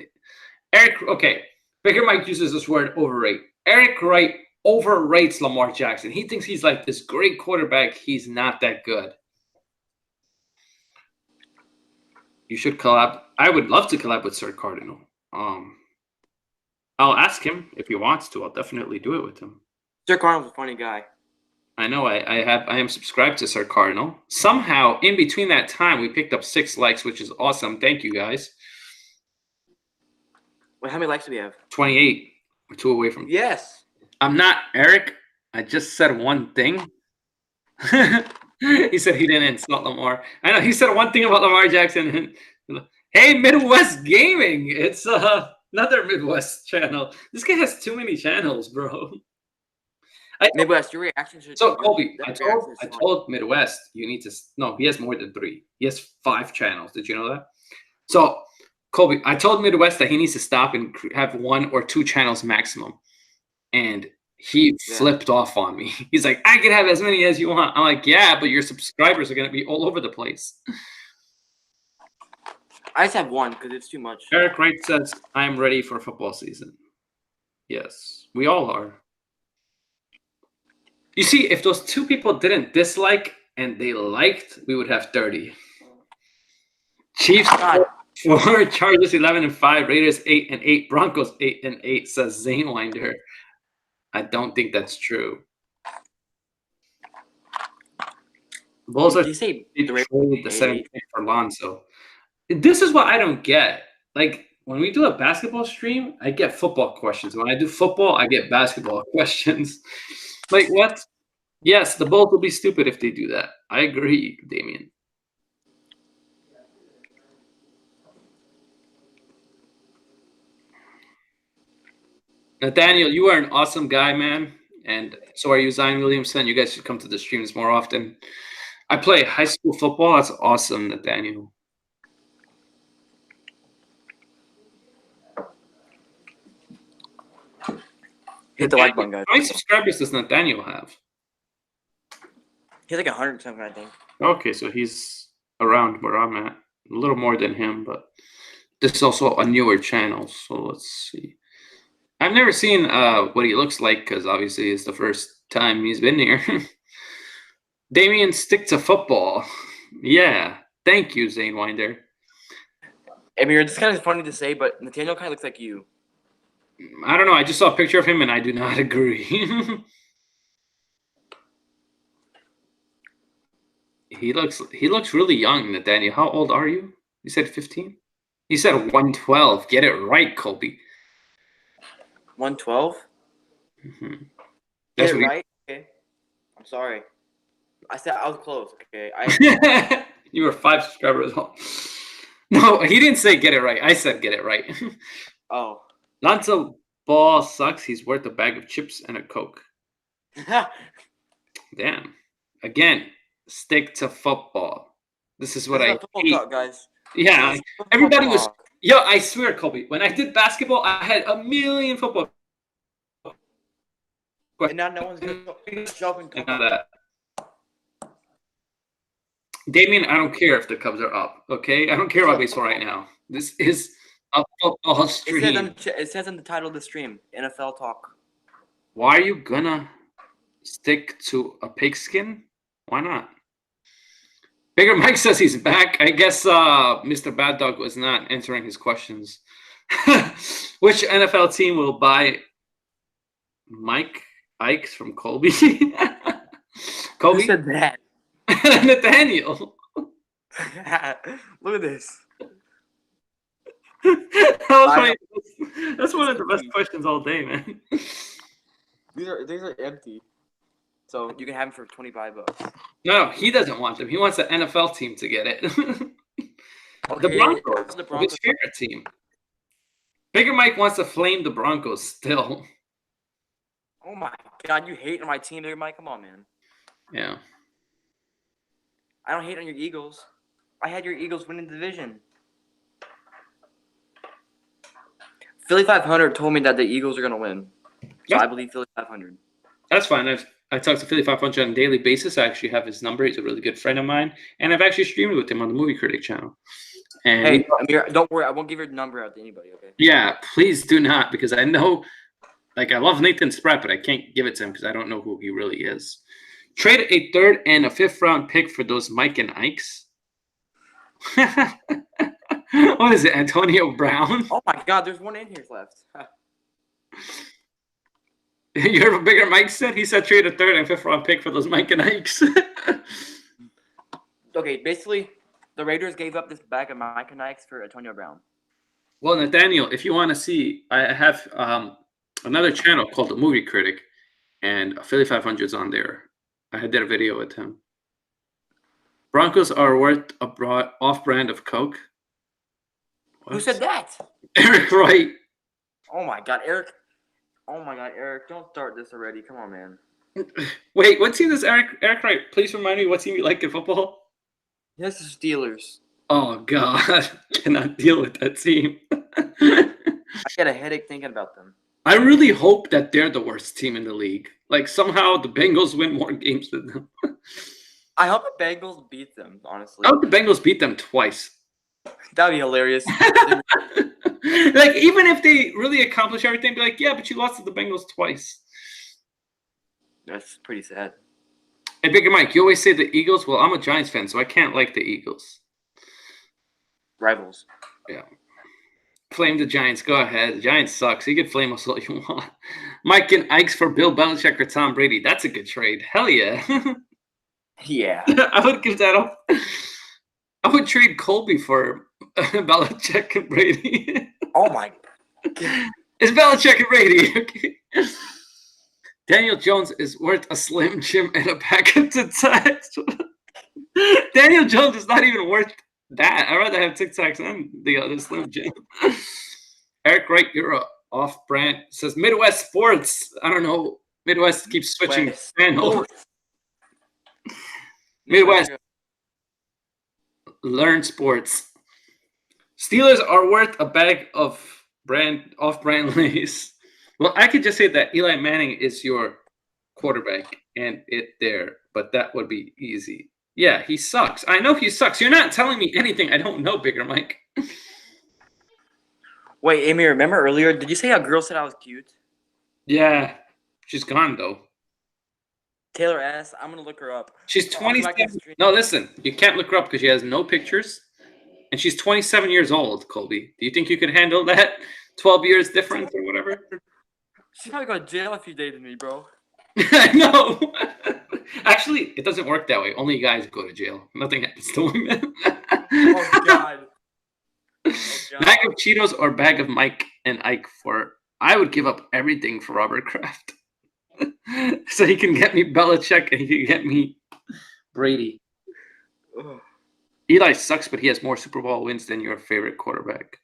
Eric, okay. Bigger Mike uses this word overrate. Eric Wright overrates Lamar Jackson. He thinks he's like this great quarterback. He's not that good. You should collab. I would love to collab with Sir Cardinal. I'll ask him if he wants to. I'll definitely do it with him. Sir Cardinal's a funny guy. I know. I am subscribed to Sir Cardinal. Somehow, in between that time, we picked up 6 likes, which is awesome. Thank you, guys. Wait, how many likes do we have? 28. We're 2 away from. Yes. I'm not Eric. I just said one thing. He said he didn't insult Lamar. I know he said one thing about Lamar Jackson. Hey, Midwest Gaming. It's Another Midwest channel. This guy has too many channels, bro. Midwest, your reaction should. So Colby, that I reaction is funny. told Midwest you need to. No, he has more than 3. He has 5 channels. Did you know that? So Colby, I told Midwest that he needs to stop and have 1 or 2 channels maximum, and he flipped off on me. He's like, "I can have as many as you want." I'm like, "Yeah, but your subscribers are gonna be all over the place." I just have 1 because it's too much. Eric Wright says, "I'm ready for football season." Yes, we all are. You see, if those 2 people didn't dislike and they liked, we would have 30. Chiefs 4, Chargers 11-5, Raiders 8-8, Broncos 8-8, says Zane Winder. I don't think that's true. Bulls are Did you say the same thing for Lonzo. This is what I don't get. Like, when we do a basketball stream, I get football questions. When I do football, I get basketball questions. Like, what? Yes, the Bulls will be stupid if they do that. I agree, Damien. Nathaniel, you are an awesome guy, man. And so are you, Zion Williamson. You guys should come to the streams more often. I play high school football. That's awesome, Nathaniel. Hit the like button, guys. How many subscribers does Nathaniel have? He's like 100 something, I think. Okay, so he's around where I'm at. A little more than him, but this is also a newer channel. So let's see. I've never seen what he looks like because obviously it's the first time he's been here. Damien, stick to football. Yeah. Thank you, Zane Winder. Amir, this kind of funny to say, but Nathaniel kind of looks like you. I don't know. I just saw a picture of him and I do not agree. He looks really young, Nathaniel. How old are you? You said 15? You said 112. Get it right, Colby. 112? Mm-hmm. Get it right? Okay. I'm sorry. I said I was close. Okay. You were 5 subscribers. No, he didn't say get it right. I said get it right. Oh. Lonzo Ball sucks. He's worth a bag of chips and a Coke. Damn. Again, stick to football. This is what I hate. Talk, guys. Yeah, everybody was. Yo, I swear, Colby, when I did basketball, I had a million football. And now no one's going to show and that. Damien, I don't care if the Cubs are up, okay? I don't care about baseball right now. This is a football stream. It says in the title of the stream, NFL talk. Why are you gonna stick to a pigskin? Why not? Bigger Mike says he's back. I guess Mr. Bad Dog was not answering his questions. Which NFL team will buy Mike Ikes from Colby? Colby? Who said that? Nathaniel. Look at this. That's one of the best questions all day, man. These are empty. So you can have them for $25. No, he doesn't want them. He wants the NFL team to get it. Okay, the Broncos. His favorite team. Bigger Mike wants to flame the Broncos still. Oh my God, you hate on my team, Bigger Mike? Come on, man. Yeah. I don't hate on your Eagles. I had your Eagles winning the division. Philly 500 told me that the Eagles are going to win. So I believe Philly 500. That's fine. I talk to Philly 500 on a daily basis. I actually have his number. He's a really good friend of mine. And I've actually streamed with him on the Movie Critic channel. And hey, Amir, don't worry. I won't give your number out to anybody, okay? Yeah, please do not, because I know, like, I love Nathan Spratt, but I can't give it to him because I don't know who he really is. Trade a 3rd and a 5th round pick for those Mike and Ikes. What is it, Antonio Brown? Oh my God, there's one in here left. You heard what Bigger Mike said? He said trade a 3rd and 5th round pick for those Mike and Ikes. Okay, basically, the Raiders gave up this bag of Mike and Ikes for Antonio Brown. Well, Nathaniel, if you want to see, I have another channel called The Movie Critic, and Philly 500's on there. I did a video with him. Broncos are worth a off-brand of Coke. What? Who said that? Eric Wright. Oh my God, Eric. Oh my God, Eric. Don't start this already. Come on, man. Wait, what team does Eric Wright? Please remind me what team you like in football. Yes, the Steelers. Oh God, cannot deal with that team. I get a headache thinking about them. I really hope that they're the worst team in the league. Like somehow the Bengals win more games than them. I hope the Bengals beat them, honestly. I hope the Bengals beat them twice. That'd be hilarious. Like even if they really accomplish everything, be like, yeah, but you lost to the Bengals twice. That's pretty sad. Hey, Bigger Mike, you always say the Eagles. Well, I'm a Giants fan, so I can't like the Eagles. Rivals. Yeah. Flame the Giants. Go ahead. The Giants suck, so you can flame us all you want. Mike and Ikes for Bill Belichick or Tom Brady. That's a good trade. Hell yeah. Yeah. I would give that up. I would trade Colby for Belichick and Brady. Oh my God. It's Belichick and Brady. Okay. Daniel Jones is worth a Slim Jim and a pack of Tic Tacs. Daniel Jones is not even worth that. I'd rather have Tic Tacs than the other Slim Jim. Eric Wright, you're off-brand. Says Midwest Sports. I don't know. Midwest keeps switching channels. Midwest. Learn sports. Steelers are worth a bag of off-brand Lays. Well, I could just say that Eli Manning is your quarterback and it there, but that would be easy. Yeah, he sucks. I know he sucks. You're not telling me anything I don't know, Bigger Mike. Wait, Amy, remember earlier? Did you say a girl said I was cute? Yeah, she's gone though. Taylor S. I'm gonna look her up. She's 27. No, listen, you can't look her up because she has no pictures, and she's 27 years old. Colby, do you think you could handle that? 12 years difference or whatever. She's probably going to jail if you dated me, bro. I know. Actually, it doesn't work that way. Only guys go to jail. Nothing happens to women. Oh God. Bag of Cheetos or bag of Mike and Ike for. I would give up everything for Robert Kraft. So he can get me Belichick and he can get me Brady. Ugh. Eli sucks, but he has more Super Bowl wins than your favorite quarterback.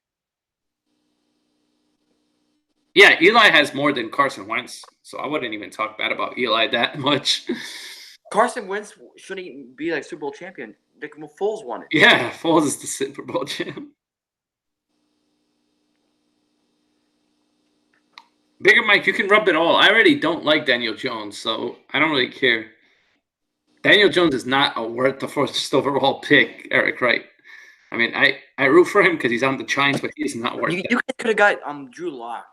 Yeah, Eli has more than Carson Wentz, so I wouldn't even talk bad about Eli that much. Carson Wentz shouldn't be like Super Bowl champion. Like Foles won it. Yeah, Foles is the Super Bowl champ. Bigger Mike, you can rub it all. I already don't like Daniel Jones, so I don't really care. Daniel Jones is not a worth the first overall pick, Eric Wright. I mean, I root for him because he's on the Giants, but he's not worth it. You could have got Drew Lock.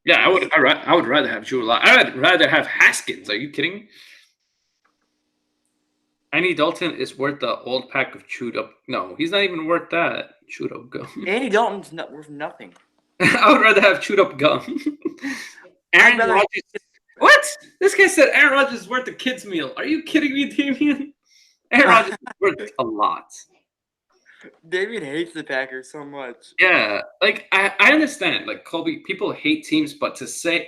Yeah, I would rather have Drew Lock. I'd rather have Haskins. Are you kidding me? Andy Dalton is worth the old pack of chewed up. No, he's not even worth that chewed up gum. Andy Dalton's not worth nothing. I would rather have chewed up gum. Aaron Rodgers. What? This guy said Aaron Rodgers is worth a kid's meal. Are you kidding me, Damien? Aaron Rodgers is worth a lot. David hates the Packers so much. Yeah, like I understand. Like Colby, people hate teams, but to say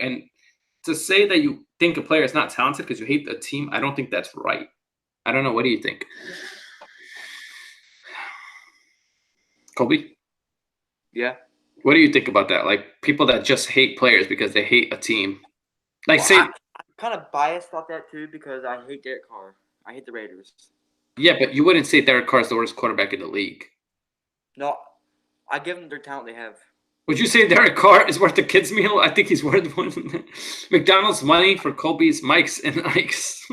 that you think a player is not talented because you hate the team, I don't think that's right. I don't know. What do you think, Colby? Yeah. What do you think about that? Like people that just hate players because they hate a team. Like Well, say, I'm kind of biased about that too because I hate Derek Carr. I hate the Raiders. yeah, but you wouldn't say Derek Carr is the worst quarterback in the league. No, I give them their talent they have. Would you say Derek Carr is worth a kid's meal? I think he's worth one. McDonald's money for Colby's, Mike's, and Ike's.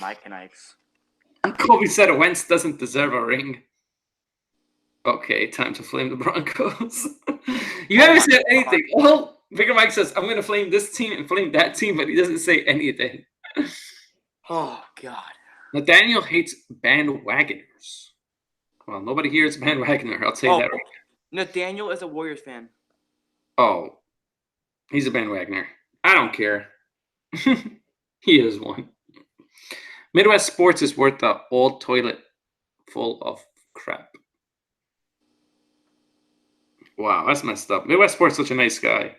Mike and Ike's. Colby said Wentz doesn't deserve a ring. Okay, time to flame the Broncos. You haven't said anything. Well, Bigger Mike says, I'm going to flame this team and flame that team, but he doesn't say anything. Oh, God. Nathaniel hates bandwagoners. Well, nobody here is a bandwagoner. I'll tell you that right now. Nathaniel is a Warriors fan. Oh, he's a bandwagoner. I don't care. He is one. Midwest Sports is worth the old toilet full of crap. Wow, that's messed up. Midwest Sports is such a nice guy.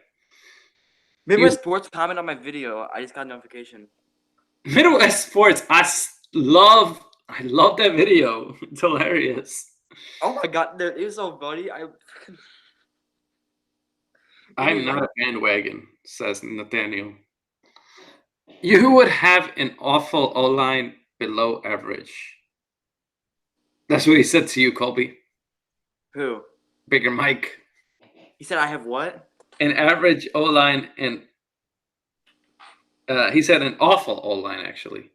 Midwest Sports comment on my video. I just got a notification. Midwest Sports, I love that video. It's hilarious. Oh my God, it was so funny. I'm not a bandwagon, says Nathaniel. You would have an awful O-line below average. That's what he said to you, Colby. Who? Bigger Mike. He said I have what? An average O-line and he said an awful O-line, actually.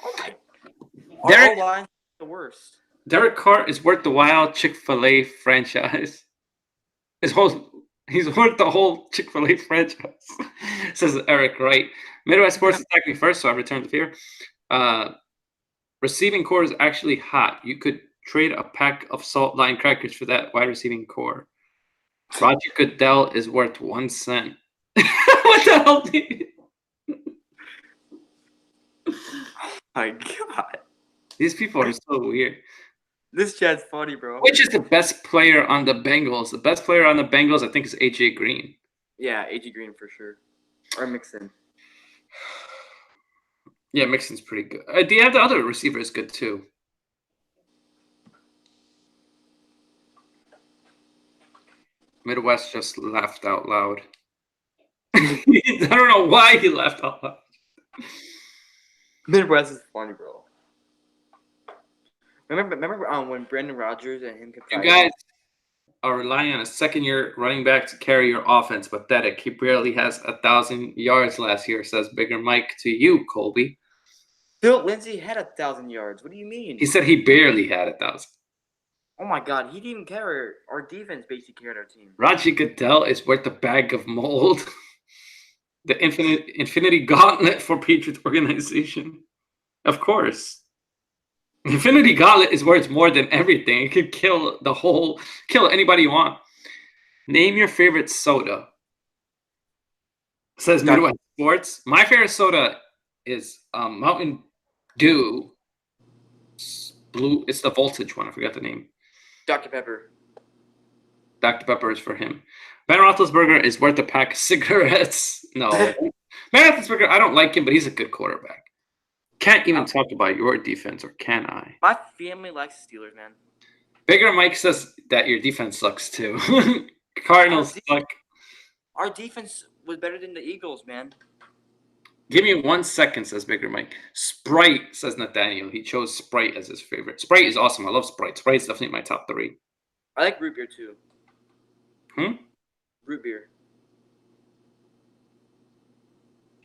Oh my. Derek- Our O-line the worst. Derek Carr is worth the while Chick-fil-A franchise. He's worth the whole Chick-fil-A franchise, says Eric Wright. Midwest Sports attacked me first, so I returned the favor. Receiving core is actually hot. You could trade a pack of salt line crackers for that wide receiving core. Roger Goodell is worth 1 cent. What the hell? My God. These people are so weird. This chat's funny, bro. Which is the best player on the Bengals? The best player on the Bengals, I think, is AJ Green. Yeah, AJ Green for sure. Or Mixon. Yeah, Mixon's pretty good. Do you have the other receiver is good too? Midwest just laughed out loud. I don't know why he laughed out loud. Midwest is funny, bro. Remember when Brandon Rodgers and him You guys are relying on a second-year running back to carry your offense. Pathetic. He barely has 1,000 yards last year, says Bigger Mike to you, Colby. Phil Lindsay had 1,000 yards. What do you mean? He said he barely had 1,000. Oh my God, he didn't even carry our defense. Basically carried our team. Raji Goodell is worth a bag of mold. The Infinity Gauntlet for Patriots organization. Of course. Infinity Gauntlet is worth more than everything. It could kill anybody you want. Name your favorite soda. Says Midwest Sports. My favorite soda is Mountain Dew. Blue. It's the voltage one. I forgot the name. Dr. Pepper. Dr. Pepper is for him. Ben Roethlisberger is worth a pack of cigarettes. No. Ben Roethlisberger, I don't like him, but he's a good quarterback. Can't even talk about your defense, or can I? My family likes Steelers, man. Bigger Mike says that your defense sucks too. Cardinals suck. Our defense was better than the Eagles, man. Give me 1 second, says Bigger Mike. Sprite, says Nathaniel. He chose Sprite as his favorite. Sprite is awesome. I love Sprite. Sprite's definitely my top 3. I like root beer too. Root beer.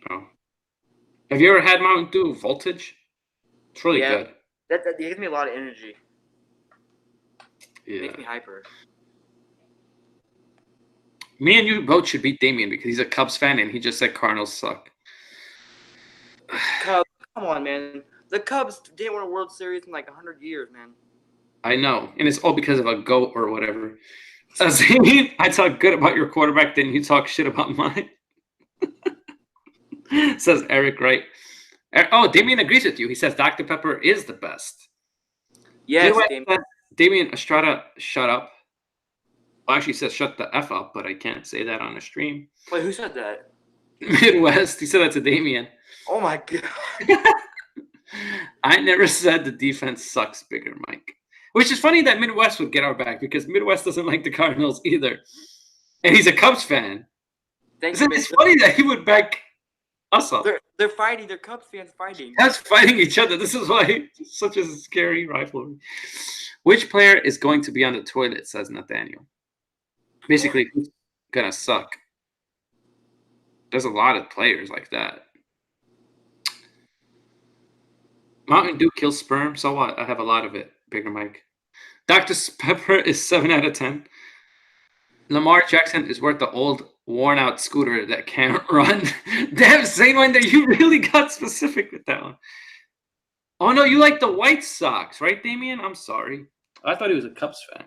Oh. Have you ever had Mountain Dew Voltage? It's really good. That gives me a lot of energy. Yeah. It makes me hyper. Me and you both should beat Damien because he's a Cubs fan and he just said Cardinals suck. Cubs, come on, man. The Cubs didn't win a World Series in like 100 years, man. I know. And it's all because of a goat or whatever. I talk good about your quarterback, then you talk shit about mine. Says Eric Wright. Oh, Damien agrees with you. He says Dr. Pepper is the best. Yes, Damien Estrada, shut up. Well, actually says shut the F up, but I can't say that on a stream. Wait, who said that? Midwest. He said that to Damien. Oh, my God. I never said the defense sucks, Bigger Mike. Which is funny that Midwest would get our back because Midwest doesn't like the Cardinals either. And he's a Cubs fan. It's funny that he would back us up. They're fighting. They're Cubs fans fighting. That's fighting each other. This is why it's such a scary rivalry. Which player is going to be on the toilet, says Nathaniel. Basically, who's going to suck? There's a lot of players like that. Mountain Dew kills sperm. So what? I have a lot of it. Bigger Mike. Dr. Pepper is 7 out of 10. Lamar Jackson is worth the old worn-out scooter that can't run. Damn, Zane Wender, you really got specific with that one. Oh, no, you like the White Sox, right, Damien? I'm sorry. I thought he was a Cubs fan.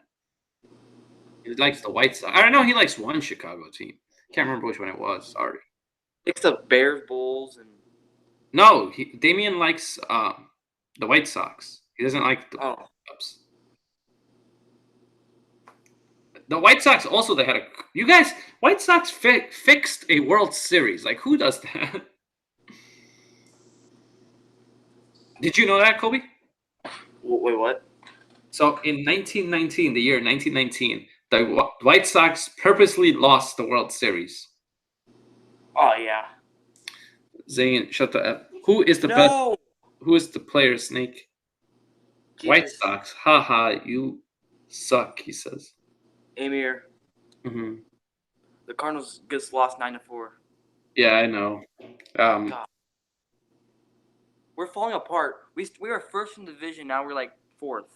He likes the White Sox. I don't know. He likes one Chicago team. Can't remember which one it was. Sorry. It's the Bears, Bulls, and... No, Damien likes the White Sox. He doesn't like the Cubs. The White Sox also, they had a... You guys, White Sox fixed a World Series. Like, who does that? Did you know that, Colby? Wait, what? So, in 1919, the year 1919, The White Sox purposely lost the World Series. Oh yeah. Zane, shut the F. Who is the best? No. Who is the player, Snake? White Jesus. Sox. Haha, you suck, he says. Amir. Hmm. The Cardinals just lost 9-4. Yeah, I know. God. We're falling apart. We were first in the division. Now we're like fourth.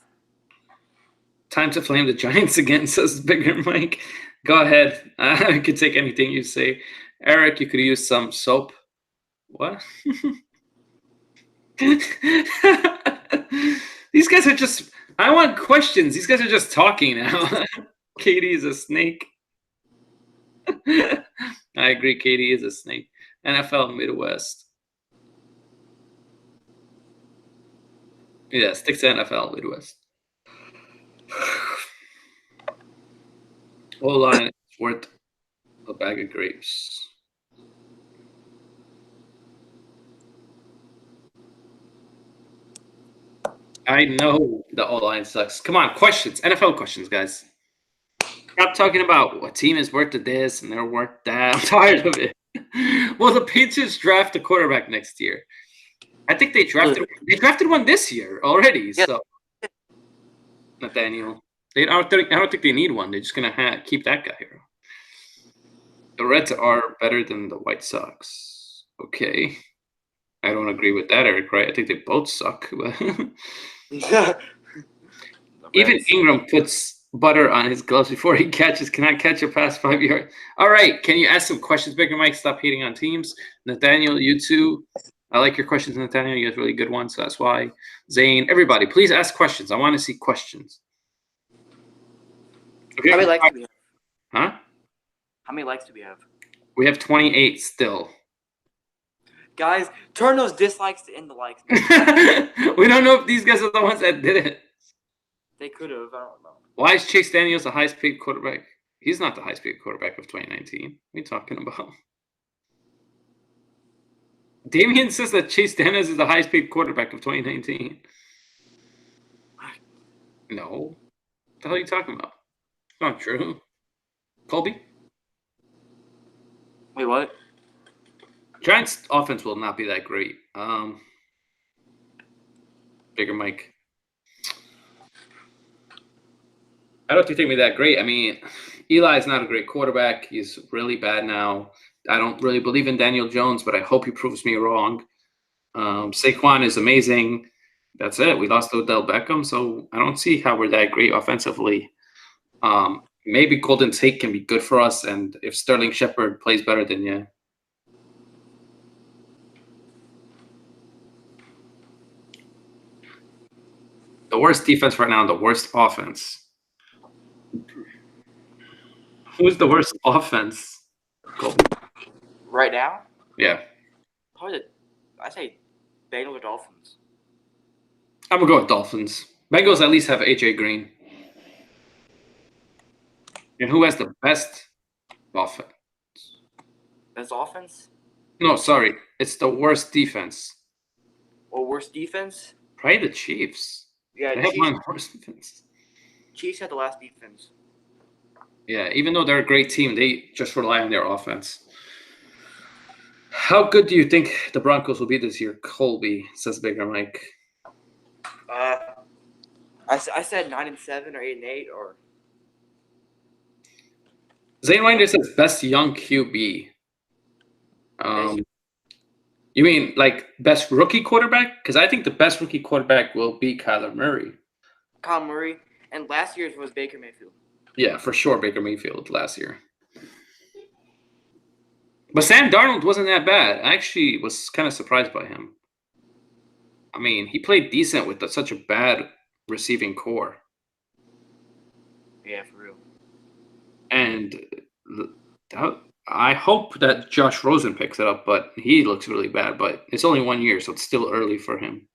Time to flame the Giants again, says Bigger Mike. Go ahead. I could take anything you say. Eric, you could use some soap. What? These guys are just. I want questions. These guys are just talking now. Katie is a snake. I agree. Katie is a snake. NFL Midwest. Yeah, stick to NFL Midwest. Whole line is worth a bag of grapes. I know the O-line sucks. Come on, questions. NFL questions, guys. Stop talking about what team is worth this and they're worth that. I'm tired of it. Well, the Patriots draft a quarterback next year. I think they drafted one this year already. Yeah. So Nathaniel, I don't think they need one. They're just gonna keep that guy here. The Reds are better than the White Sox. Okay, I don't agree with that, Eric. Right? I think they both suck. Even Ingram puts butter on his gloves before he catches. Cannot catch a pass 5 yards. All right, can you ask some questions, Bigger Mike? Stop hating on teams. Nathaniel, you too. I like your questions, Nathaniel. You have really good ones, so that's why. Zane, everybody, please ask questions. I want to see questions. Okay. How many likes do we have? Huh? How many likes do we have? We have 28 still. Guys, turn those dislikes into likes. We don't know if these guys are the ones that did it. They could have. I don't know. Why is Chase Daniels the highest paid quarterback? He's not the highest paid quarterback of 2019. What are you talking about? Damian says that Chase Daniels is the highest paid quarterback of 2019. No. What the hell are you talking about? It's not true. Colby? Wait, what? Giants' offense will not be that great. Bigger Mike. I don't think they're going to be that great. I mean, Eli's not a great quarterback. He's really bad now. I don't really believe in Daniel Jones, but I hope he proves me wrong. Saquon is amazing. That's it. We lost Odell Beckham, so I don't see how we're that great offensively. Maybe Golden Tate can be good for us, and if Sterling Shepard plays better, then yeah. The worst defense right now, the worst offense. Who's the worst offense? Golden. Right now? Yeah. Probably I say Bengals or Dolphins. I'm going to go with Dolphins. Bengals at least have A.J. Green. And who has the best offense? Best offense? No, sorry. It's the worst defense. Or worst defense? Probably the Chiefs. Yeah, They have one of the worst defense. Chiefs had the last defense. Yeah, even though they're a great team, they just rely on their offense. How good do you think the Broncos will be this year? Colby, says Bigger Mike. I said 9-7 or 8-8 or. Zane Winder says best young QB. You mean like best rookie quarterback? Because I think the best rookie quarterback will be Kyler Murray. Kyle Murray, and last year's was Baker Mayfield. Yeah, for sure, Baker Mayfield last year. But Sam Darnold wasn't that bad. I actually was kind of surprised by him. I mean, he played decent with such a bad receiving core. Yeah, for real. And I hope that Josh Rosen picks it up, but he looks really bad. But it's only 1 year, so it's still early for him.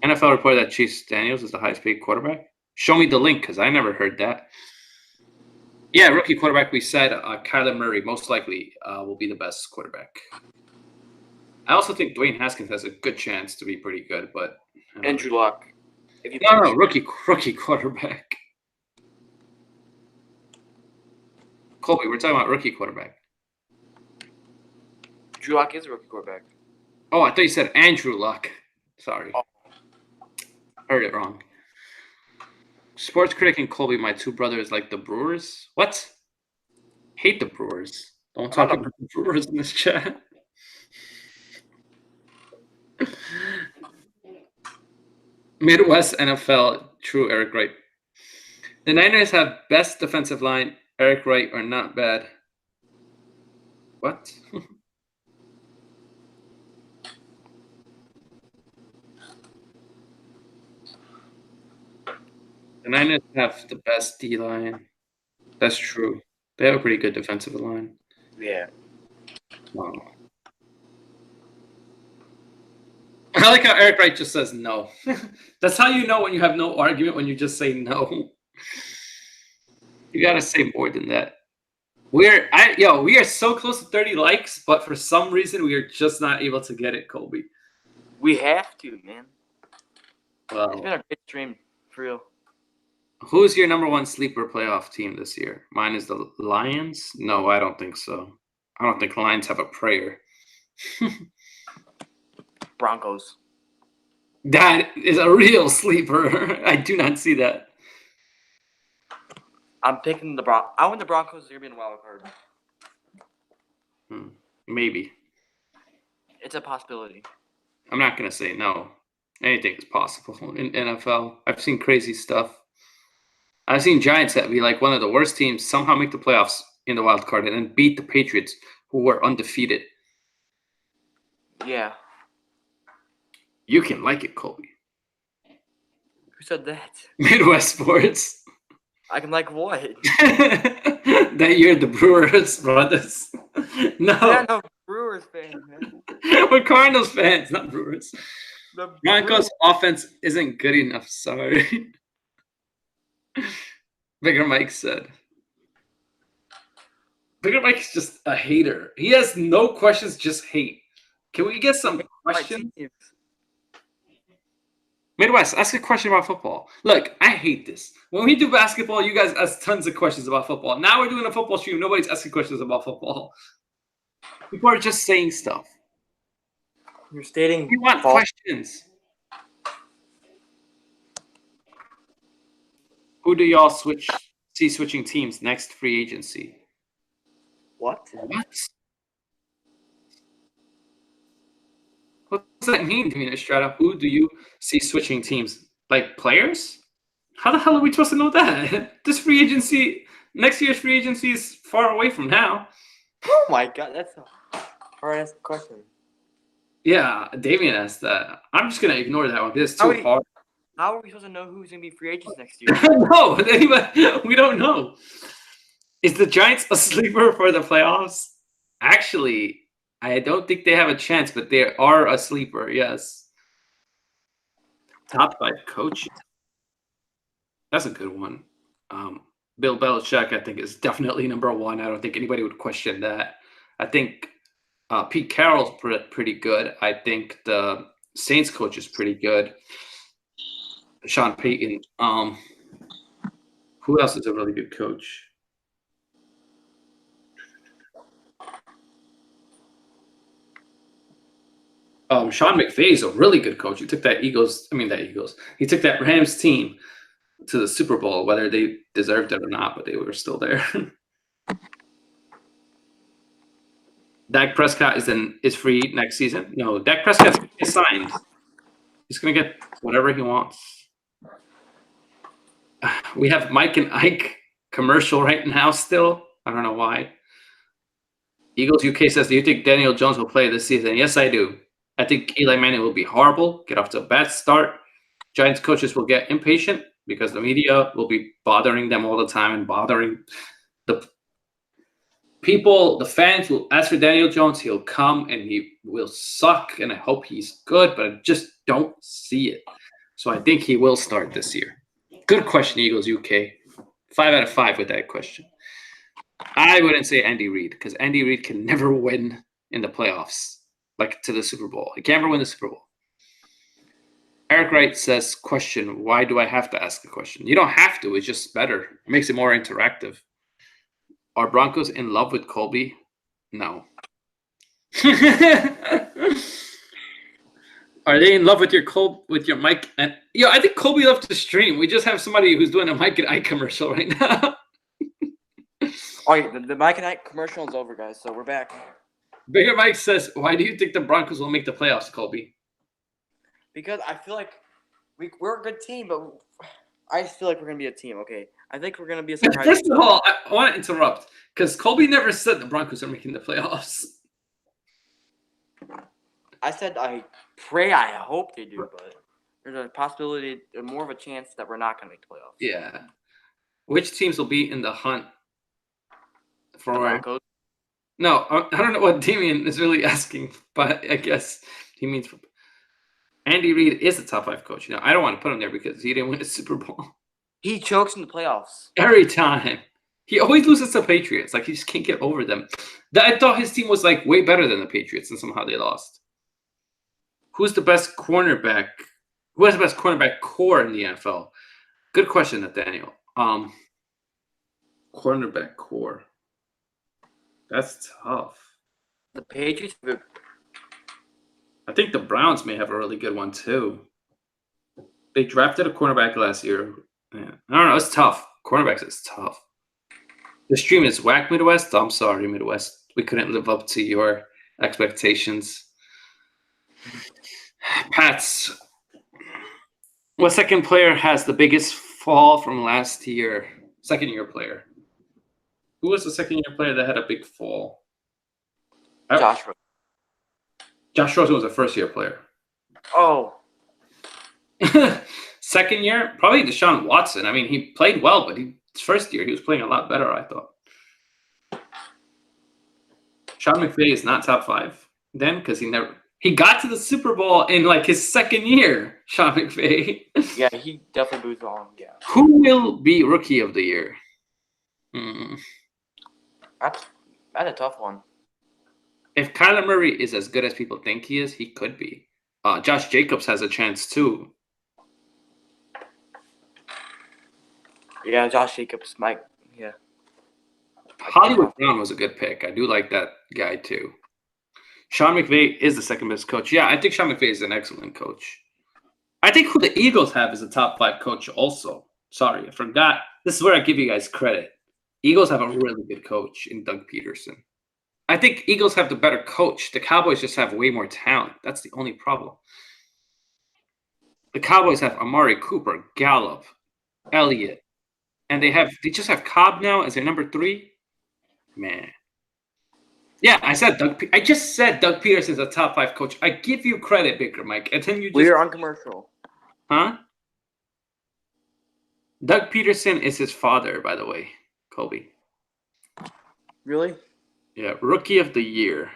NFL reported that Chase Daniels is the highest paid quarterback. Show me the link, because I never heard that. Yeah, rookie quarterback, we said Kyler Murray most likely will be the best quarterback. I also think Dwayne Haskins has a good chance to be pretty good, but Andrew Luck. No, rookie quarterback. Colby, we're talking about rookie quarterback. Drew Lock is a rookie quarterback. Oh, I thought you said Andrew Luck. Sorry. Oh. Heard it wrong. Sports critic and Colby, my two brothers, like the Brewers. What? Hate the Brewers. Don't talk about the Brewers in this chat. Midwest NFL, true, Eric Wright. The Niners have best defensive line. Eric Wright are not bad. What? The Niners have the best D line. That's true. They have a pretty good defensive line. Yeah. Wow. I like how Eric Wright just says no. That's how you know when you have no argument, when you just say no. You gotta say more than that. We are so close to 30 likes, but for some reason we are just not able to get it, Colby. We have to, man. Well, it's been a great stream, for real. Who's your number one sleeper playoff team this year? Mine is the Lions. No, I don't think so. I don't think Lions have a prayer. Broncos. That is a real sleeper. I do not see that. I'm picking the Broncos. I want the Broncos to be in a wild card. Maybe. It's a possibility. I'm not going to say no. Anything is possible in NFL. I've seen crazy stuff. I've seen Giants that be like one of the worst teams somehow make the playoffs in the wild card and then beat the Patriots, who were undefeated. Yeah. You can like it, Colby. Who said that? Midwest Sports. I can like what? That you're the Brewers brothers. No. Yeah, no, Brewers fan, man. We're Cardinals fans, not Brewers. The Broncos offense isn't good enough. Sorry. Bigger Mike said. Bigger Mike's just a hater. He has no questions, just hate. Can we get some questions? Midwest, ask a question about football. Look, I hate this. When we do basketball, you guys ask tons of questions about football. Now we're doing a football stream. Nobody's asking questions about football. People are just saying stuff. You're stating. We want questions. Who do y'all see switching teams next free agency? What? What does that mean, Davina Estrada? Who do you see switching teams? Like players? How the hell are we supposed to know that? This free agency, next year's free agency is far away from now. Oh my God, that's a hard-ass question. Yeah, Davian asked that. I'm just going to ignore that one because it's too hard. How are we supposed to know who's going to be free agents next year? No, we don't know. Is the Giants a sleeper for the playoffs? Actually, I don't think they have a chance, but they are a sleeper, yes. Top 5 coach. That's a good one. Bill Belichick, I think, is definitely number one. I don't think anybody would question that. I think Pete Carroll's pretty good. I think the Saints coach is pretty good. Sean Payton. Who else is a really good coach? Sean McVay is a really good coach. He took that He took that Rams team to the Super Bowl, whether they deserved it or not, but they were still there. Dak Prescott is free next season. No, Dak Prescott is signed. He's gonna get whatever he wants. We have Mike and Ike commercial right now still. I don't know why. Eagles UK says, do you think Daniel Jones will play this season? Yes, I do. I think Eli Manning will be horrible, get off to a bad start. Giants coaches will get impatient because the media will be bothering them all the time and bothering the people. The fans will ask for Daniel Jones. He'll come and he will suck, and I hope he's good, but I just don't see it. So I think he will start this year. Good question, Eagles UK. 5 out of 5 with that question. I wouldn't say Andy Reid because Andy Reid can never win in the playoffs, like to the Super Bowl. He can't ever win the Super Bowl. Eric Wright says, question, why do I have to ask a question? You don't have to. It's just better. It makes it more interactive. Are Broncos in love with Colby? No. Are they in love with your mic? And I think Colby left the stream. We just have somebody who's doing a Mike and Ike commercial right now. Oh, yeah, the Mike and Ike commercial is over, guys. So we're back. Bigger Mike says, "Why do you think the Broncos will make the playoffs, Colby?" Because I feel like we're a good team, but I feel like we're gonna be a team. Okay, I think we're gonna be a surprise. First of all, I want to interrupt because Colby never said the Broncos are making the playoffs. I said I hope they do, but there's a possibility, more of a chance that we're not gonna make the playoffs. Yeah. Which teams will be in the hunt for The Broncos. No, I don't know what Damien is really asking, but I guess he means Andy Reid is the top 5 coach. I don't want to put him there because he didn't win a Super Bowl. He chokes in the playoffs. Every time. He always loses to Patriots. Like, he just can't get over them. I thought his team was, like, way better than the Patriots, and somehow they lost. Who's the best cornerback? Who has the best cornerback core in the NFL? Good question, Nathaniel. Cornerback core. That's tough. The Patriots. I think the Browns may have a really good one, too. They drafted a cornerback last year. Yeah. I don't know. It's tough. Cornerbacks is tough. The stream is whack, Midwest. I'm sorry, Midwest. We couldn't live up to your expectations. Pats. What second player has the biggest fall from last year? Second-year player. Who was the second-year player that had a big fall? Josh Rosen. Josh Rosen was a first-year player. Oh. Second year, probably Deshaun Watson. I mean, he played well, but his first year, he was playing a lot better, I thought. Sean McVay is not top 5 then because he got to the Super Bowl in like his second year, Sean McVay. Yeah, he definitely moved on. Yeah. Who will be Rookie of the Year? That's a tough one. If Kyler Murray is as good as people think he is, he could be. Josh Jacobs has a chance too. Yeah, Josh Jacobs might. Yeah. Hollywood Brown was a good pick. I do like that guy too. Sean McVay is the second best coach. Yeah, I think Sean McVay is an excellent coach. I think who the Eagles have is a top 5 coach also. Sorry, I forgot. This is where I give you guys credit. Eagles have a really good coach in Doug Peterson. I think Eagles have the better coach. The Cowboys just have way more talent. That's the only problem. The Cowboys have Amari Cooper, Gallup, Elliott, and they just have Cobb now as their number 3. Man. Yeah, I just said Doug Peterson's a top 5 coach. I give you credit, Baker Mike. And then We're on commercial. Huh? Doug Peterson is his father, by the way, Colby. Really? Yeah, Rookie of the Year.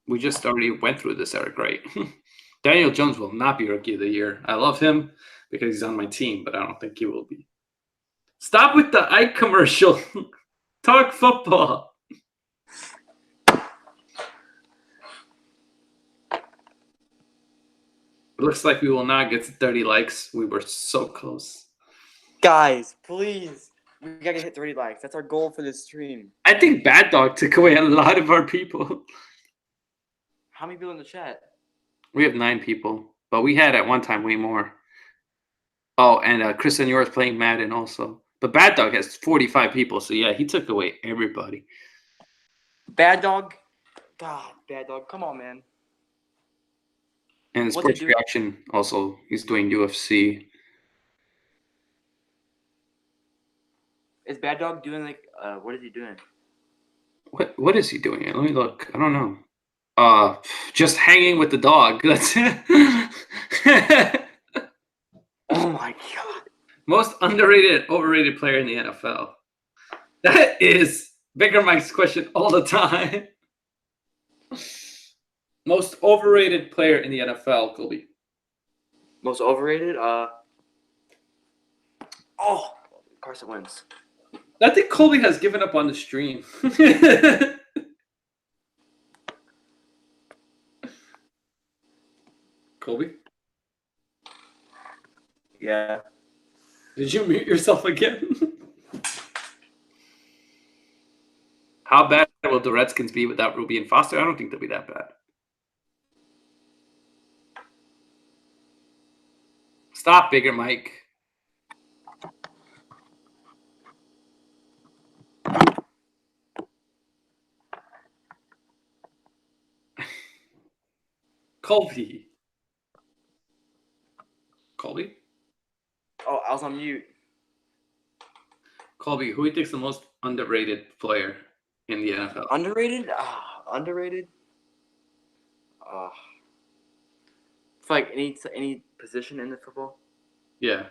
We just already went through this, Eric, right? Daniel Jones will not be Rookie of the Year. I love him because he's on my team, but I don't think he will be. Stop with the Ike commercial. Talk football. It looks like we will not get to 30 likes. We were so close. Guys, please. We gotta hit 30 likes. That's our goal for this stream. I think Bad Dog took away a lot of our people. How many people in the chat? We have 9 people, but we had at one time way more. Oh, and Chris and yours playing Madden also. But Bad Dog has 45 people, so yeah, he took away everybody. Bad Dog? God, Bad Dog. Come on, man. And Sports Reaction also, he's doing UFC. Is Bad Dog doing what is he doing? What is he doing? Let me look. I don't know. Just hanging with the dog. That's it. Oh my god. Most underrated and overrated player in the NFL. That is Bigger Mike's question all the time. Most overrated player in the NFL, Colby. Most overrated? Carson Wentz. I think Colby has given up on the stream. Colby? Yeah. Did you mute yourself again? How bad will the Redskins be without Ruby and Foster? I don't think they'll be that bad. Stop, Bigger Mike. Colby. Colby? Oh, I was on mute. Colby, who do you think is the most underrated player in the NFL? Underrated? Underrated? It's like any position in the football. Yeah.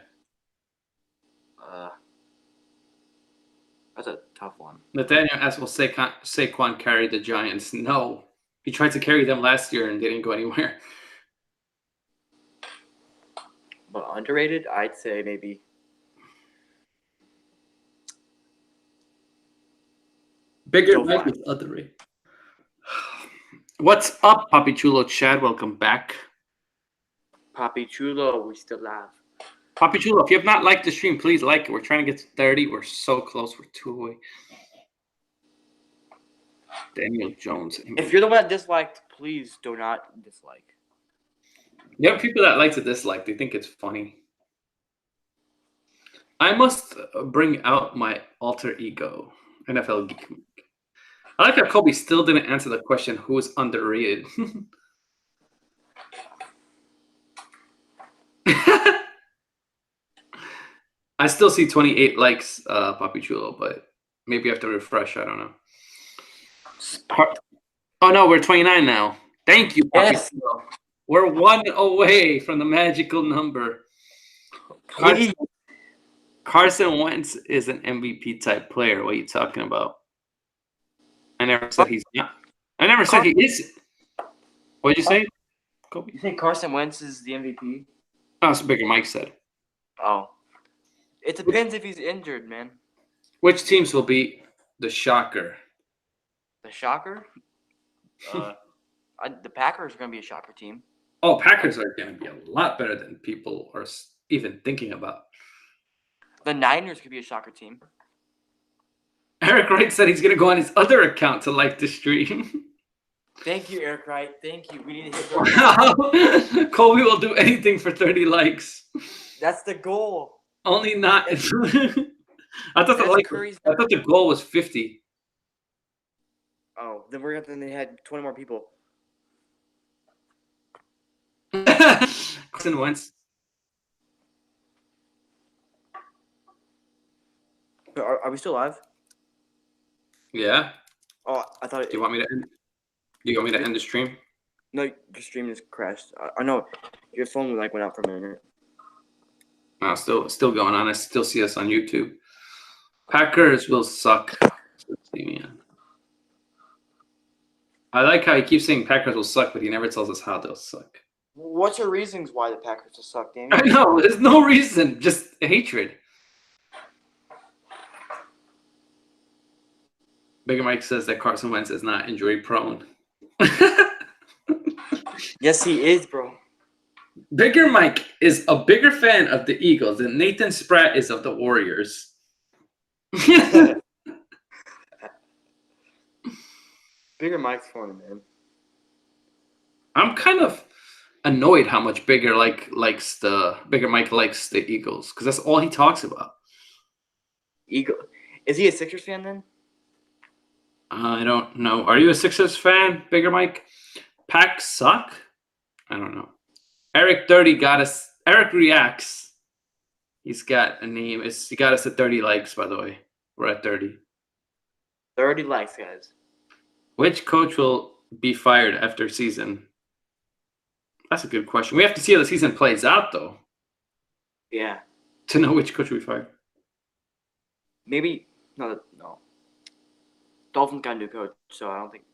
That's a tough one. Nathaniel asks, will Saquon carry the Giants? No. He tried to carry them last year and didn't go anywhere. But underrated, I'd say maybe. Bigger Mike is underrated. What's up, Papi Chulo Chad? Welcome back. Papi Chulo, we still live. Papi Chulo, if you have not liked the stream, please like it. We're trying to get to 30. We're so close. We're 2 away. Daniel Jones. If you're the one that disliked, please do not dislike. There are people that like to dislike. They think it's funny. I must bring out my alter ego, NFL Geek. I like how Kobe still didn't answer the question, who is underrated? I still see 28 likes, Papi Chulo, but maybe I have to refresh. I don't know. Oh, no, we're 29 now. Thank you, Papi Chulo. We're 1 away from the magical number. Carson Wentz is an MVP type player. What are you talking about? I never said he's not. I never said he is. What did you say, Kobe? You think Carson Wentz is the MVP? Oh, that's what Bigger Mike said. Oh. It depends if he's injured, man. Which teams will be the shocker? The shocker? The Packers are going to be a shocker team. Oh, Packers are going to be a lot better than people are even thinking about. The Niners could be a shocker team. Eric Wright said he's going to go on his other account to like the stream. Thank you, Eric Wright. Thank you. We need to hit Colby will do anything for 30 likes. That's the goal. Only not. I thought the goal was 50. Oh, then they had 20 more people. Carson Wentz. Are we still live? Yeah. Oh, I thought. Do you want me to end? Do you want me to end the stream? No, your stream just crashed. I know your phone went out for a minute. No, still going on. I still see us on YouTube. Packers will suck. I like how he keeps saying Packers will suck, but he never tells us how they'll suck. What's your reasons why the Packers will suck, Daniel? I know. There's no reason. Just hatred. Bigger Mike says that Carson Wentz is not injury prone. Yes, he is, bro. Bigger Mike is a bigger fan of the Eagles than Nathan Spratt is of the Warriors. Bigger Mike's funny, man. I'm kind of annoyed how much Bigger Mike likes the Eagles because that's all he talks about. Eagle. Is he a Sixers fan then? I don't know. Are you a Sixers fan, Bigger Mike? Pack suck? I don't know. Eric 30 got us. Eric Reacts. He's got a name. He got us at 30 likes, by the way. We're at 30. 30 likes, guys. Which coach will be fired after season? That's a good question. We have to see how the season plays out, though. Yeah. To know which coach we fire. Maybe no. Dolphins got a new coach, so I don't think.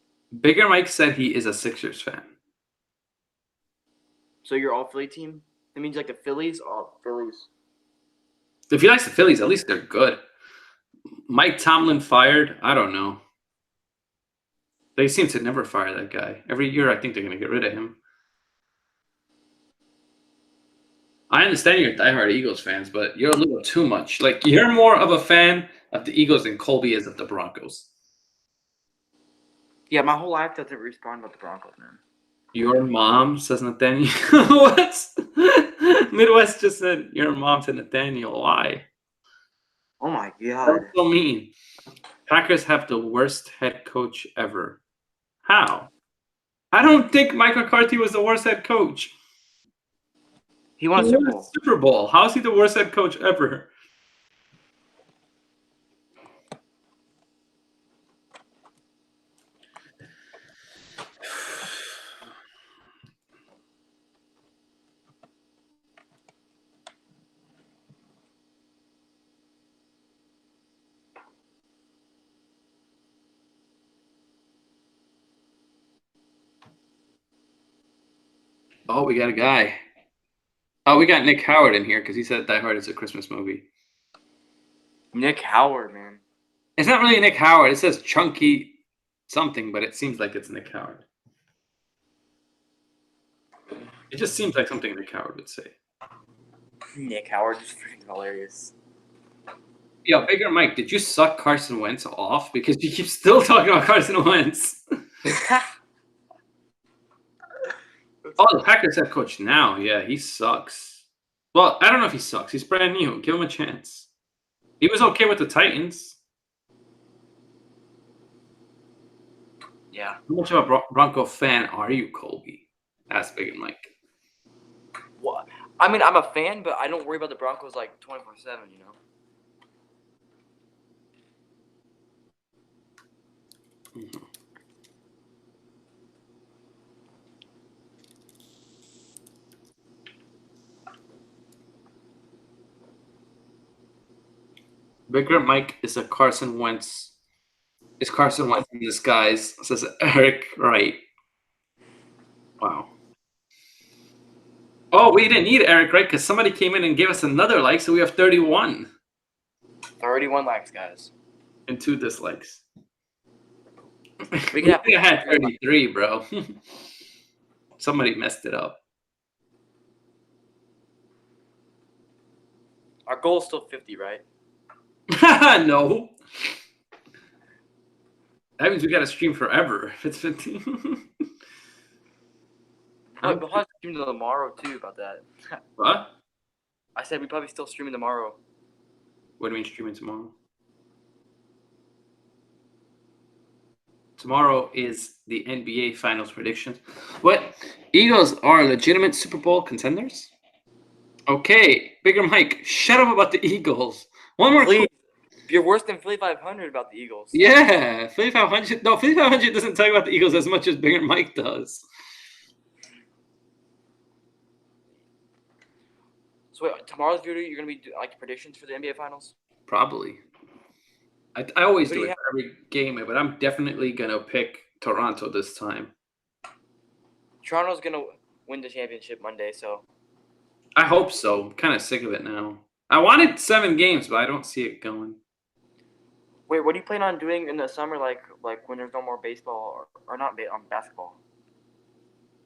Bigger Mike said he is a Sixers fan. So you're all Philly team? That means like the Phillies? All Phillies. If he likes the Phillies, at least they're good. Mike Tomlin fired? I don't know. They seem to never fire that guy. Every year, I think they're going to get rid of him. I understand you're diehard Eagles fans, but you're a little too much. Like, you're more of a fan of the Eagles than Colby is of the Broncos. Yeah, my whole life doesn't respond about the Broncos, man. Your mom, says Nathaniel. What? Midwest just said your mom to Nathaniel. Why? Oh my god. That's so mean. Packers have the worst head coach ever. How? I don't think Mike McCarthy was the worst head coach. He won a He Super won a Bowl. Super Bowl. How is he the worst head coach ever? Oh, we got a guy. Oh, we got Nick Howard in here because he said Die Hard is a Christmas movie. Nick Howard, man. It's not really Nick Howard. It says Chunky something, but it seems like it's Nick Howard. It just seems like something Nick Howard would say. Nick Howard is freaking hilarious. Yo, Bigger Mike, did you suck Carson Wentz off? Because you keep still talking about Carson Wentz. Oh, the Packers head coach now. Yeah, he sucks. Well, I don't know if he sucks. He's brand new. Give him a chance. He was okay with the Titans. Yeah. How much of a Bronco fan are you, Colby? Asked Big Mike. What? I mean, I'm a fan, but I don't worry about the Broncos like 24/7, you know? Mm-hmm. Bigger Mike is a Carson Wentz. Is Carson Wentz in disguise? Says Eric Wright. Wow. Oh, we didn't need Eric Wright because somebody came in and gave us another like, so we have 31. 31 likes, guys. And 2 dislikes. We could have had 33, bro. Somebody messed it up. Our goal is still 50, right? No. That means we gotta stream forever if it's 50. We'll probably stream tomorrow too about that. What? I said we probably still streaming tomorrow. What do you mean streaming tomorrow? Tomorrow is the NBA Finals predictions. What? Eagles are legitimate Super Bowl contenders? Okay, Bigger Mike, shut up about the Eagles. One more. Please, you're worse than Philly 500 about the Eagles. Yeah, Philly 500. No, Philly 500 doesn't talk about the Eagles as much as Bigger Mike does. So wait, tomorrow's video, you're gonna be like predictions for the NBA Finals? Probably. I always Who do do you it have? for every game, but I'm definitely gonna pick Toronto this time. Toronto's gonna win the championship Monday, so I hope so. I'm kind of sick of it now. I wanted 7 games, but I don't see it going. wait, what do you plan on doing in the summer, like when there's no more baseball or not basketball?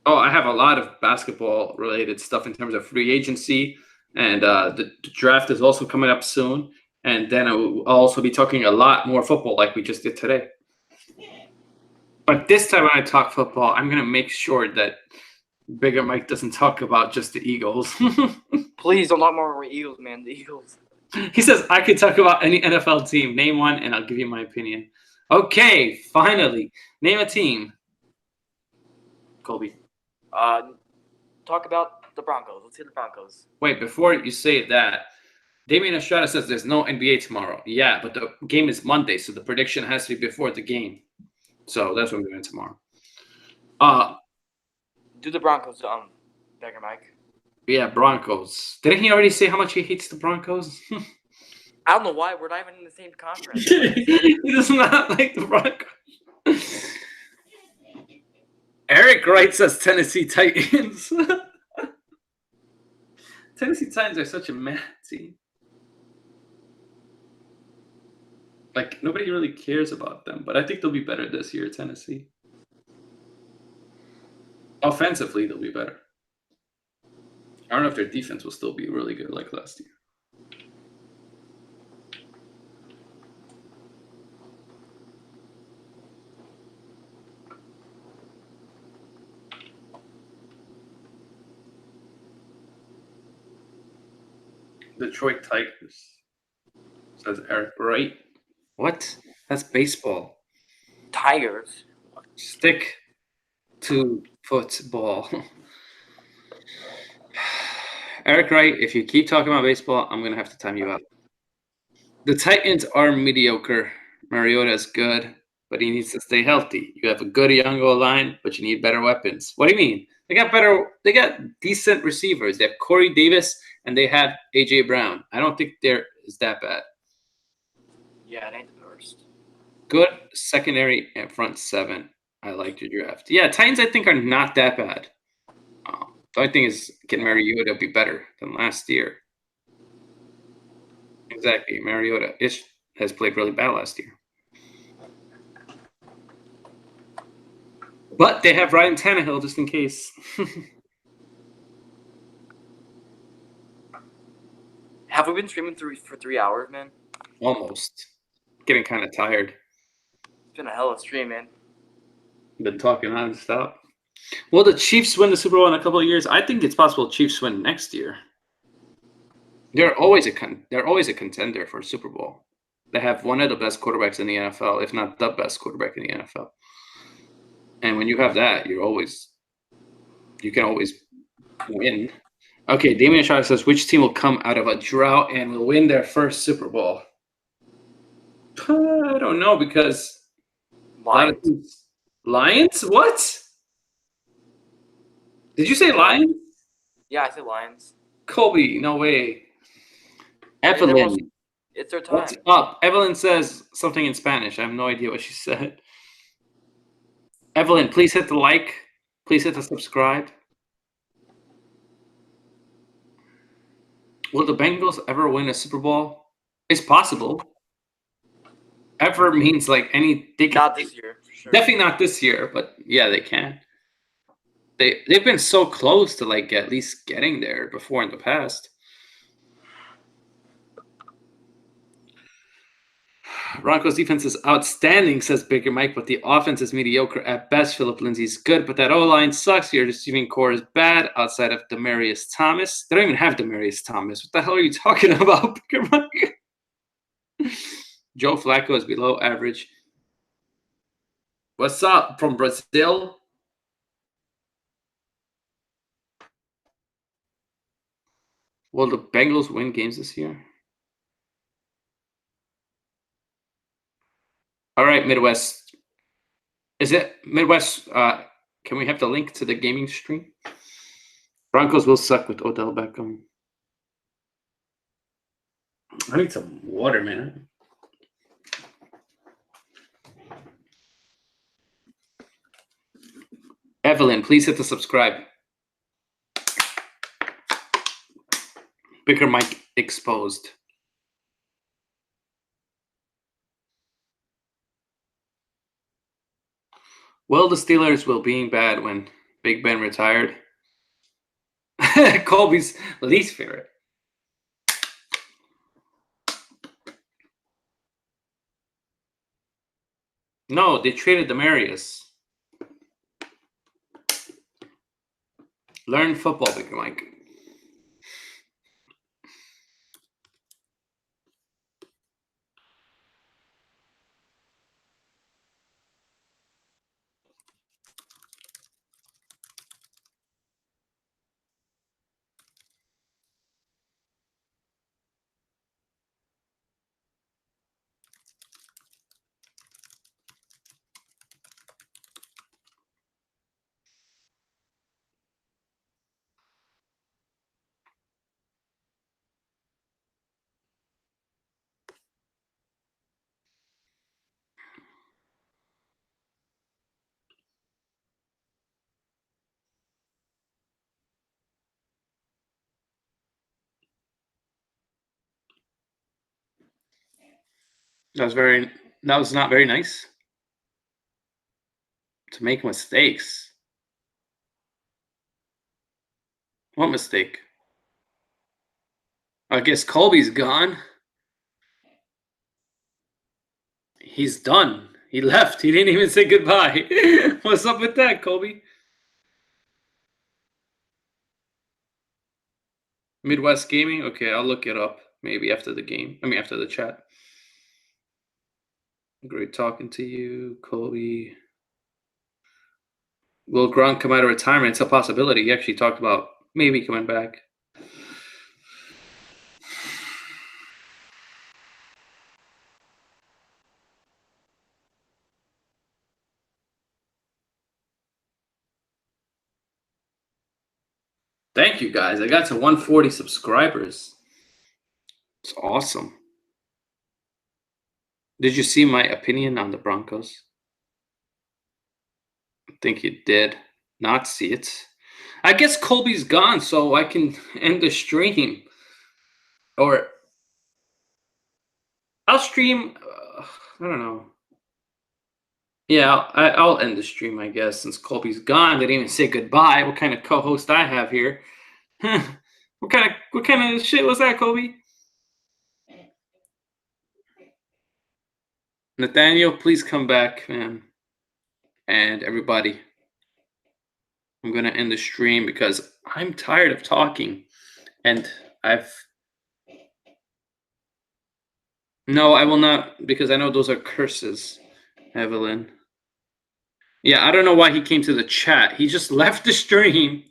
Oh, I have a lot of basketball-related stuff in terms of free agency, and the draft is also coming up soon. And then I'll also be talking a lot more football like we just did today. But this time when I talk football, I'm going to make sure that Bigger Mike doesn't talk about just the Eagles. Please don't talk more Eagles, man. The Eagles. He says, I could talk about any NFL team. Name one, and I'll give you my opinion. Okay, finally. Name a team. Colby. Talk about the Broncos. Let's hear the Broncos. Wait, before you say that, Damian Estrada says there's no NBA tomorrow. Yeah, but the game is Monday, so the prediction has to be before the game. So that's what we're doing tomorrow. Do the Broncos, Beggar Mike. Yeah, Broncos. Didn't he already say how much he hates the Broncos? I don't know why we're not even in the same conference. He does not like the Broncos. Eric Wright says Tennessee Titans. Tennessee Titans are such a mad team. Like, nobody really cares about them, but I think they'll be better this year, Tennessee. Offensively, they'll be better. I don't know if their defense will still be really good like last year. Detroit Tigers. Says Eric Wright. What? That's baseball. Tigers. Stick to football. Eric Wright, if you keep talking about baseball, I'm going to have to time you out. The Titans are mediocre. Mariota is good, but he needs to stay healthy. You have a good young O-line, but you need better weapons. What do you mean? They got decent receivers. They have Corey Davis, and they have A.J. Brown. I don't think they're that bad. Yeah, it ain't the worst. Good secondary and front seven. I like your draft. Yeah, Titans, I think, are not that bad. The only thing is, can Mariota be better than last year? Exactly. Mariota has played really bad last year. But they have Ryan Tannehill just in case. Have we been streaming for 3 hours, man? Almost. Getting kind of tired. It's been a hell of a stream, man. Been talking nonstop. Will the Chiefs win the Super Bowl in a couple of years? I think it's possible Chiefs win next year. They're always a contender for a Super Bowl. They have one of the best quarterbacks in the NFL, if not the best quarterback in the NFL. And when you have that, you can always win. Okay, Damian Shaw says, which team will come out of a drought and will win their first Super Bowl? I don't know, because Lions? What? Did you say Lions? Yeah, I said Lions. Colby, no way. Evelyn. It's their time. What's up? Evelyn says something in Spanish. I have no idea what she said. Evelyn, please hit the like. Please hit the subscribe. Will the Bengals ever win a Super Bowl? It's possible. Ever means like any. Not this year, for sure. Definitely not this year, but yeah, they can. They've been so close to like at least getting there before in the past. Broncos defense is outstanding, says Baker Mike, but the offense is mediocre at best. Philip Lindsay's good, but that O-line sucks. Your receiving core is bad outside of Demaryius Thomas. They don't even have Demaryius Thomas. What the hell are you talking about, Baker Mike? Joe Flacco is below average. What's up from Brazil? Will the Bengals win games this year? All right, Midwest. Is it Midwest? Can we have the link to the gaming stream? Broncos will suck with Odell Beckham. I need some water, man. Evelyn, please hit the subscribe. Baker Mike exposed. Well, the Steelers will being bad when Big Ben retired. Colby's least favorite. No, they traded Demaryius. Learn football, Baker Mike. That was not very nice. To make mistakes. What mistake? I guess Colby's gone. He's done. He left. He didn't even say goodbye. What's up with that, Colby? Midwest Gaming? Okay, I'll look it up maybe after the game. I mean, after the chat. Great talking to you, Colby. Will Gronk come out of retirement? It's a possibility. He actually talked about maybe coming back. Thank you, guys. I got to 140 subscribers. It's awesome. Did you see my opinion on the Broncos? I think you did not see it. I guess Colby's gone, so I can end the stream. Or I'll stream. I don't know. Yeah, I'll end the stream, I guess, since Colby's gone. They didn't even say goodbye. What kind of co-host I have here? What kind of shit was that, Colby? Nathaniel, please come back, man. And everybody, I'm gonna end the stream because I'm tired of talking, and No, I will not, because I know those are curses, Evelyn. Yeah, I don't know why he came to the chat. He just left the stream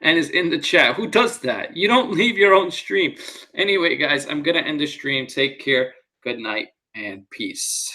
and is in the chat. Who does that? You don't leave your own stream. Anyway, guys, I'm going to end the stream. Take care. Good night and peace.